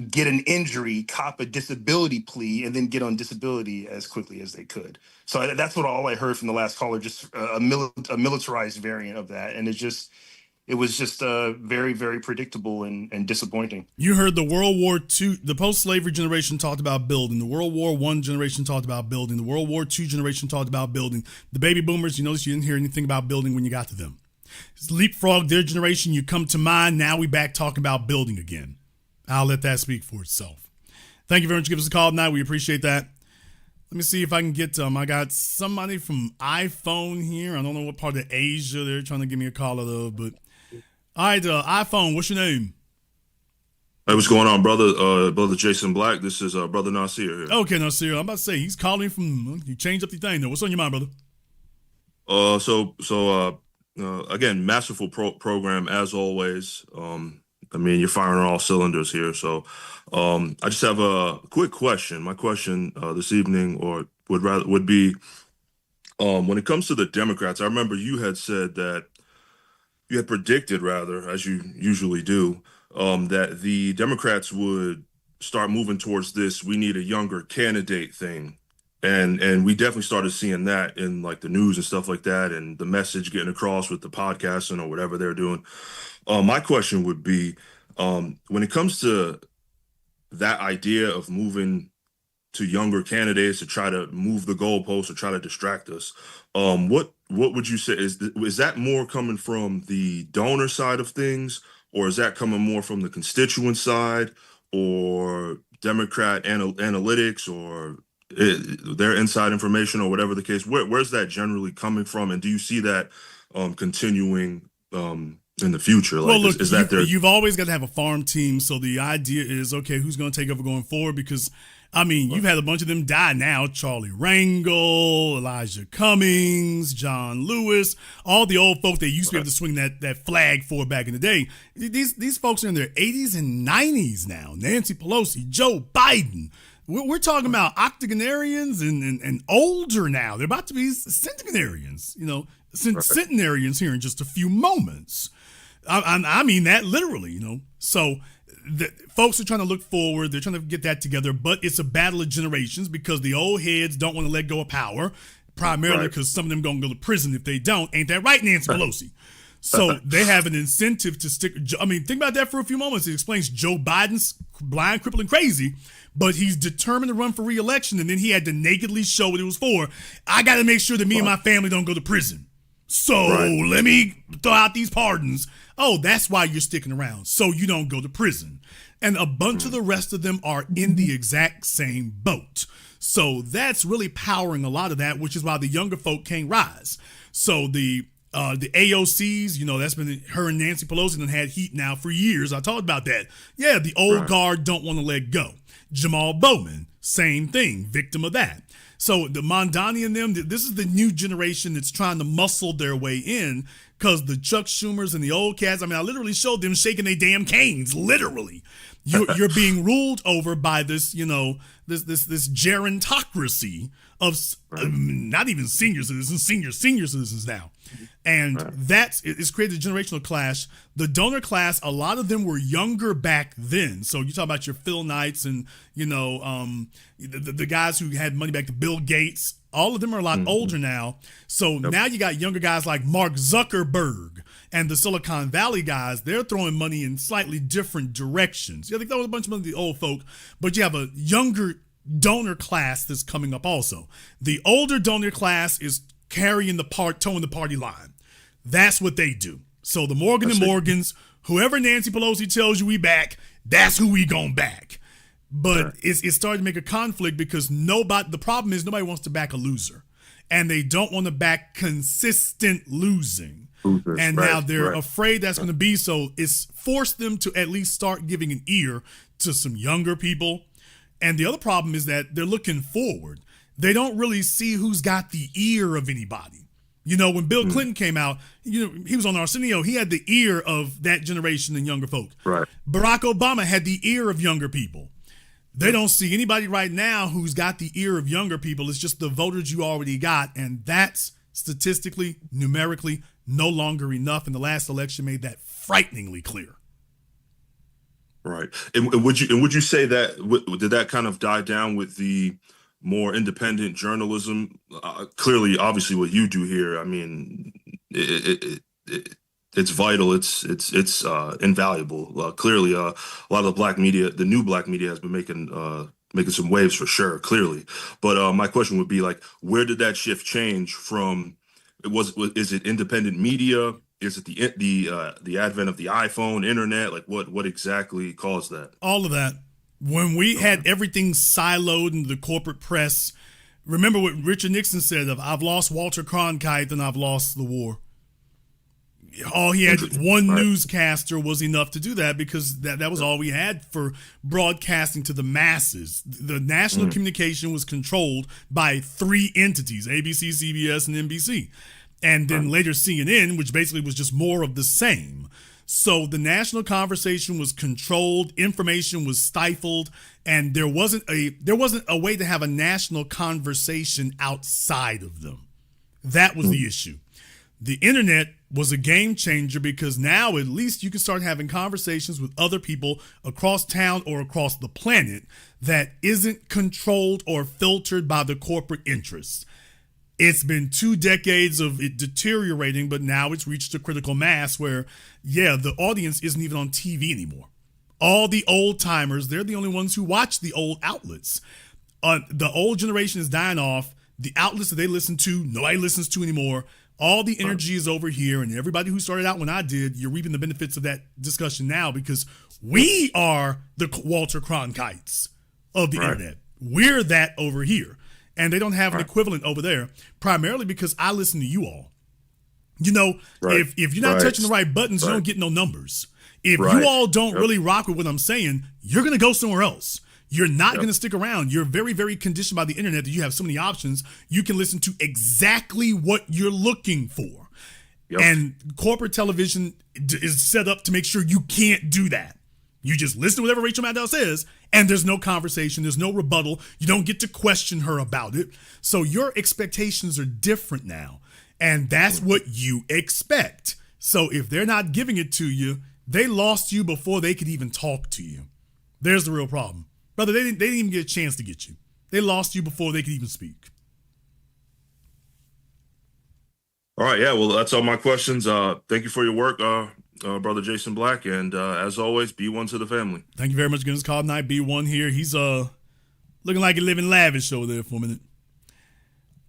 get an injury, cop a disability plea, and then get on disability as quickly as they could. So that's all I heard from the last caller, just a militarized variant of that. And it was just very, very predictable and disappointing. You heard the World War II, the post-slavery generation talked about building. The World War I generation talked about building. The World War II generation talked about building. The baby boomers, you notice you didn't hear anything about building when you got to them. Leapfrog their generation, you come to mine. Now we back talking about building again. I'll let that speak for itself. Thank you very much for giving us a call tonight. We appreciate that. Let me see if I can get I got somebody from iPhone here. I don't know what part of Asia they're trying to give me a call out of, but All right, iPhone, what's your name? Hey, what's going on, brother? Brother Jason Black. This is brother Nasir here. Okay, Nasir. I'm about to say he's calling from. You changed up the thing though. What's on your mind, brother? Again, masterful program as always. I mean, you're firing on all cylinders here. So, I just have a quick question. My question this evening, or would be, when it comes to the Democrats, I remember you had said that you had predicted, rather, as you usually do, that the Democrats would start moving towards this "we need a younger candidate" thing. And we definitely started seeing that in like the news and stuff like that, and the message getting across with the podcasting or whatever they're doing. My question would be, when it comes to that idea of moving to younger candidates to try to move the goalposts or try to distract us, what would you say is that more coming from the donor side of things, or is that coming more from the constituent side, or Democrat analytics, or their inside information, or whatever the case? Where's that generally coming from, and do you see that continuing in the future? Like, well, look, is that you've always got to have a farm team. So the idea is, okay, who's going to take over going forward? Because I mean, you've had a bunch of them die now. Charlie Rangel, Elijah Cummings, John Lewis, all the old folk that used to be able to swing that flag for back in the day. These folks are in their 80s and 90s now. Nancy Pelosi, Joe Biden. We're talking about octogenarians and older now. They're about to be centenarians, centenarians here in just a few moments. I mean that literally, So folks are trying to look forward. They're trying to get that together, but it's a battle of generations because the old heads don't want to let go of power, primarily because some of them going to go to prison if they don't. Ain't that right, Nancy Pelosi? So they have an incentive to stick. I mean, think about that for a few moments. It explains Joe Biden's blind, crippling crazy, but he's determined to run for re-election, and then he had to nakedly show what it was for. I got to make sure that me and my family don't go to prison. So let me throw out these pardons. Oh, that's why you're sticking around, so you don't go to prison. And a bunch of the rest of them are in the exact same boat. So that's really powering a lot of that, which is why the younger folk can't rise. So the AOCs, that's been her and Nancy Pelosi and had heat now for years. I talked about that. Yeah, the old guard don't want to let go. Jamal Bowman, same thing, victim of that. So the Mondani and them, this is the new generation that's trying to muscle their way in, because the Chuck Schumers and the old cats, I mean, I literally showed them shaking their damn canes, literally. You're being ruled over by this, this gerontocracy of not even senior citizens, senior citizens now. And it's created a generational clash. The donor class, a lot of them were younger back then. So you talk about your Phil Knights and, the guys who had money back to Bill Gates. All of them are a lot older now. So now you got younger guys like Mark Zuckerberg and the Silicon Valley guys. They're throwing money in slightly different directions. Yeah, they throw a bunch of money to the old folk, but you have a younger donor class that's coming up also. The older donor class is towing the party line. That's what they do. So the Morgan and Morgans, whoever Nancy Pelosi tells you we back, that's who we gon' back. But it's starting to make a conflict because the problem is nobody wants to back a loser. And they don't want to back consistent losing. And now they're afraid that's going to be so. It's forced them to at least start giving an ear to some younger people. And the other problem is that they're looking forward. They don't really see who's got the ear of anybody. When Bill Clinton came out, he was on Arsenio. He had the ear of that generation and younger folk. Right. Barack Obama had the ear of younger people. They don't see anybody right now who's got the ear of younger people. It's just the voters you already got. And that's statistically, numerically, no longer enough. And the last election made that frighteningly clear. Right. And would you say that, did that kind of die down with the more independent journalism? Clearly, obviously what you do here, I mean, it's vital. It's invaluable. Clearly, a lot of the black media, the new black media, has been making some waves for sure. Clearly, but my question would be like, where did that shift change from? Is it independent media? Is it the advent of the iPhone, internet? Like what exactly caused that? All of that. When we had everything siloed in the corporate press, remember what Richard Nixon said of, I've lost Walter Cronkite and I've lost the war. all he had, one newscaster was enough to do that, because that was all we had for broadcasting to the masses. The national communication was controlled by 3 entities, ABC, CBS, and NBC. And then later CNN, which basically was just more of the same. So the national conversation was controlled, information was stifled, and there wasn't a way to have a national conversation outside of them. That was the issue. The internet was a game changer, because now at least you can start having conversations with other people across town or across the planet that isn't controlled or filtered by the corporate interests. It's been 2 decades of it deteriorating, but now it's reached a critical mass where, the audience isn't even on TV anymore. All the old timers, they're the only ones who watch the old outlets. The old generation is dying off. The outlets that they listen to, nobody listens to anymore. All the energy is over here, and everybody who started out when I did, you're reaping the benefits of that discussion now, because we are the Walter Cronkites of the internet. We're that over here. And they don't have an equivalent over there, primarily because I listen to you all. If you're not touching the right buttons, you don't get no numbers. If you all don't really rock with what I'm saying, you're going to go somewhere else. You're not going to stick around. You're very, very conditioned by the internet that you have so many options. You can listen to exactly what you're looking for. And corporate television is set up to make sure you can't do that. You just listen to whatever Rachel Maddow says, and there's no conversation, there's no rebuttal. You don't get to question her about it. So your expectations are different now, and that's what you expect. So if they're not giving it to you, they lost you before they could even talk to you. There's the real problem. Brother, they didn't even get a chance to get you. They lost you before they could even speak. All right, well, that's all my questions. Thank you for your work, Brother Jason Black, and as always, be one to the family. Thank you very much. Again, it's called Night B1 here. He's looking like he living lavish over there for a minute.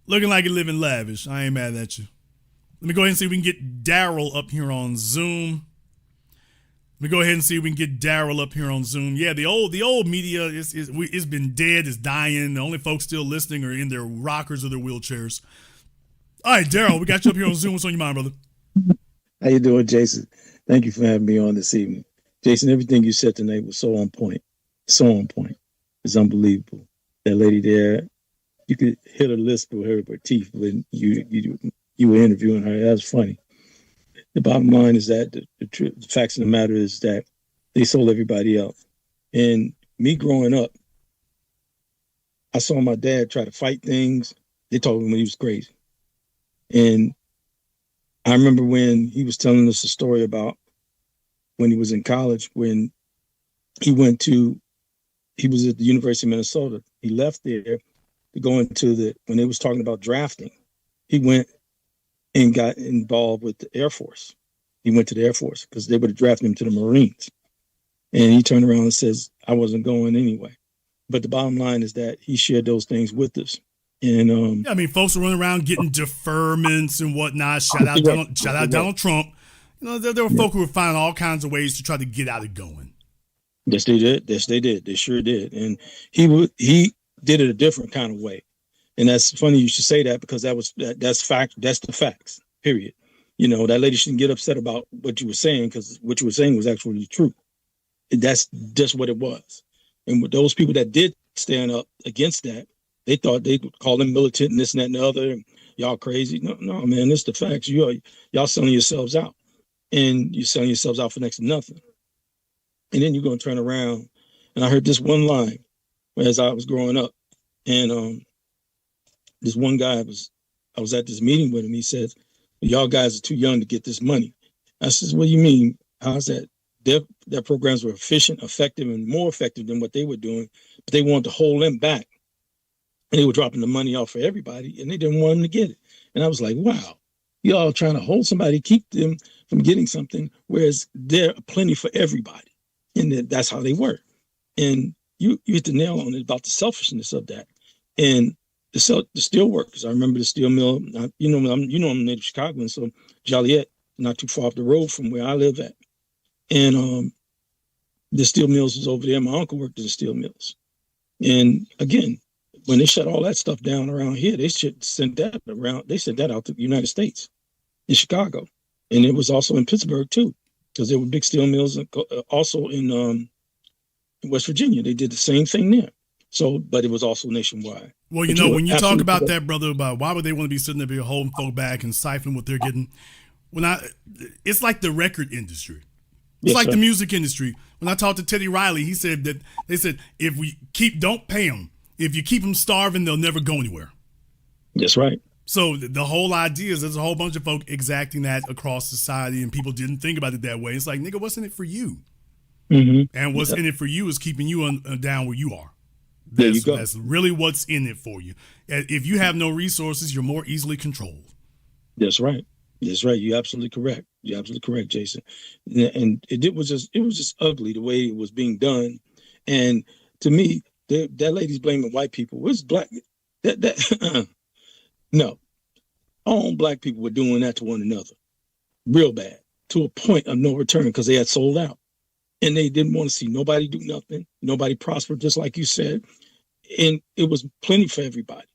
Looking like he living lavish. I ain't mad at you. Let me go ahead and see if we can get Daryl up here on Zoom. Let me go ahead and see if we can get Daryl up here on Zoom. Yeah, the old media it's been dead, it's dying. The only folks still listening are in their rockers or their wheelchairs. All right, Daryl, we got you up here on Zoom. What's on your mind, brother? How you doing, Jason? Thank you for having me on this evening. Jason, everything you said tonight was so on point. So on point. It's unbelievable. That lady there, you could hit her lisp with her teeth when you were interviewing her. That was funny. The bottom line is that the facts of the matter is that they sold everybody out. And me growing up, I saw my dad try to fight things. They told him he was crazy. And I remember when he was telling us a story about when he was in college, when he was at the University of Minnesota. He left there to go into when they was talking about drafting. He went and got involved with the Air Force. He went to the Air Force because they would have drafted him to the Marines. And he turned around and says, I wasn't going anyway. But the bottom line is that he shared those things with us. And folks are running around getting deferments and whatnot. Shout out Donald Trump. There were folk who were finding all kinds of ways to try to get out of going. Yes, they did. Yes, they did. They sure did. And he did it a different kind of way. And that's funny you should say that, because that's fact. That's the facts, period. That lady shouldn't get upset about what you were saying, because what you were saying was actually true. That's just what it was. And with those people that did stand up against that, they thought they could call them militant and this and that and the other. And y'all crazy. No, man, it's the facts. Y'all selling yourselves out. And you're selling yourselves out for next to nothing. And then you're going to turn around. And I heard this one line as I was growing up. And this one guy, I was at this meeting with him. He said, y'all guys are too young to get this money. I says, what do you mean? How's that? Their programs were efficient, effective, and more effective than what they were doing. But they wanted to hold them back. And they were dropping the money off for everybody, and they didn't want them to get it. And I was like, wow, y'all trying to hold somebody, keep them from getting something, whereas there are plenty for everybody. And that's how they work. And you hit the nail on it about the selfishness of that. And the steel workers, I remember the steel mill, I'm native Chicagoan, so Joliet, not too far off the road from where I live at. And the steel mills was over there. My uncle worked in the steel mills. And again, when they shut all that stuff down around here, they should send that around. They sent that out to the United States in Chicago. And it was also in Pittsburgh too, because there were big steel mills also in West Virginia. They did the same thing there. So, but it was also nationwide. Well, you know, when you talk about that, brother, about why would they want to be sitting there, be holding folk back and siphoning what they're getting? It's like the record industry. It's like the music industry. When I talked to Teddy Riley, he said that they said if we don't pay them. If you keep them starving, they'll never go anywhere. That's right. So the whole idea is there's a whole bunch of folk exacting that across society, and people didn't think about it that way. It's like, nigga, what's in it for you? Mm-hmm. And what's in it for you is keeping you down where you are. There you go. That's really what's in it for you. If you have no resources, you're more easily controlled. That's right. That's right. You're absolutely correct. You're absolutely correct, Jason. And it was just ugly the way it was being done. And to me, that lady's blaming white people. Where's black? No, all black people were doing that to one another, real bad, to a point of no return because they had sold out, and they didn't want to see nobody do nothing, nobody prosper, just like you said, and it was plenty for everybody,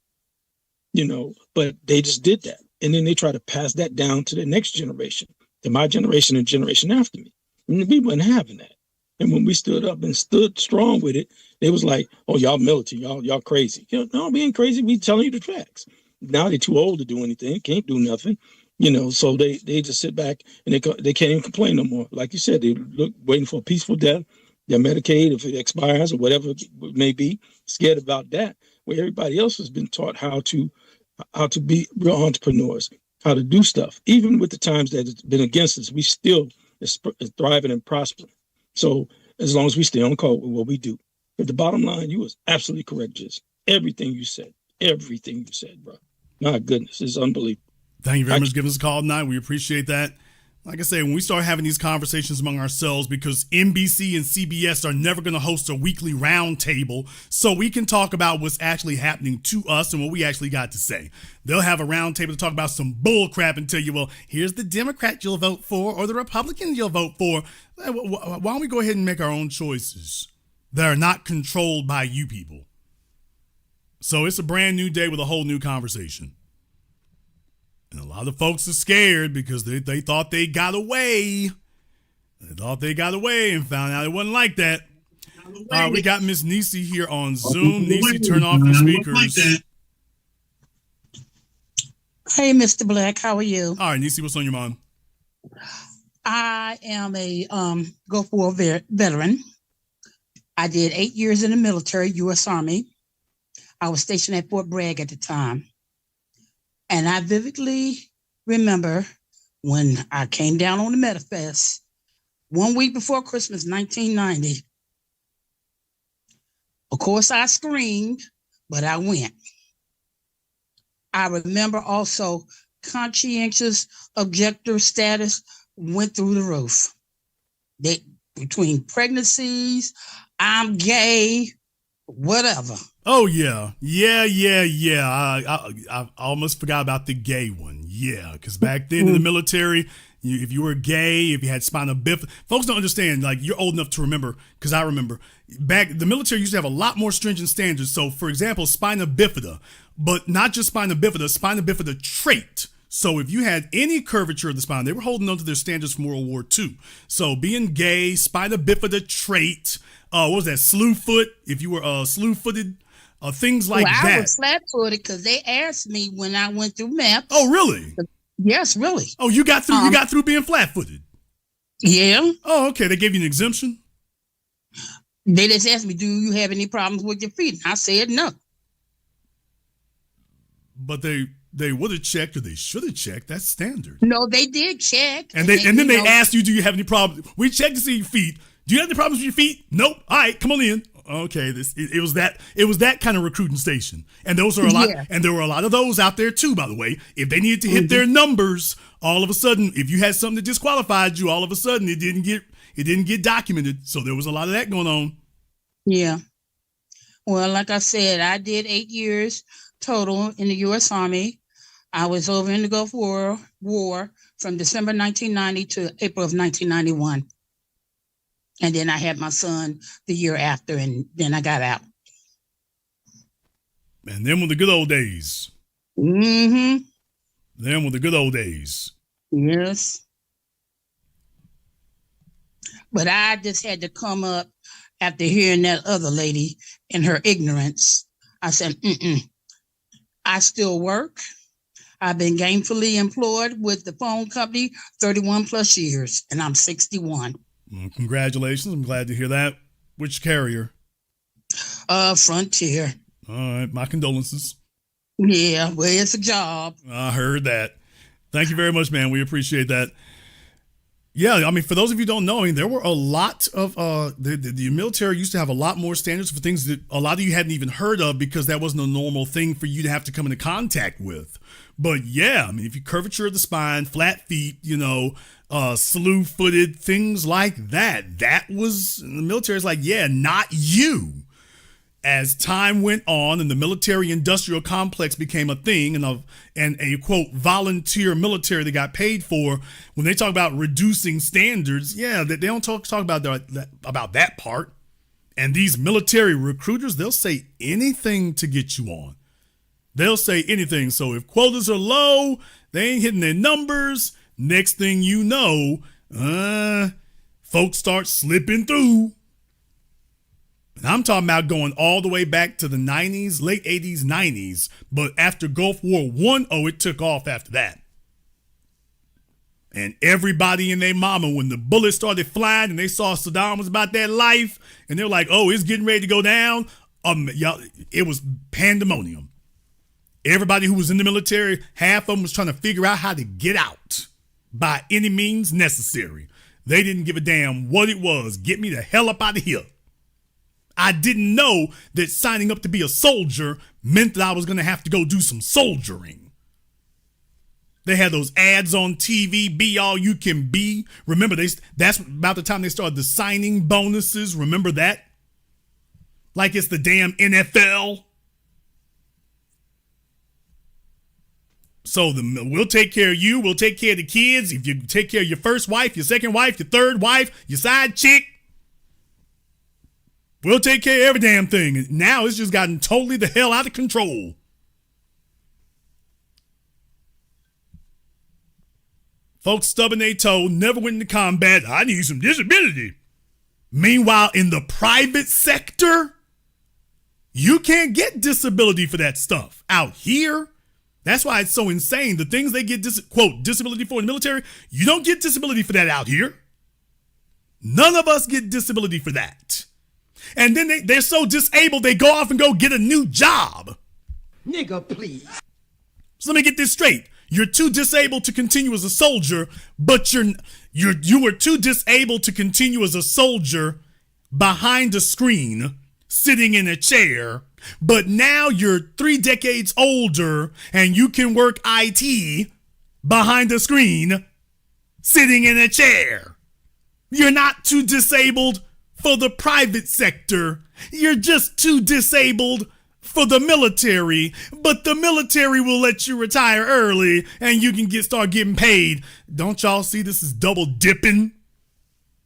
But they just did that, and then they try to pass that down to the next generation, to my generation and generation after me, and we wasn't having that. And when we stood up and stood strong with it, they was like, "Oh, y'all militant, y'all crazy." No, we ain't crazy. We telling you the facts. Now they're too old to do anything, can't do nothing, so they just sit back and they can't even complain no more. Like you said, they look waiting for a peaceful death, their Medicaid, if it expires or whatever it may be, scared about that, where everybody else has been taught how to be real entrepreneurs, how to do stuff. Even with the times that it's been against us, we still is thriving and prospering. So as long as we stay on code with what we do. But the bottom line, you was absolutely correct, Jess. Everything you said, bro. My goodness, it's unbelievable. Thank you very much for giving us a call tonight. We appreciate that. Like I say, when we start having these conversations among ourselves, because NBC and CBS are never going to host a weekly roundtable, so we can talk about what's actually happening to us and what we actually got to say. They'll have a roundtable to talk about some bull crap and tell you, well, here's the Democrat you'll vote for or the Republican you'll vote for. Why don't we go ahead and make our own choices that are not controlled by you people? So it's a brand new day with a whole new conversation. And a lot of folks are scared because they thought they got away. They thought they got away and found out it wasn't like that. We got Miss Nisi here on Zoom. Nisi, turn off your speakers. Hey, Mr. Black, how are you? All right, Nisi, what's on your mind? I am a Gulf War veteran. I did 8 years in the military, U.S. Army. I was stationed at Fort Bragg at the time. And I vividly remember when I came down on the Metafest 1 week before Christmas, 1990. Of course, I screamed, but I went. I remember also conscientious objector status went through the roof. Between pregnancies, I'm gay, whatever. Oh, yeah. I almost forgot about the gay one. Yeah, because back then in the military, if you were gay, if you had spina bifida, folks don't understand, like, you're old enough to remember, because I remember, back, the military used to have a lot more stringent standards. So, for example, spina bifida, but not just spina bifida trait. So if you had any curvature of the spine, they were holding on to their standards from World War II. So being gay, spina bifida trait, what was that, slew foot, if you were slew-footed, things like that. I was flat-footed because they asked me when I went through maps. Oh, really? Yes, really. Oh, you got through. You got through being flat-footed. Yeah. Oh, okay. They gave you an exemption. They just asked me, "Do you have any problems with your feet?" And I said no. But they would have checked, or they should have checked. That's standard. No, they did check. And then they asked you, "Do you have any problems?" We checked to see your feet. Do you have any problems with your feet? Nope. All right, come on in. Okay, it was that kind of recruiting station, and those are a lot, and there were a lot of those out there too. By the way, if they needed to hit their numbers, all of a sudden, if you had something that disqualified you, all of a sudden it didn't get documented. So there was a lot of that going on. Yeah. Well, like I said, I did 8 years total in the U.S. Army. I was over in the Gulf War from December 1990 to April of 1991. And then I had my son the year after, and then I got out. And then were the good old days. Mm-hmm. Then were the good old days. Yes. But I just had to come up after hearing that other lady and her ignorance. I said, I still work. I've been gainfully employed with the phone company 31 plus years, and I'm 61. Well, congratulations. I'm glad to hear that. Which carrier? Frontier. All right. My condolences. Yeah, well, it's a job. I heard that. Thank you very much, man. We appreciate that. Yeah, I mean, for those of you who don't know, I mean, there were a lot of the military used to have a lot more standards for things that a lot of you hadn't even heard of because that wasn't a normal thing for you to have to come into contact with. But yeah, I mean, if you curvature of the spine, flat feet, slew-footed, things like that, that was, the military is like, yeah, not you. As time went on and the military-industrial complex became a thing and a, quote, volunteer military that got paid for, when they talk about reducing standards, yeah, they don't talk about that part. And these military recruiters, they'll say anything to get you on. They'll say anything. So if quotas are low, they ain't hitting their numbers. Next thing you know, folks start slipping through. And I'm talking about going all the way back to the 90s, late 80s, 90s. But after Gulf War I, it took off after that. And everybody and their mama, when the bullets started flying and they saw Saddam was about that life, and they're like, oh, it's getting ready to go down. Y'all, it was pandemonium. Everybody who was in the military, half of them was trying to figure out how to get out by any means necessary. They didn't give a damn what it was. Get me the hell up out of here. I didn't know that signing up to be a soldier meant that I was going to have to go do some soldiering. They had those ads on TV, be all you can be. Remember, that's about the time they started the signing bonuses. Remember that? Like it's the damn NFL. So we'll take care of you. We'll take care of the kids. If you take care of your first wife, your second wife, your third wife, your side chick, we'll take care of every damn thing. Now it's just gotten totally the hell out of control. Folks stubbing their toe, never went into combat. I need some disability. Meanwhile, in the private sector, you can't get disability for that stuff. Out here, that's why it's so insane. The things they get, quote, disability for in the military, you don't get disability for that out here. None of us get disability for that. And then they're so disabled, they go off and go get a new job. Nigga, please. So let me get this straight. You're too disabled to continue as a soldier, but you were too disabled to continue as a soldier behind a screen, sitting in a chair, but now you're 3 decades older and you can work IT behind a screen, sitting in a chair. You're not too disabled for the private sector. You're just too disabled for the military, but the military will let you retire early and you can start getting paid. Don't y'all see this is double dipping?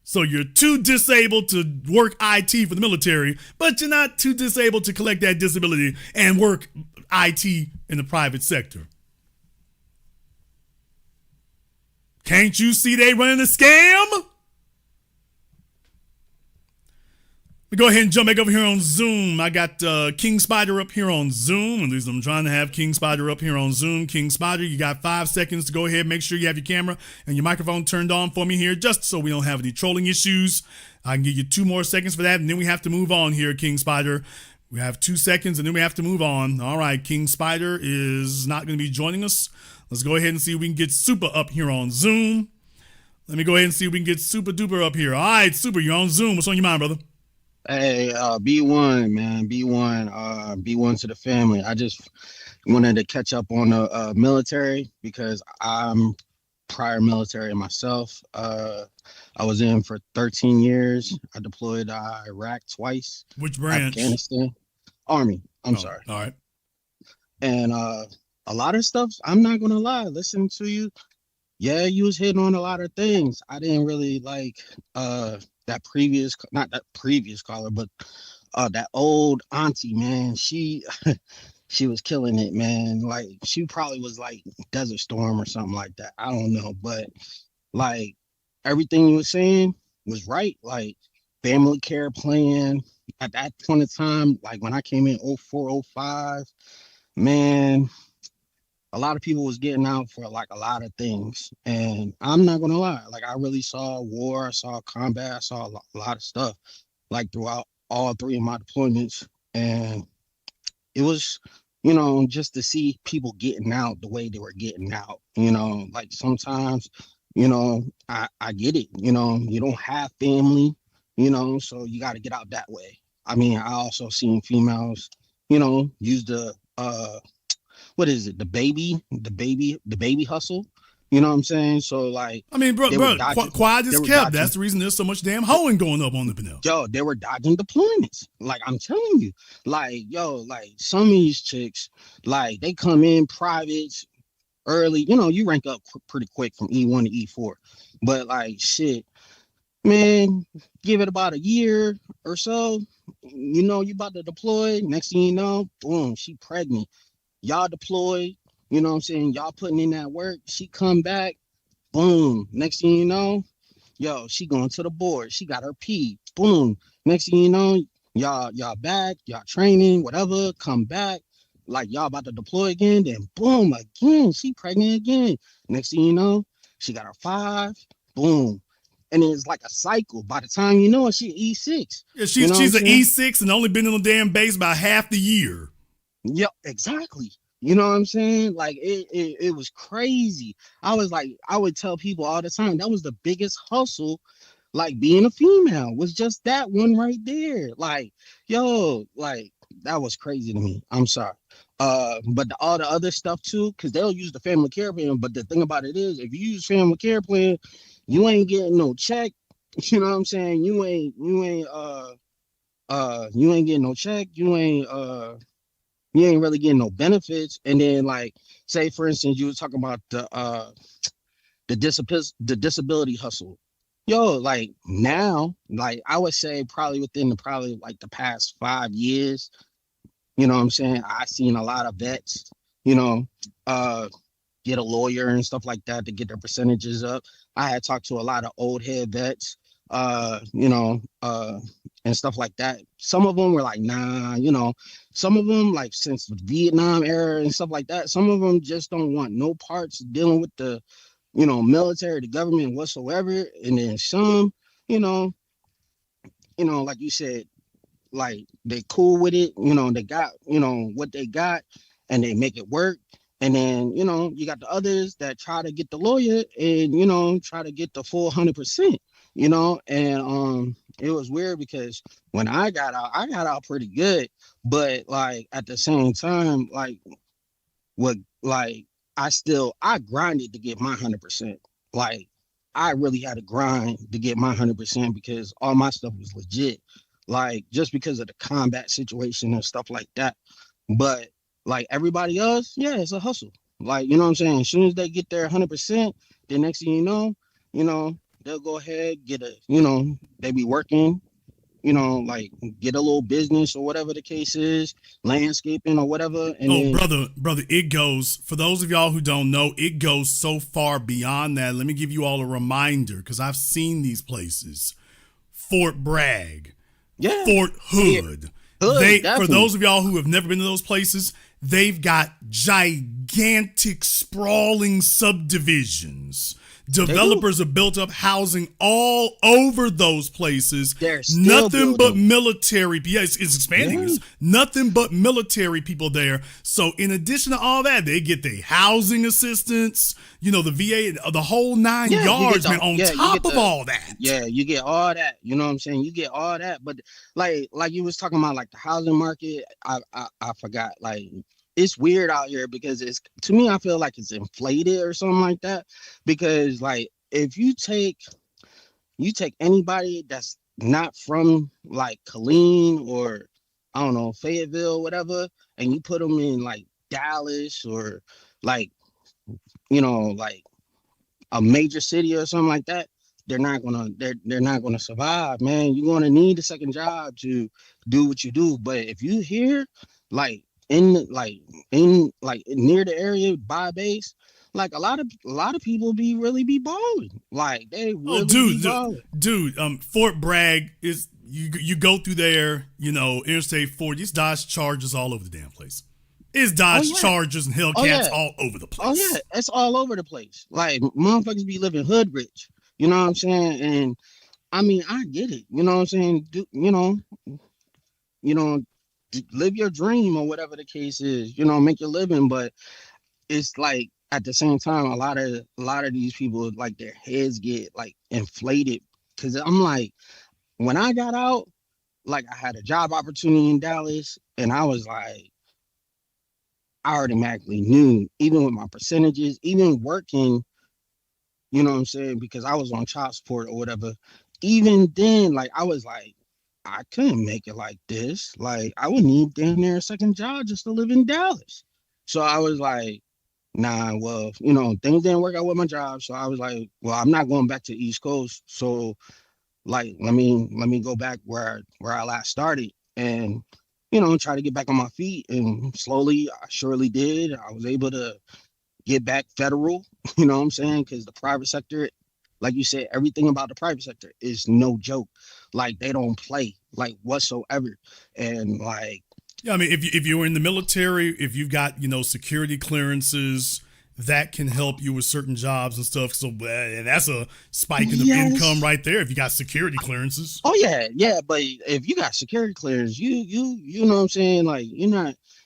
So you're too disabled to work IT for the military, but you're not too disabled to collect that disability and work IT in the private sector. Can't you see they running a scam? We go ahead and jump back over here on Zoom. I got King Spider up here on Zoom. At least I'm trying to have King Spider up here on Zoom. King Spider, you got 5 seconds to go ahead. Make sure you have your camera and your microphone turned on for me here, just so we don't have any trolling issues. I can give you 2 more seconds for that, and then we have to move on here, King Spider. We have 2 seconds, and then we have to move on. All right, King Spider is not going to be joining us. Let's go ahead and see if we can get Super up here on Zoom. Let me go ahead and see if we can get Super Duper up here. All right, Super, you're on Zoom. What's on your mind, brother? Hey, B1, man, B1 to the family. I just wanted to catch up on the military because I'm prior military myself. I was in for 13 years. I deployed to Iraq twice. Which branch? Afghanistan. Army. I'm sorry. All right. And a lot of stuff, I'm not going to lie, listening to you, yeah, you was hitting on a lot of things. I didn't really like not that previous caller, but that old auntie, man, she was killing it, man. Like, she probably was like Desert Storm or something like that. I don't know, but like everything you were saying, was right. Like family care plan at that point in time, like when I came in 04, 05, man, a lot of people was getting out for like a lot of things. And I'm not gonna lie, like I really saw war, I saw combat, I saw a lot of stuff like throughout all three of my deployments. And it was, just to see people getting out the way they were getting out, like sometimes, I get it, you don't have family, so you got to get out that way. I mean, I also seen females, use the what is it, the baby hustle. You know what I'm saying? So like, I mean, bro, quiet as kept. dodging, That's the reason there's so much damn hoeing going up on the Pinel. yo, they were dodging deployments. Like I'm telling you, like like some of these chicks, like they come in privates early. You rank up pretty quick from E1 to E4, but like shit, man, give it about a year or so. You about to deploy. Next thing you know, boom, she pregnant. Y'all deploy. You know what I'm saying? Y'all putting in that work. She come back. Boom. Next thing you know, yo, she going to the board. She got her P. Boom. Next thing you know, y'all back. Y'all training, whatever. Come back. Like y'all about to deploy again. Then boom, again. She pregnant again. Next thing you know, she got her 5. Boom. And it's like a cycle. By the time you know it, she E6. Yeah, she's an E6 and only been on the damn base about half the year. Yep, exactly. You know what I'm saying? Like it was crazy. I would tell people all the time that was the biggest hustle, like being a female was just that one right there. Like, yo, like that was crazy to me. I'm sorry. But all the other stuff too, because they'll use the family care plan. But the thing about it is, if you use family care plan, you ain't getting no check. You know what I'm saying? You ain't getting no check. You ain't really getting no benefits. And then like, say for instance, you were talking about the disability hustle. Yo, like now, like I would say probably within the past 5 years, you know what I'm saying? I seen a lot of vets, get a lawyer and stuff like that to get their percentages up. I had talked to a lot of old head vets, and stuff like that. Some of them were like, nah, some of them like since the Vietnam era and stuff like that, some of them just don't want no parts dealing with the, military, the government whatsoever. And then some, like you said, like they cool with it, they got, what they got and they make it work. And then, you got the others that try to get the lawyer and, try to get the full 100%, and it was weird because when I got out pretty good, but like at the same time, like I grinded to get my 100%. Like I really had to grind to get my 100% because all my stuff was legit, like just because of the combat situation and stuff like that. But like everybody else, yeah, it's a hustle. Like, you know what I'm saying? As soon as they get their 100%, the next thing you know, they'll go ahead, get they be working, like get a little business or whatever the case is, landscaping or whatever. And brother, it goes, for those of y'all who don't know, it goes so far beyond that. Let me give you all a reminder, because I've seen these places. Fort Bragg, yeah, Fort Hood. Yeah. For those of y'all who have never been to those places, they've got gigantic sprawling subdivisions. Developers have built up housing all over those places. Nothing but military. Yes, it's expanding. Yeah. Nothing but military people there. So in addition to all that, they get the housing assistance, the VA, the whole 9 yards, man, on top of all that. Yeah, you get all that. You know what I'm saying? You get all that. But like you was talking about, like the housing market, I forgot, like, it's weird out here because to me, I feel like it's inflated or something like that. Because like if you take anybody that's not from like Killeen or I don't know, Fayetteville, whatever, and you put them in like Dallas or like, like a major city or something like that, they're not gonna survive, man. You're gonna need a second job to do what you do. But if you here, like in like near the area by base, like a lot of people be balling. Like they really be balling. Fort Bragg is you go through there, Interstate 40. It's Dodge Chargers all over the damn place. It's Dodge Chargers and Hellcats all over the place. Oh yeah, it's all over the place. Like motherfuckers be living hood rich. You know what I'm saying? And I mean, I get it. You know what I'm saying? Live your dream or whatever the case is. Make your living. But it's like at the same time, a lot of these people, like their heads get like inflated. Because I'm like, when I got out, like I had a job opportunity in Dallas, and I was like, I automatically knew, even with my percentages, even working, you know what I'm saying, because I was on child support or whatever. Even then, like I was like, I couldn't make it like this. Like I would need damn near a second job just to live in Dallas. So I was like, nah, well, things didn't work out with my job. So I was like, well, I'm not going back to the East Coast. So like, let me go back where I last started and, try to get back on my feet. And slowly, I surely did. I was able to get back federal, you know what I'm saying? Because the private sector, like you said, everything about the private sector is no joke. Like they don't play like whatsoever. And like, yeah, I mean, if you're in the military, if you've got, security clearances, that can help you with certain jobs and stuff. So and that's a spike in the income right there if you got security clearances. Oh yeah. But if you got security clearance, you know what I'm saying? Like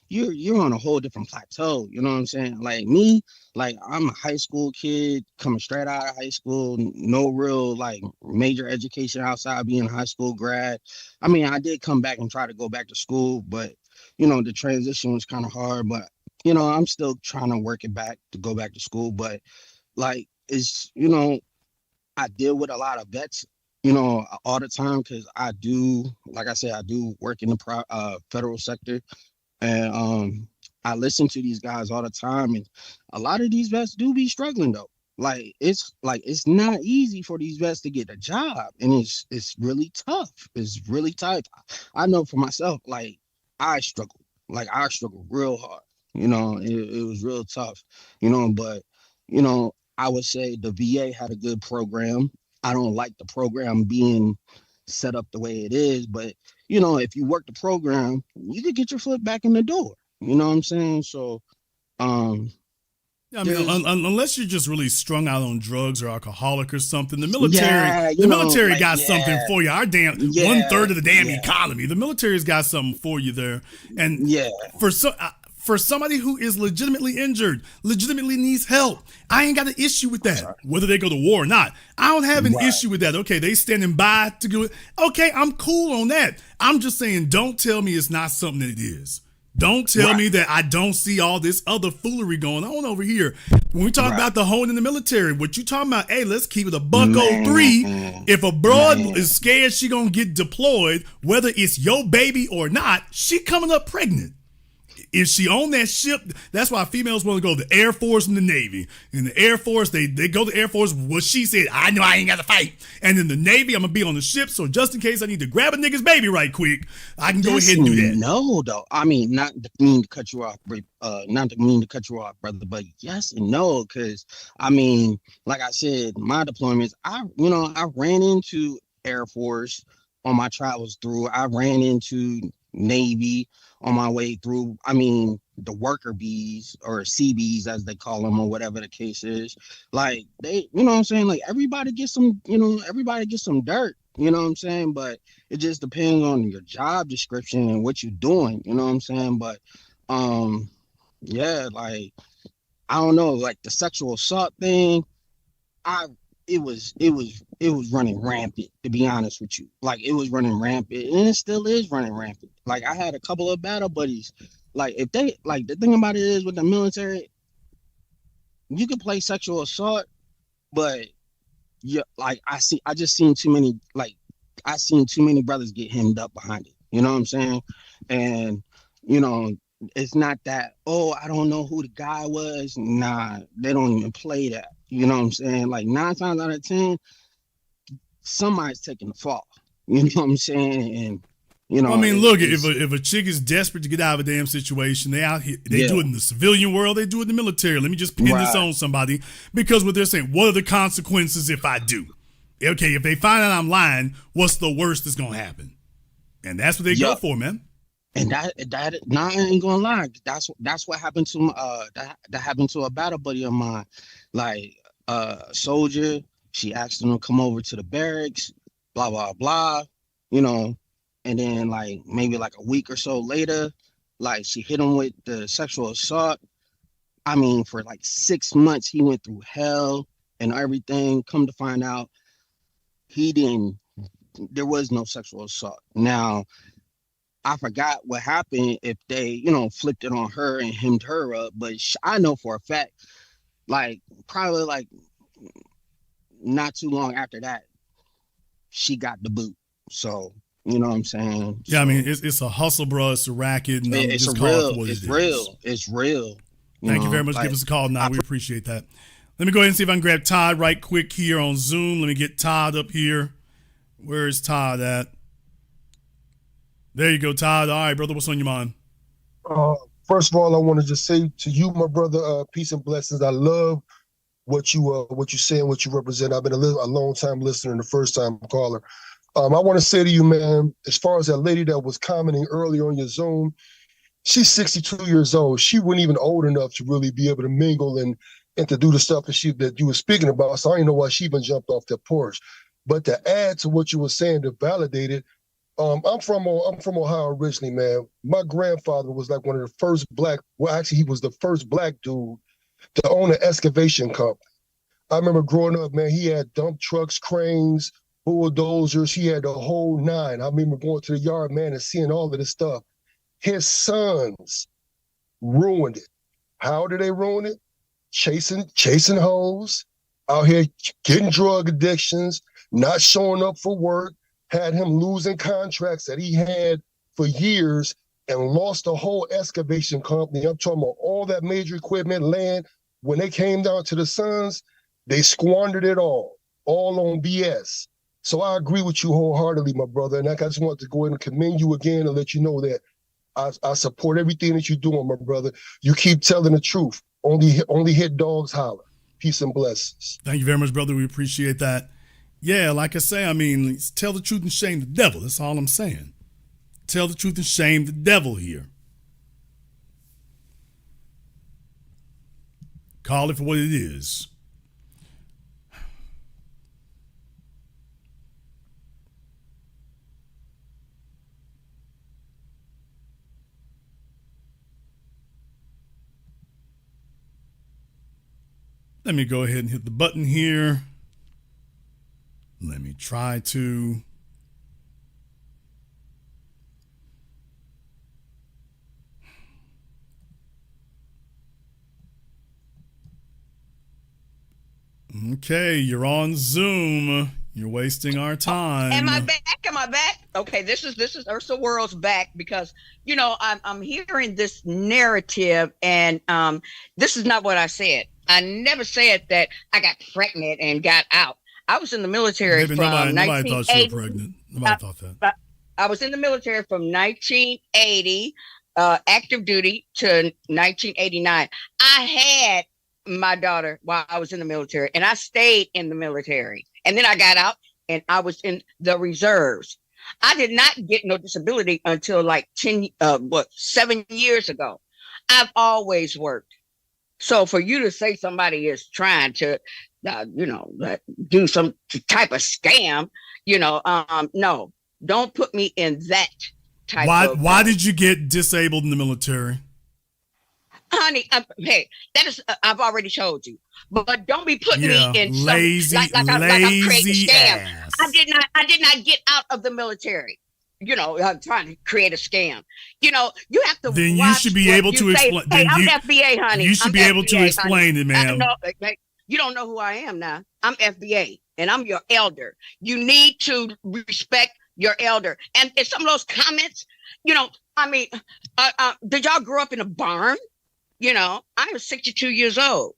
you're on a whole different plateau. You know what I'm saying? Like me, like I'm a high school kid coming straight out of high school, no real like major education outside being a high school grad. I mean, I did come back and try to go back to school, but the transition was kind of hard, but I'm still trying to work it back to go back to school. But like, it's, I deal with a lot of vets, all the time. Cause I do, like I said, I do work in the federal sector, and I listen to these guys all the time. And a lot of these vets do be struggling though. It's not easy for these vets to get a job, and it's really tough. It's really tough. I know for myself, like I struggled real hard. It was real tough, but, I would say the VA had a good program. I don't like the program being set up the way it is, but, if you work the program, you could get your foot back in the door. You know what I'm saying? So, I mean, unless you're just really strung out on drugs or alcoholic or something, the military got something for you. Our damn 1/3 of the damn economy, the military's got something for you there. And for somebody who is legitimately injured, legitimately needs help, I ain't got an issue with that. Whether they go to war or not, I don't have an issue with that. Okay, they standing by to do it. Okay, I'm cool on that. I'm just saying, don't tell me it's not something that it is. Don't tell me that I don't see all this other foolery going on over here. When we talk about the hone in the military, what you talking about, hey, let's keep it a $103. If a broad is scared she gonna get deployed, whether it's your baby or not, she coming up pregnant. If she on that ship, that's why females want to go to the Air Force and the Navy. In the Air Force, they go to the Air Force. What she said, I know I ain't got to fight. And in the Navy, I'm going to be on the ship. So just in case I need to grab a nigga's baby right quick, I can go ahead and do that. No, though. I mean, not to mean to cut you off, brother, but yes and no. Because, I mean, like I said, my deployments, I ran into Air Force on my travels through. I ran into Navy on my way through. I mean, the worker bees or CBs as they call them, or whatever the case is. Like they, you know what I'm saying? Like everybody gets some dirt, you know what I'm saying? But it just depends on your job description and what you're doing, you know what I'm saying? But yeah, like I don't know, like the sexual assault thing, it was running rampant, to be honest with you. Like it was running rampant, and it still is running rampant. Like I had a couple of battle buddies. Like if they, like, the thing about it is with the military, you can play sexual assault, but like I seen too many brothers get hemmed up behind it. You know what I'm saying? And it's not that, oh, I don't know who the guy was. Nah, they don't even play that. You know what I'm saying? Like 9 times out of 10, somebody's taking the fall. You know what I'm saying? And You know, I mean, look, if a chick is desperate to get out of a damn situation, they out here, they do it in the civilian world, they do it in the military. Let me just pin this on somebody, because what they're saying, what are the consequences if I do? Okay, if they find out I'm lying, what's the worst that's gonna happen? And that's what they go for, man. And that I ain't gonna lie. That's what happened to that happened to a battle buddy of mine. Like a soldier, she asked him to come over to the barracks, blah blah blah, you know, and then like maybe like a week or so later, like she hit him with the sexual assault. I mean, for like 6 months he went through hell and everything. Come to find out, there was no sexual assault. Now, I forgot what happened if they, you know, flipped it on her and hemmed her up. But I know for a fact, like probably like not too long after that, she got the boot. So, you know what I'm saying? Yeah, I mean, it's a hustle, bro. It's a racket. And It's real. It's real. Thank you very much. Give us a call now. We appreciate that. Let me go ahead and see if I can grab Todd right quick here on Zoom. Let me get Todd up here. Where is Todd at? There you go, Todd. All right, brother, what's on your mind? First of all, I want to just say to you, my brother, peace and blessings. I love what you say and what you represent. I've been a long time listener and the first time caller. I want to say to you, man, as far as that lady that was commenting earlier on your Zoom, she's 62 years old. She wasn't even old enough to really be able to mingle and to do the stuff that you were speaking about. So I don't know why she even jumped off that porch. But to add to what you were saying, to validate it, I'm from Ohio originally, man. My grandfather was like one of the first he was the first black dude to own an excavation company. I remember growing up, man, he had dump trucks, cranes, bulldozers. He had the whole nine. I remember going to the yard, man, and seeing all of this stuff. His sons ruined it. How did they ruin it? Chasing hoes, out here getting drug addictions, not showing up for work, had him losing contracts that he had for years and lost the whole excavation company. I'm talking about all that major equipment, land. When they came down to the sons, they squandered it all on BS. So I agree with you wholeheartedly, my brother. And I just want to go ahead and commend you again and let you know that I support everything that you're doing, my brother. You keep telling the truth. Only hit dogs holler. Peace and blessings. Thank you very much, brother. We appreciate that. Yeah, like I say, I mean, tell the truth and shame the devil. That's all I'm saying. Tell the truth and shame the devil here. Call it for what it is. Let me go ahead and hit the button here. Let me try to. Okay, you're on Zoom. You're wasting our time. Am I back? Okay, this is Ursa World's back, because you know I'm hearing this narrative, and this is not what I said. I never said that I got pregnant and got out. I was in the military from nobody thought you were pregnant. Nobody thought that. I was in the military from 1980, active duty, to 1989. I had my daughter while I was in the military, and I stayed in the military. And then I got out and I was in the reserves. I did not get no disability until like 7 years ago. I've always worked. So for you to say somebody is trying to, do some type of scam, no, don't put me in that type of. Why did you get disabled in the military? Honey, hey, that is, I've already told you. But don't be putting me in lazy, like I'm creating a scam. Ass. I did not get out of the military. Trying to create a scam. You have to. Then you should be able to explain. Hey, I'm FBA, honey. You should be able to explain it, ma'am. You don't know who I am now. I'm FBA, and I'm your elder. You need to respect your elder. And in some of those comments, did y'all grow up in a barn? I'm 62 years old.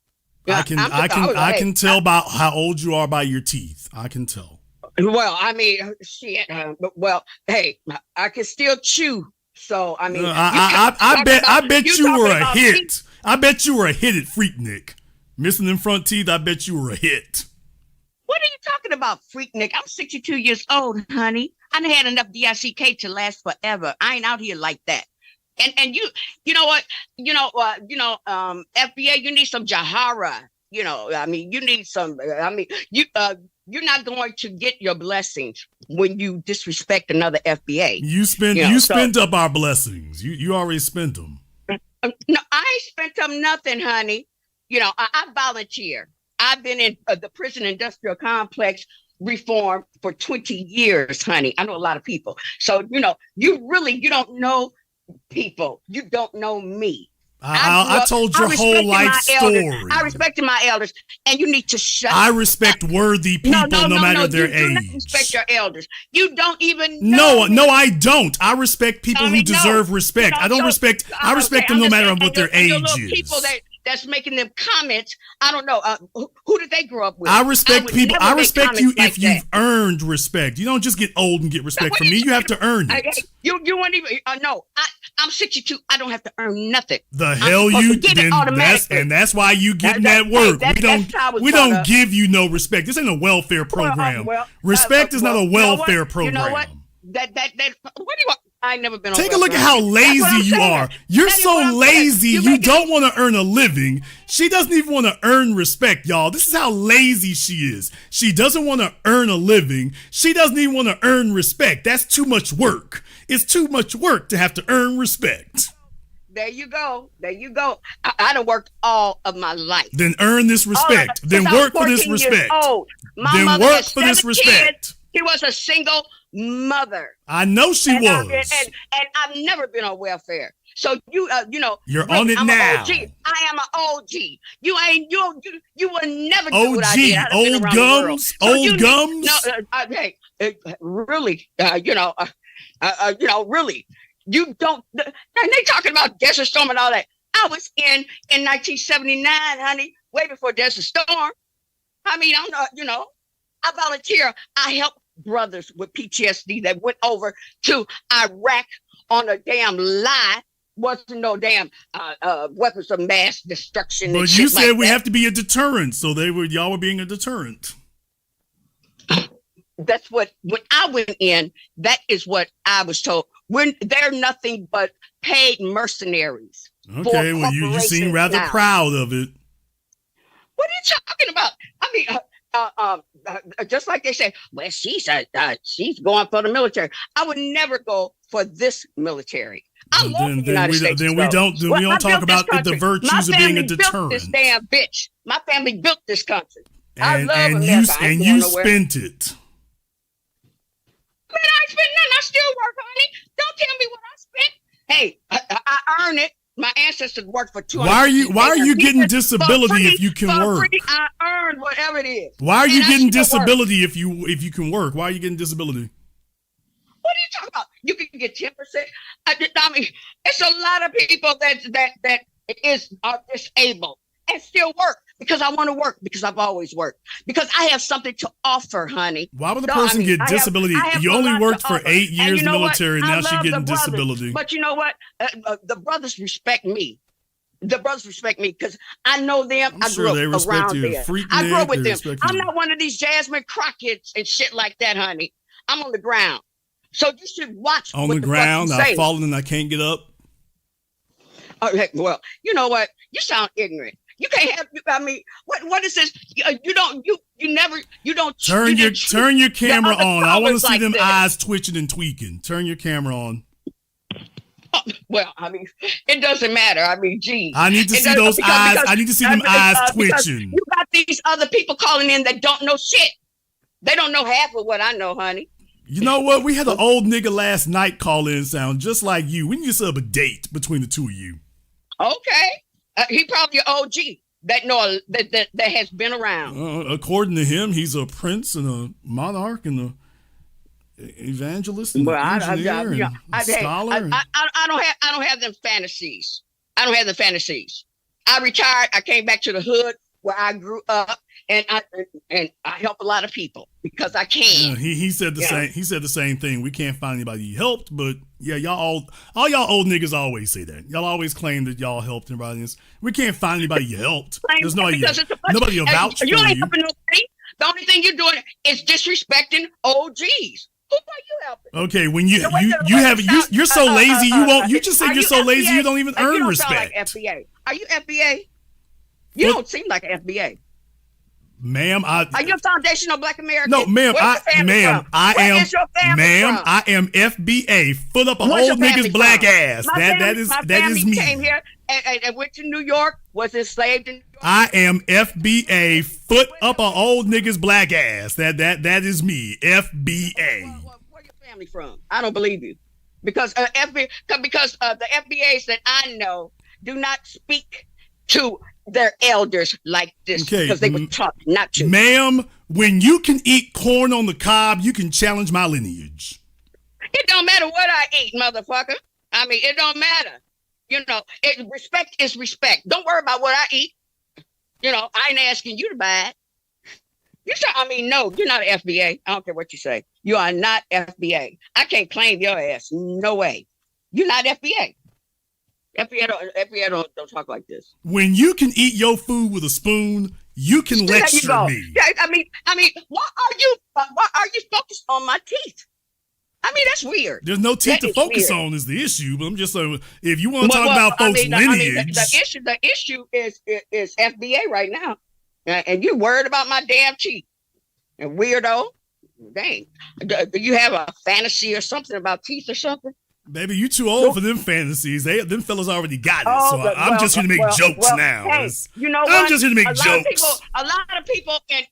I can tell about how old you are by your teeth. I can tell. Well, I mean, shit. Well, hey, I can still chew. So I mean, I bet you were a hit. Teeth. I bet you were a hit at Freaknik. Missing them front teeth. I bet you were a hit. What are you talking about, Freaknik? I'm 62 years old, honey. I done had enough DICK to last forever. I ain't out here like that. And you know what? FBA, you need some Jahara. I mean, you need some. I mean, you're not going to get your blessings when you disrespect another FBA. You spent up our blessings. You already spent them. No, I ain't spent them nothing, honey. I volunteer. I've been in the prison industrial complex reform for 20 years, honey. I know a lot of people. So, you don't know people. You don't know me. I told your whole life story. I respected my elders, and you need to shut up. I respect worthy people no matter their age. You do not respect your elders. You don't even know. No, I don't. I respect people who deserve respect. I respect them no matter what their age is. People that's making them comments. I don't know. Who did they grow up with? I respect people. I respect you if you've earned respect. You don't just get old and get respect from me. You have to earn it. You won't even. No, I'm 62. I don't have to earn nothing. The hell you did. That's why you getting that work. We don't give you no respect. This ain't a welfare program. Respect is not a welfare program. You know what? What do you want? I ain't never been on Take a look at how lazy you are. You're so lazy, you don't want to earn a living. She doesn't even want to earn respect, y'all. This is how lazy she is. She doesn't want to earn a living. She doesn't even want to earn respect. That's too much work. It's too much work to have to earn respect. There you go. I done worked all of my life. Then earn this respect. Then work for this respect. Then work for this respect. He was a single mother. I know she was. And I've never been on welfare. So you're on it now. I am an OG. You will never do what I did. Old gums. Old gums. Really, really, you don't. And they talking about Desert Storm and all that. I was in 1979, honey, way before Desert Storm. I mean, I volunteer. I help brothers with PTSD that went over to Iraq on a damn lie. Wasn't no damn weapons of mass destruction. But you said we have to be a deterrent, so y'all were being a deterrent. That's when I went in, that is what I was told. They're nothing but paid mercenaries. Okay, well, you seem rather proud of it. What are you talking about? I mean, just like they say, well, she's going for the military. I would never go for this military. I love the United States. Then we don't talk about the virtues of being a deterrent. This damn bitch. My family built this country. I love and America. you spent it. Man, I ain't spent nothing. I still work, honey. Don't tell me what I spent. Hey, I earn it. My ancestors worked for 200 years. Why are you getting disability if you can work? I earned whatever it is. Why are you getting disability if you can work? Why are you getting disability? What are you talking about? You can get 10%. I mean, it's a lot of people that are disabled and still work because I want to work, because I've always worked, because I have something to offer, honey. Why would a person get disability? You only worked for 8 years in the military, and now she's getting disability. But you know what? The brothers respect me. The brothers respect me because I know them. I grew up around them. I grew up with them. I'm not one of these Jasmine Crockett's and shit like that, honey. I'm on the ground. So you should watch. On the ground, I've fallen and I can't get up. Okay, well, you know what? You sound ignorant. You can't have. I mean, what is this? You don't. Turn your camera on. I want to see them eyes twitching and tweaking. Turn your camera on. Well, I mean, it doesn't matter. I mean, gee. I need to see those eyes. I need to see them eyes twitching. You got these other people calling in that don't know shit. They don't know half of what I know, honey. You know what? We had an old nigga last night call in sound just like you. We need to set up a date between the two of you. Okay. He probably an OG that has been around. According to him, he's a prince and a monarch and a evangelist and engineer and scholar. I don't have them fantasies. I don't have the fantasies. I retired. I came back to the hood where I grew up, and I help a lot of people because I can. Yeah, he said the same. He said the same thing. We can't find anybody he helped, but yeah, all y'all old niggas always say that. Y'all always claim that y'all helped everybody else. We can't find anybody you helped. There's nobody will vouch for you. You ain't helping nobody. The only thing you're doing is disrespecting OGs. Who are you helping? Okay, when you're so lazy, you just said you're so lazy you don't even earn respect. Like FBA. Are you FBA? You don't seem like an FBA. Ma'am, are you a foundational Black American? No, ma'am, I am FBA. Foot up a old nigga's black ass. That is me. Came here and went to New York. Was enslaved in New York. I am FBA. Foot up a old nigga's black ass. That is me. FBA. Where your family from? I don't believe you, because the FBAs that I know do not speak to their elders like this, because they were taught not to. Ma'am, when you can eat corn on the cob, you can challenge my lineage. It don't matter what I eat, motherfucker. I mean, it don't matter. You know, respect is respect. Don't worry about what I eat. You know, I ain't asking you to buy it. No, you're not an FBA. I don't care what you say. You are not FBA. I can't claim your ass. No way. You're not FBA. FBA don't talk like this. When you can eat your food with a spoon, you can lecture me. Yeah, I mean, why are you focused on my teeth? I mean, that's weird. There's no teeth to focus on is the issue, but I'm just saying, if you want to talk about folks' lineage. The issue is FBA right now. And you're worried about my damn teeth. And weirdo. Dang. Do you have a fantasy or something about teeth or something? Baby, you too old for them fantasies. Them fellas already got it. I'm just here to make jokes now. Hey, you know what? I'm just here to make jokes. A lot of people and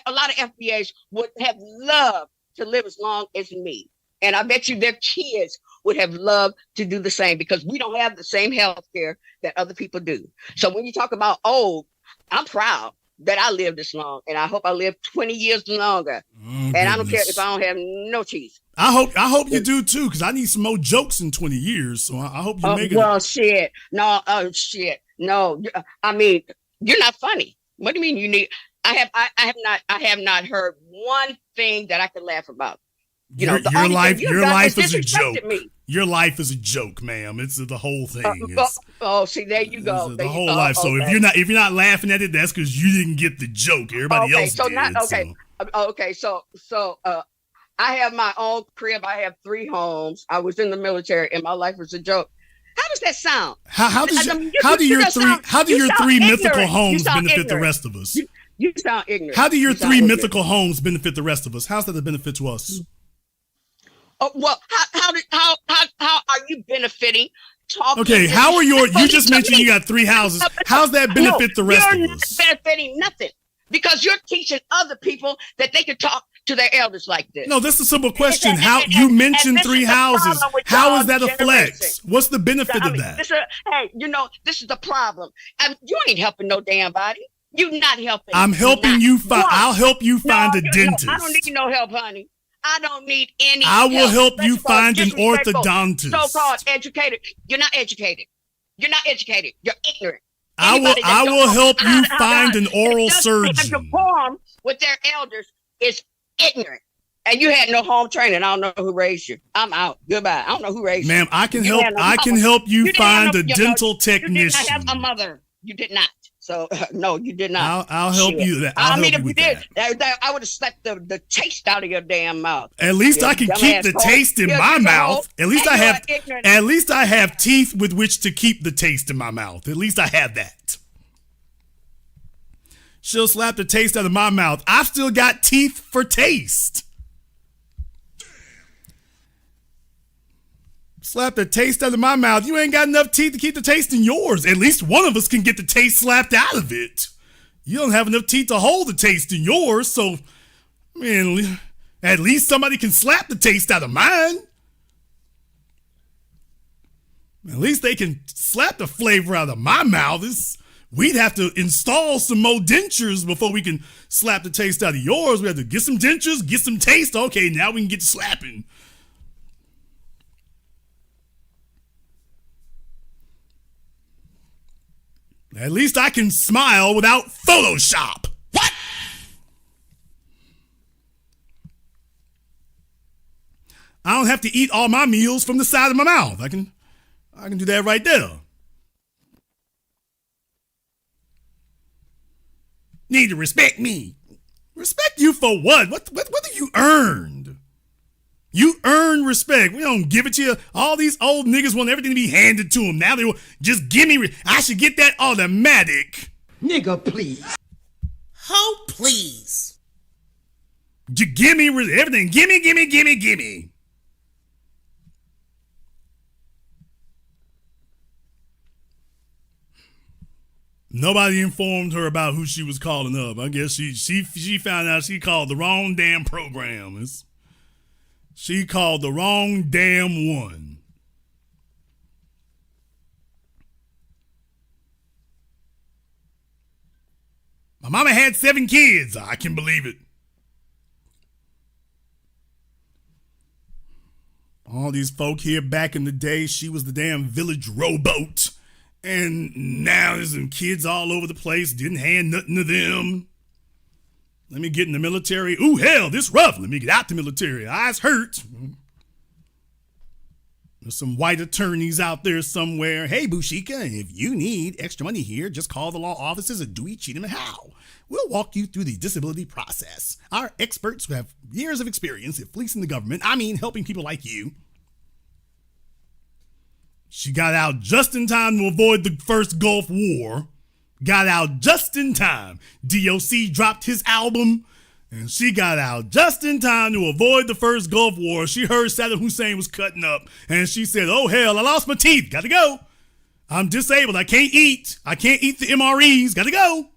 a lot of FBAs would have loved to live as long as me. And I bet you their kids would have loved to do the same, because we don't have the same health care that other people do. So when you talk about old, I'm proud that I lived this long, and I hope I live 20 years longer. And I don't care if I don't have no teeth. I hope you do too, because I need some more jokes in 20 years. So I hope you make it. Well, shit. No, shit. No, I mean, you're not funny. What do you mean you need? I have not heard one thing that I could laugh about. Your life is a joke. Your life is a joke, ma'am. It's the whole thing. See, there you go. The whole life. So if you're not laughing at it, that's because you didn't get the joke. Everybody else did. So I have my own crib. I have 3 homes. I was in the military, and my life was a joke. How does that sound? How do your 3 mythical homes benefit the rest of us? You sound ignorant. How do your 3 mythical homes benefit the rest of us? How's that a benefit to us? Well, how are you benefiting? Okay, how are you just mentioned you got 3 houses. How's that benefit the rest of us? You're not benefiting nothing, because you're teaching other people that they can talk to their elders like this. No, that's a simple question. How you mentioned 3 houses? How is that a flex? What's the benefit of that? This is the problem. You ain't helping no damn body. You're not helping. I'm helping you find. I'll help you find a dentist. I don't need no help, honey. I don't need any help. I will help you find an orthodontist. So-called educated. You're not educated. You're not educated. You're ignorant. I will help you find an oral surgeon. To perform with their elders is ignorant. And you had no home training. I don't know who raised you. I'm out. Goodbye. I don't know who raised you. Ma'am, I can help you find a dental technician. You did not have a mother. You did not. So no, you did not. I'll help you. If you did, I would have slapped the taste out of your damn mouth. At least I can keep the taste in my mouth. At least I have teeth with which to keep the taste in my mouth. At least I have that. She'll slap the taste out of my mouth. I've still got teeth for taste. Slap the taste out of my mouth. You ain't got enough teeth to keep the taste in yours. At least one of us can get the taste slapped out of it. You don't have enough teeth to hold the taste in yours, so, I mean, at least somebody can slap the taste out of mine. At least they can slap the flavor out of my mouth. We'd have to install some more dentures before we can slap the taste out of yours. We have to get some dentures, get some taste. Okay, now we can get to slapping. At least I can smile without Photoshop. What? I don't have to eat all my meals from the side of my mouth. I can do that right there. Need to respect me. Respect you for what? What have you earned? You earn respect. We don't give it to you. All these old niggas want everything to be handed to them. Now they will just give me. I should get that automatic. Nigga, please. Ho, please. Give me everything. Gimme. Nobody informed her about who she was calling up. I guess she found out she called the wrong damn program. She called the wrong damn one. My mama had 7 kids. I can believe it. All these folk here back in the day, she was the damn village rowboat. And now there's some kids all over the place. Didn't hand nothing to them. Let me get in the military. Ooh, hell, this rough. Let me get out the military. Eyes hurt. There's some white attorneys out there somewhere. Hey, Bushika, if you need extra money here, just call the law offices of Dewey, Cheatham, and Howe. We'll walk you through the disability process. Our experts who have years of experience at fleecing the government, helping people like you. She got out just in time to avoid the first Gulf War. Got out just in time. DOC dropped his album, and she got out just in time to avoid the first Gulf War. She heard Saddam Hussein was cutting up, and she said, oh, hell, I lost my teeth. Got to go. I'm disabled. I can't eat. I can't eat the MREs. Got to go.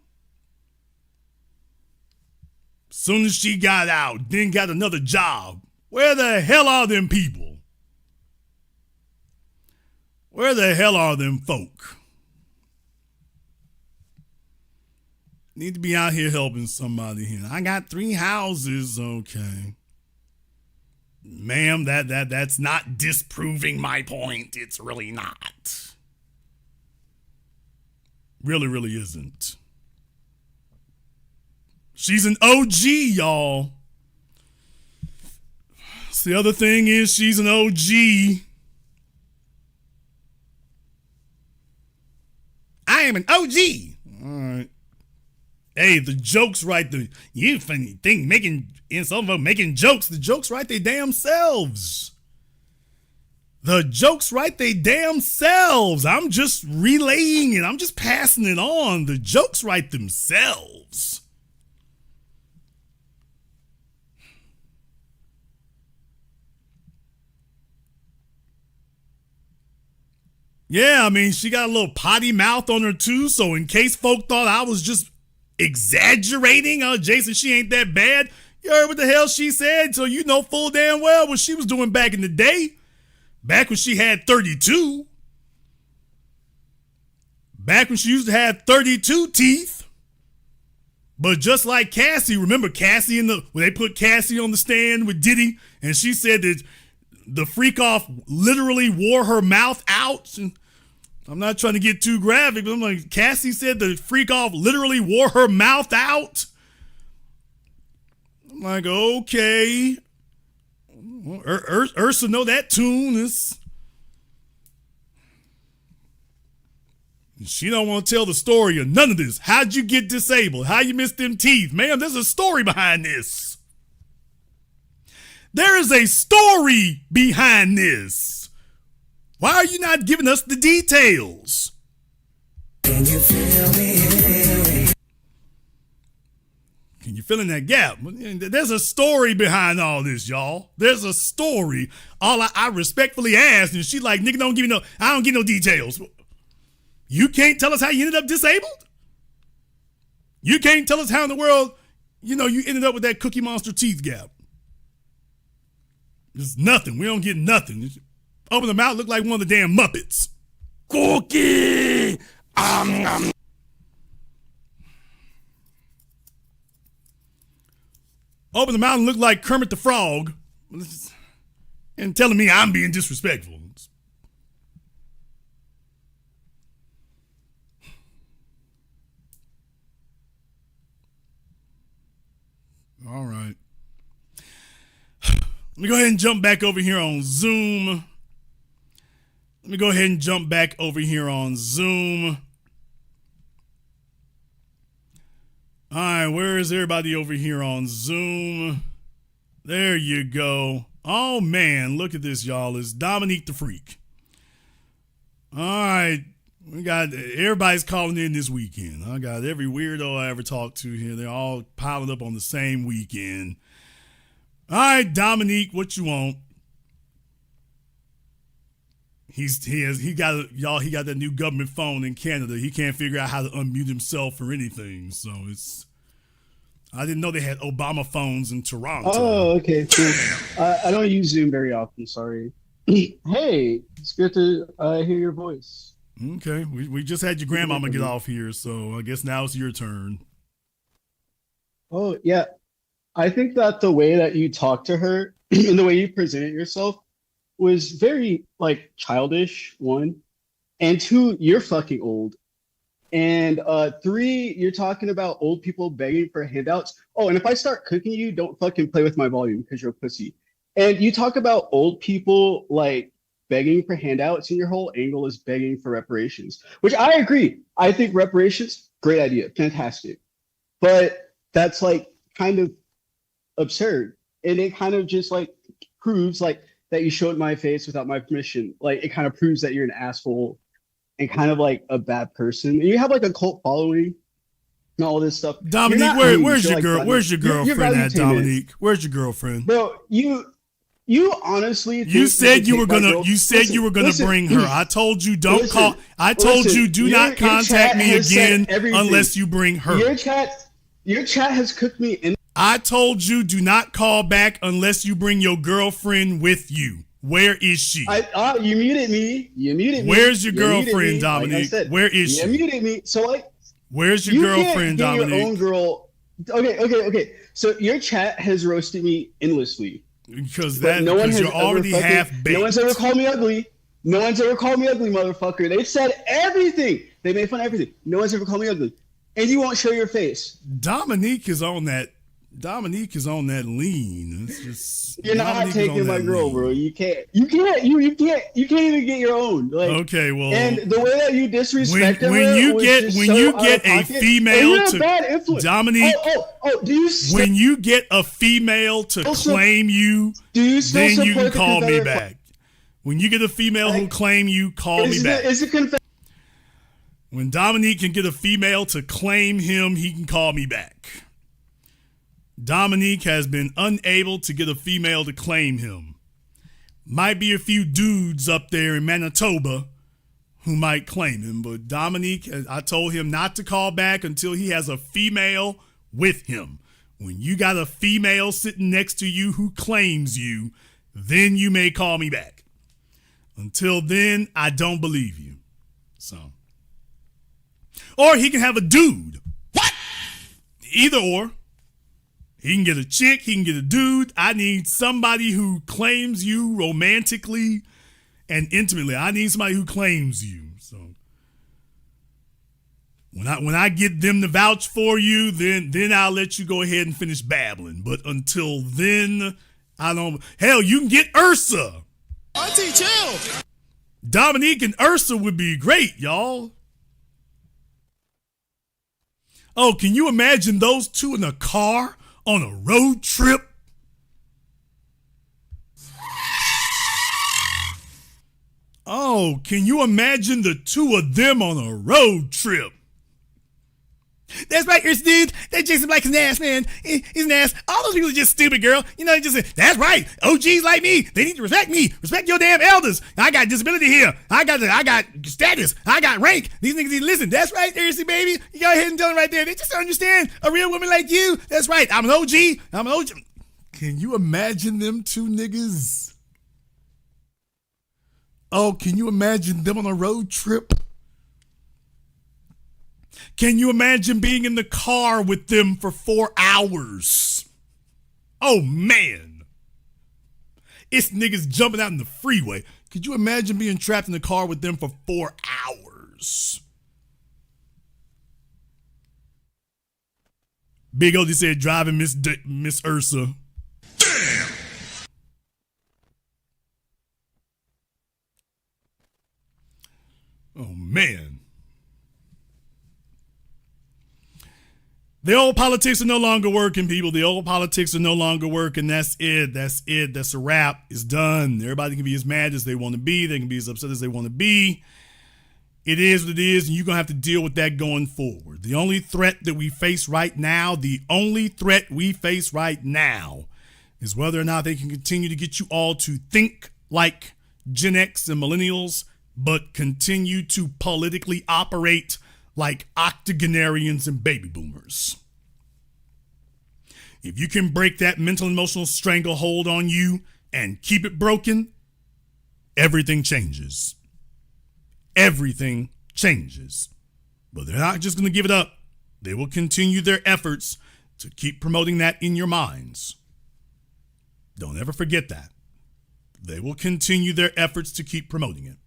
Soon as she got out, then got another job. Where the hell are them people? Where the hell are them folk? Need to be out here helping somebody here. I got 3 houses. Okay. Ma'am, that's not disproving my point. It's really not. Really isn't. She's an OG, y'all. So the other thing is she's an OG. I am an OG. All right. Hey, the jokes right there. You funny thing making jokes. The jokes right they damn selves. The jokes right they damn selves. I'm just relaying it. I'm just passing it on. The jokes right themselves. Yeah, she got a little potty mouth on her too, so in case folk thought I was just exaggerating, Jason, she ain't that bad. You heard what the hell she said, so you know full damn well what she was doing back in the day. Back when she had 32. Back when she used to have 32 teeth. But just like Cassie, remember Cassie when they put Cassie on the stand with Diddy, and she said that the freak off literally wore her mouth out. I'm not trying to get too graphic, but I'm like, Cassie said the freak off literally wore her mouth out. I'm like, okay. Ursa know that tune. She don't want to tell the story of none of this. How'd you get disabled? How you missed them teeth? Ma'am, there's a story behind this. There is a story behind this. Why are you not giving us the details? Can you feel me? Can you fill in that gap? There's a story behind all this, y'all. There's a story. All I respectfully asked, and she like, nigga, I don't give no details. You can't tell us how you ended up disabled? You can't tell us how in the world, you ended up with that Cookie Monster teeth gap. There's nothing. We don't get nothing. Open the mouth, look like one of the damn Muppets. Cookie! Open the mouth and look like Kermit the Frog. And telling me I'm being disrespectful. Let me go ahead and jump back over here on Zoom. All right, where is everybody over here on Zoom? There you go. Oh, man, look at this, y'all. It's Dominique the Freak. All right, we got everybody's calling in this weekend. I got every weirdo I ever talked to here. They're all piling up on the same weekend. All right, Dominique, what you want? He got that new government phone in Canada. He can't figure out how to unmute himself or anything. So I didn't know they had Obama phones in Toronto. Oh, okay, cool. I don't use Zoom very often. Sorry. Hey, it's good to hear your voice. Okay, we just had your grandmama get off here, so I guess now it's your turn. Oh yeah. I think that the way that you talk to her and the way you presented yourself was very like childish, one. And two, you're fucking old. And three, you're talking about old people begging for handouts. Oh, and if I start cooking you, don't fucking play with my volume because you're a pussy. And you talk about old people like begging for handouts, and your whole angle is begging for reparations, which I agree. I think reparations, great idea, fantastic. But that's like kind of absurd, and it kind of just like proves like that you showed my face without my permission. Like it kind of proves that you're an asshole and kind of like a bad person. And you have like a cult following and all this stuff. Dominique, where's your girl? Where's your girlfriend at, Dominique? Where's your girlfriend? Bro, you honestly you said you were gonna bring her. I told you don't call. I told you do not contact me again unless you bring her. Your chat has cooked me in. I told you do not call back unless you bring your girlfriend with you. Where is she? You muted me. Where's your girlfriend, Dominique? Like where is she? You muted me. So like, where's your girlfriend, Dominique? Your own girl. Okay. So your chat has roasted me endlessly. Because you're already half baked. No one's ever called me ugly. No one's ever called me ugly, motherfucker. They've said everything. They made fun of everything. No one's ever called me ugly. And you won't show your face. Dominique is on that lean. It's just you're not taking my girl, lean. Bro. You can't even get your own. Like, okay, well, and the way that you disrespect when you get a female to Dominique, do you when you get a female to claim you, then you can call me back. When you get a female who claim you, call me back. When Dominique can get a female to claim him, he can call me back. Dominique has been unable to get a female to claim him. Might be a few dudes up there in Manitoba who might claim him, but Dominique, I told him not to call back until he has a female with him. When you got a female sitting next to you who claims you, then you may call me back. Until then, I don't believe you. So, or he can have a dude. What? Either or. He can get a chick, he can get a dude. I need somebody who claims you romantically and intimately. I need somebody who claims you. So when I get them to vouch for you, then I'll let you go ahead and finish babbling. But until then, I don't. Hell, you can get Ursa. Auntie, chill. Dominique and Ursa would be great, y'all. Oh, can you imagine those two in a car? On a road trip? Oh, can you imagine the two of them on a road trip? That's right, Ursa dude. That Jason Black is an ass, man. He's an ass. All those people are just stupid, girl. You know, just that's right. OGs like me, they need to respect me. Respect your damn elders. I got disability here. I got status. I got rank. These niggas need to listen. That's right, Ursa, baby. You go ahead and tell them right there. They just don't understand a real woman like you. That's right. I'm an OG. Can you imagine them two niggas? Oh, can you imagine them on a road trip? Can you imagine being in the car with them for 4 hours? Oh, man. It's niggas jumping out in the freeway. Could you imagine being trapped in the car with them for 4 hours? Big O said driving Miss Ursa. Damn. The old politics are no longer working, people. The old politics are no longer working. That's it. That's it. That's a wrap. It's done. Everybody can be as mad as they want to be. They can be as upset as they want to be. It is what it is, and you're going to have to deal with that going forward. The only threat that we face right now, is whether or not they can continue to get you all to think like Gen X and millennials, but continue to politically operate like octogenarians and baby boomers. If you can break that mental and emotional stranglehold on you and keep it broken, everything changes. Everything changes. But they're not just going to give it up. They will continue their efforts to keep promoting that in your minds. Don't ever forget that. They will continue their efforts to keep promoting it.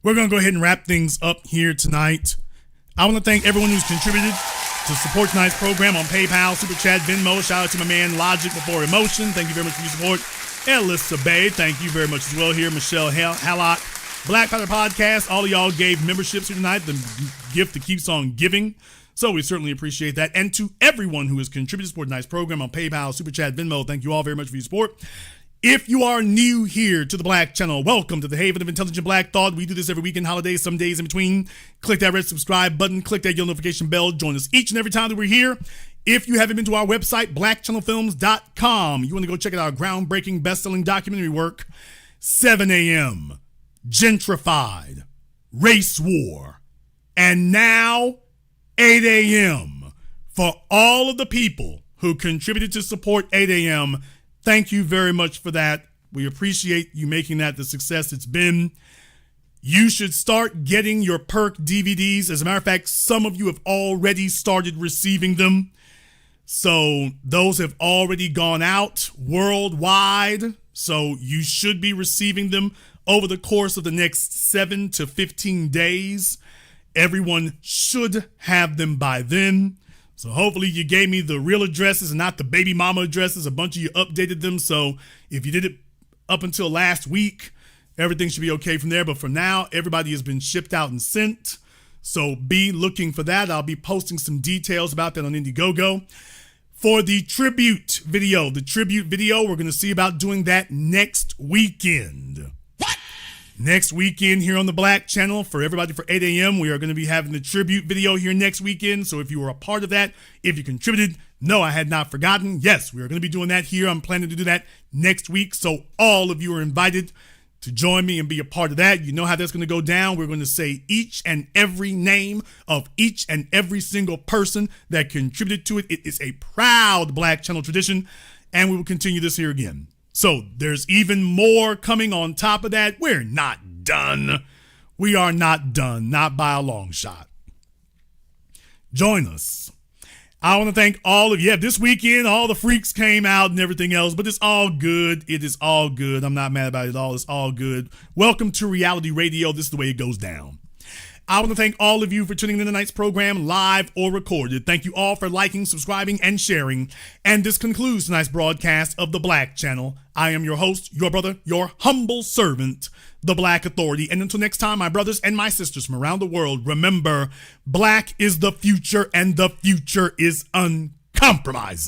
We're going to go ahead and wrap things up here tonight. I want to thank everyone who's contributed to support tonight's program on PayPal, Super Chat, Venmo. Shout out to my man Logic Before Emotion. Thank you very much for your support. Alyssa Bay, thank you very much as well here. Michelle Hallock, Black Panther Podcast. All of y'all gave memberships here tonight, the gift that keeps on giving. So we certainly appreciate that. And to everyone who has contributed to support tonight's program on PayPal, Super Chat, Venmo, thank you all very much for your support. If you are new here to the Black Channel, welcome to the Haven of Intelligent Black Thought. We do this every weekend, holidays, some days in between. Click that red subscribe button, click that yellow notification bell. Join us each and every time that we're here. If you haven't been to our website, blackchannelfilms.com, you want to go check out our groundbreaking, best-selling documentary work, 7 a.m., Gentrified, Race War, and now 8 a.m. For all of the people who contributed to support 8 a.m., thank you very much for that. We appreciate you making that the success it's been. You should start getting your perk DVDs. As a matter of fact, some of you have already started receiving them. So those have already gone out worldwide. So you should be receiving them over the course of the next 7 to 15 days. Everyone should have them by then. So hopefully you gave me the real addresses and not the baby mama addresses. A bunch of you updated them. So if you did it up until last week, everything should be okay from there. But for now, everybody has been shipped out and sent. So be looking for that. I'll be posting some details about that on Indiegogo. For the tribute video, we're going to see about doing that next weekend. What? Next weekend here on the Black Channel for everybody for 8 a.m. We are going to be having the tribute video here next weekend. So if you were a part of that, if you contributed, no, I had not forgotten. Yes, we are going to be doing that here. I'm planning to do that next week. So all of you are invited to join me and be a part of that. You know how that's going to go down. We're going to say each and every name of each and every single person that contributed to it. It is a proud Black Channel tradition, and we will continue this here again. So there's even more coming on top of that. We're not done. We are not done, not by a long shot. Join us. I want to thank all of you. Yeah, this weekend, all the freaks came out and everything else, but it's all good. It is all good. I'm not mad about it at all. It's all good. Welcome to reality radio. This is the way it goes down. I want to thank all of you for tuning in to tonight's program, live or recorded. Thank you all for liking, subscribing, and sharing. And this concludes tonight's broadcast of the Black Channel. I am your host, your brother, your humble servant, the Black Authority. And until next time, my brothers and my sisters from around the world, remember, Black is the future, and the future is uncompromising.